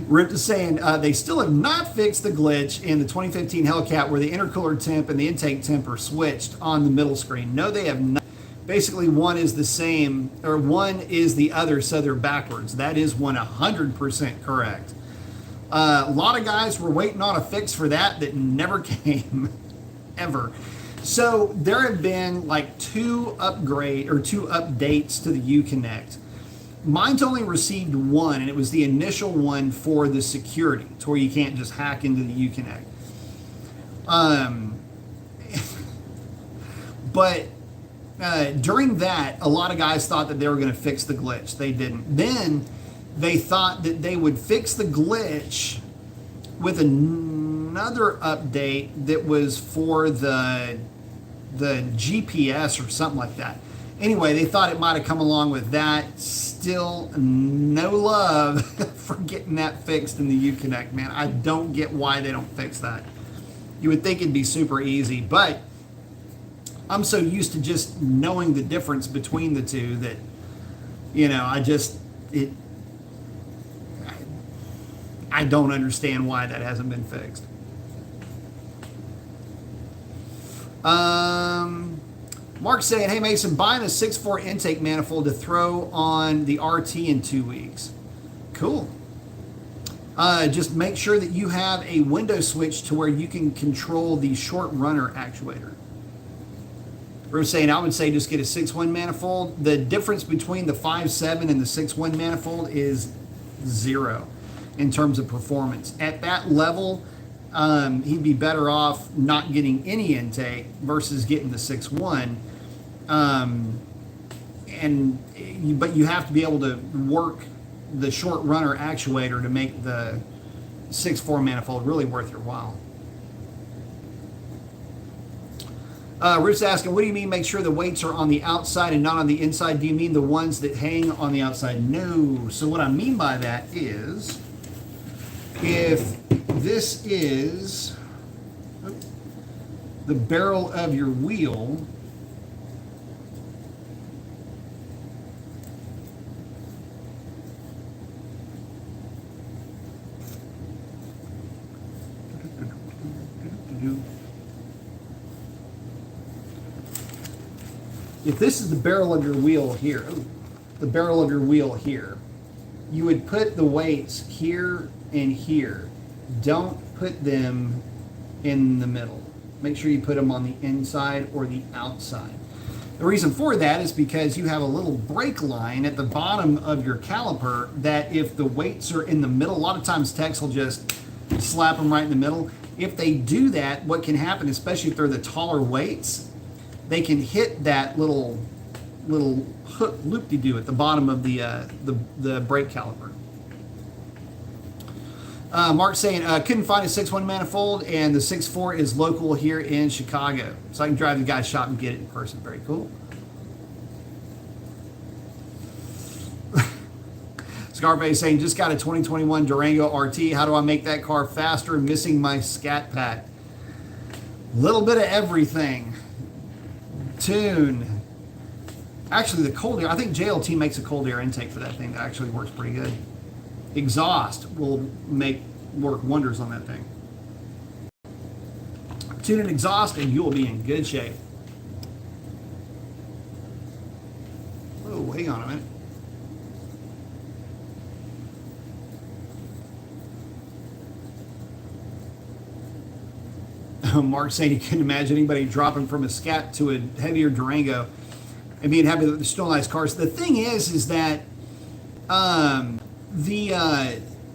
A: Rip is saying they still have not fixed the glitch in the 2015 Hellcat where the intercooler temp and the intake temp are switched on the middle screen. No, they have not. Basically, one is the same, or one is the other, so they're backwards. That is 100% correct. A lot of guys were waiting on a fix for that never came, ever. So there have been like two updates to the Uconnect. Mine's only received one, and it was the initial one for the security, to where you can't just hack into the Uconnect. But during that, a lot of guys thought that they were going to fix the glitch. They didn't. Then they thought that they would fix the glitch with another update that was for the GPS or something like that. Anyway, they thought it might have come along with that. Still no love for getting that fixed in the Uconnect, man. I don't get why they don't fix that. You would think it'd be super easy, but I'm so used to just knowing the difference between the two that, you know, I don't understand why that hasn't been fixed. Mark's saying, hey Mason, buying a 6.4 intake manifold to throw on the RT in 2 weeks. Cool. Just make sure that you have a window switch to where you can control the short runner actuator. We're saying, I would say just get a 6.1 manifold. The difference between the 5.7 and the 6.1 manifold is 0 in terms of performance. At that level, he'd be better off not getting any intake versus getting the 6.1. But you have to be able to work the short runner actuator to make the 6.4 manifold really worth your while. Rick's asking, what do you mean make sure the weights are on the outside and not on the inside? Do you mean the ones that hang on the outside? No. So what I mean by that is, if this is the barrel of your wheel, if this is the barrel of your wheel here, you would put the weights here and here. Don't put them in the middle. Make sure you put them on the inside or the outside. The reason for that is because you have a little brake line at the bottom of your caliper that if the weights are in the middle, a lot of times techs will just slap them right in the middle. If they do that, what can happen, especially if they're the taller weights, they can hit that little hook loop-de-doo at the bottom of the brake caliper. Mark's saying, couldn't find a 6.1 manifold, and the 6.4 is local here in Chicago. So I can drive the guy's shop and get it in person. Very cool. Scarface saying, just got a 2021 Durango RT. How do I make that car faster? Missing my scat pack. Little bit of everything. Tune. Actually, the cold air, I think JLT makes a cold air intake for that thing that actually works pretty good. Exhaust will work wonders on that thing. Tune an exhaust and you will be in good shape. Oh, hang on a minute. Mark saying he couldn't imagine anybody dropping from a Scat to a heavier Durango and being happy that they're still nice cars. The thing is that the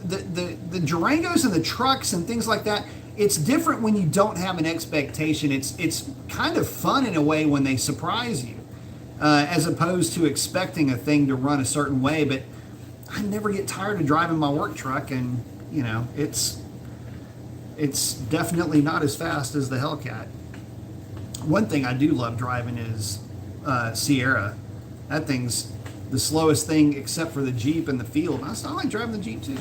A: Durangos and the trucks and things like that, it's different when you don't have an expectation. It's kind of fun in a way when they surprise you, as opposed to expecting a thing to run a certain way. But I never get tired of driving my work truck, and you know, it's definitely not as fast as the Hellcat. One thing I do love driving is Sierra. That thing's the slowest thing except for the Jeep in the field. I like driving the Jeep too.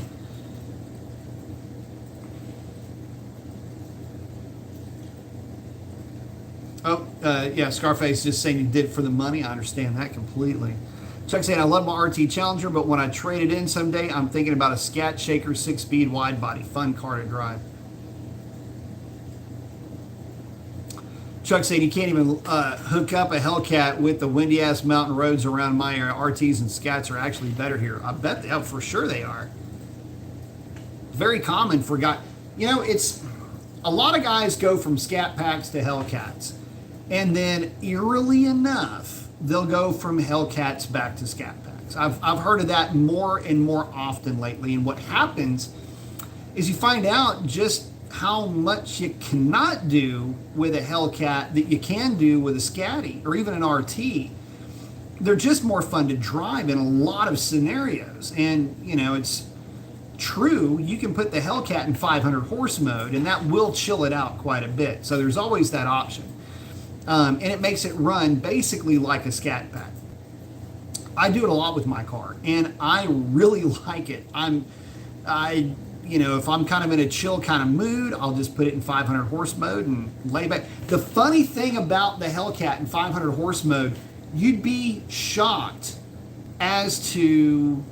A: Oh, yeah, Scarface just saying he did it for the money. I understand that completely. Chuck saying, I love my RT Challenger, but when I trade it in someday, I'm thinking about a Scat Shaker 6-speed wide body. Fun car to drive. Chuck saying he can't even hook up a Hellcat with the windy-ass mountain roads around my area. RTs and Scats are actually better here. I bet they, for sure they are. Very common for guys. You know, it's a lot of guys go from Scat Packs to Hellcats. And then, eerily enough, they'll go from Hellcats back to Scat Packs. I've heard of that more and more often lately. And what happens is you find out just how much you cannot do with a Hellcat that you can do with a Scatty or even an RT. They're just more fun to drive in a lot of scenarios. And, you know, it's true, you can put the Hellcat in 500 horse mode and that will chill it out quite a bit. So there's always that option. And it makes it run basically like a Scat Pack. I do it a lot with my car and I really like it. You know, if I'm kind of in a chill kind of mood, I'll just put it in 500 horse mode and lay back. The funny thing about the Hellcat in 500 horse mode, you'd be shocked as to,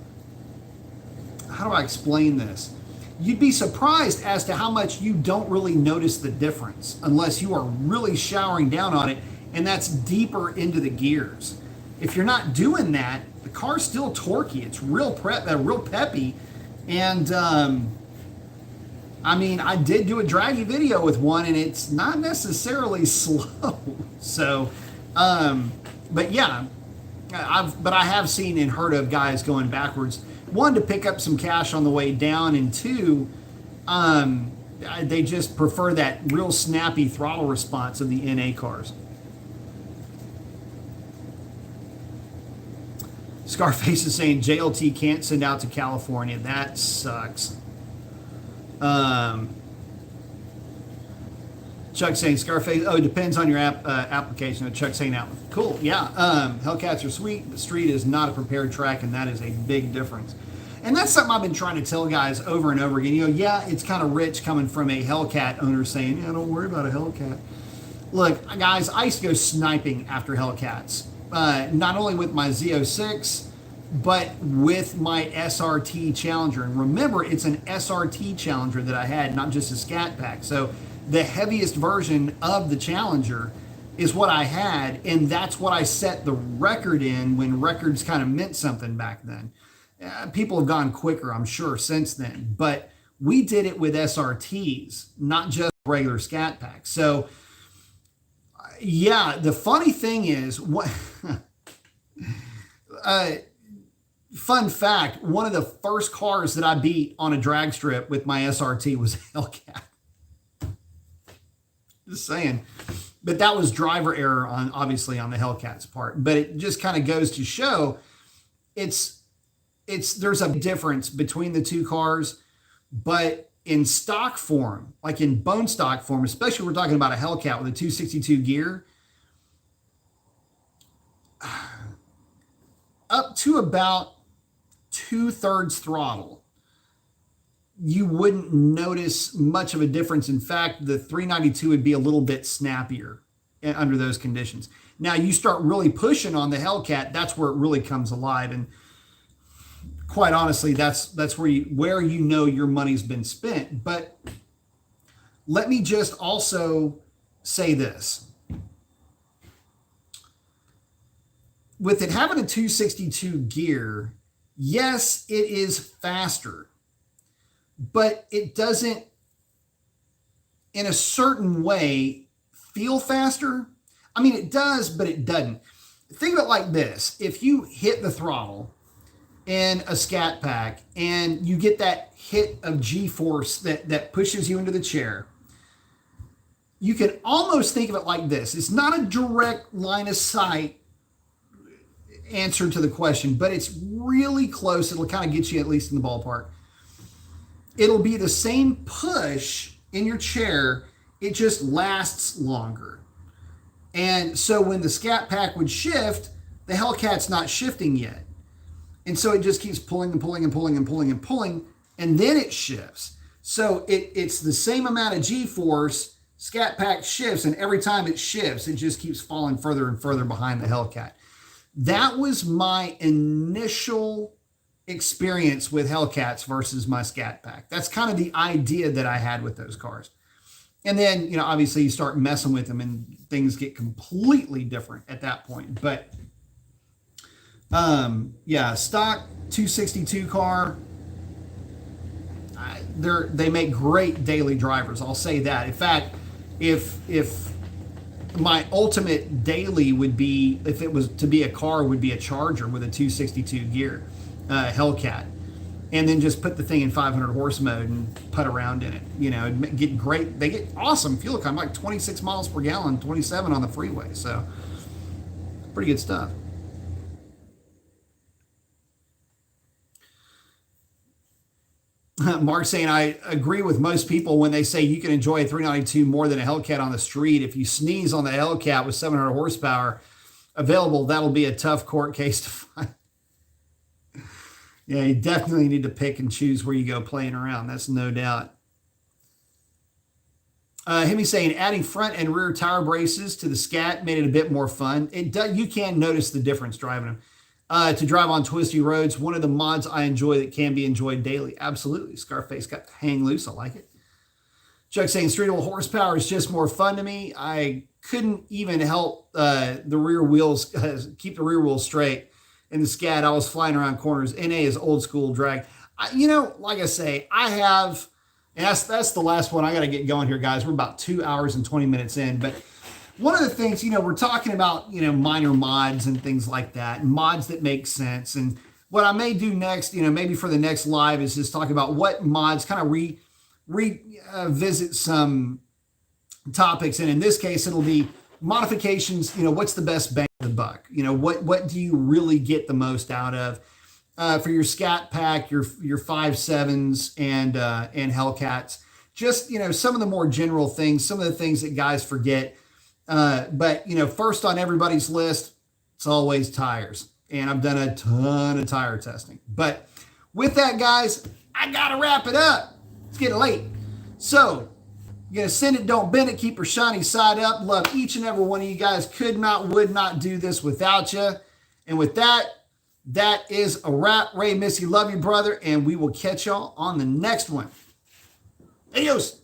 A: how do I explain this? You'd be surprised as to how much you don't really notice the difference unless you are really showering down on it, and that's deeper into the gears. If you're not doing that, the car's still torquey. It's real peppy, and I mean, I did do a draggy video with one, and it's not necessarily slow. So, but yeah, I have seen and heard of guys going backwards. One, to pick up some cash on the way down, and two, they just prefer that real snappy throttle response of the NA cars. Scarface is saying JLT can't send out to California. That sucks. Chuck saying Scarface, oh, it depends on your application. Chuck saying that one. Cool, yeah. Hellcats are sweet, but street is not a prepared track, and that is a big difference. And that's something I've been trying to tell guys over and over again. You know, yeah, it's kind of rich coming from a Hellcat owner saying, yeah, don't worry about a Hellcat. Look, guys, I used to go sniping after Hellcats. Not only with my Z06, but with my SRT Challenger. And remember, it's an SRT Challenger that I had, not just a Scat Pack. So the heaviest version of the Challenger is what I had, and that's what I set the record in when records kind of meant something back then. People have gone quicker, I'm sure, since then. But we did it with SRTs, not just regular Scat Packs. So Yeah, the funny thing is, what fun fact, one of the first cars that I beat on a drag strip with my SRT was a Hellcat. Just saying. But that was driver error on, obviously, on the Hellcat's part. But it just kind of goes to show there's a difference between the two cars, but in stock form, like in bone stock form, especially we're talking about a Hellcat with a 262 gear, up to about 2/3 throttle, you wouldn't notice much of a difference. In fact, the 392 would be a little bit snappier under those conditions. Now you start really pushing on the Hellcat, that's where it really comes alive. And quite honestly, that's where you know your money's been spent. But let me just also say this. With it having a 262 gear, yes, it is faster, but it doesn't, in a certain way, feel faster. I mean, it does, but it doesn't. Think of it like this. If you hit the throttle in a Scat Pack and you get that hit of G-force that pushes you into the chair, you can almost think of it like this. It's not a direct line of sight answer to the question, but it's really close. It'll kind of get you at least in the ballpark. It'll be the same push in your chair. It just lasts longer. And so when the Scat Pack would shift, the Hellcat's not shifting yet. And so it just keeps pulling and pulling and pulling and pulling and pulling, and then it shifts. So it's the same amount of G-force. Scat Pack shifts, and every time it shifts, it just keeps falling further and further behind the Hellcat. That was my initial experience with Hellcats versus my Scat Pack. That's kind of the idea that I had with those cars. And then, you know, obviously you start messing with them and things get completely different at that point. But yeah, stock 262 car, they make great daily drivers. I'll say that. In fact, if my ultimate daily would be, if it was to be a car, would be a Charger with a 262 gear Hellcat, and then just put the thing in 500 horse mode and putt around in it. You know, get great. They get awesome fuel economy, like 26 miles per gallon, 27 on the freeway. So pretty good stuff. Mark saying, I agree with most people when they say you can enjoy a 392 more than a Hellcat on the street. If you sneeze on the Hellcat with 700 horsepower available, that'll be a tough court case to find. Yeah, you definitely need to pick and choose where you go playing around. That's no doubt. Hemi saying, adding front and rear tire braces to the Scat made it a bit more fun. You can notice the difference driving them. To drive on twisty roads, one of the mods I enjoy that can be enjoyed daily. Absolutely. Scarface got to hang loose. I like it. Chuck saying, streetable horsepower is just more fun to me. I couldn't even help the rear wheels, keep the rear wheels straight. In the Scat, I was flying around corners. NA is old school drag. You know, like I say, I have, and that's the last one. I got to get going here, guys. We're about 2 hours and 20 minutes in, but one of the things, you know, we're talking about, you know, minor mods and things like that, and mods that make sense. And what I may do next, you know, maybe for the next live, is just talk about what mods, kind of revisit some topics. And in this case, it'll be modifications. You know, what's the best bang for the buck? You know, what do you really get the most out of for your Scat Pack, your 5.7s and Hellcats? Just, you know, some of the more general things, some of the things that guys forget. But, you know, first on everybody's list, it's always tires. And I've done a ton of tire testing. But with that, guys, I got to wrap it up. It's getting late. So, you're going to send it, don't bend it, keep your shiny side up. Love each and every one of you guys. Could not, would not do this without you. And with that, that is a wrap. Ray, Missy, love you, brother. And we will catch y'all on the next one. Adios.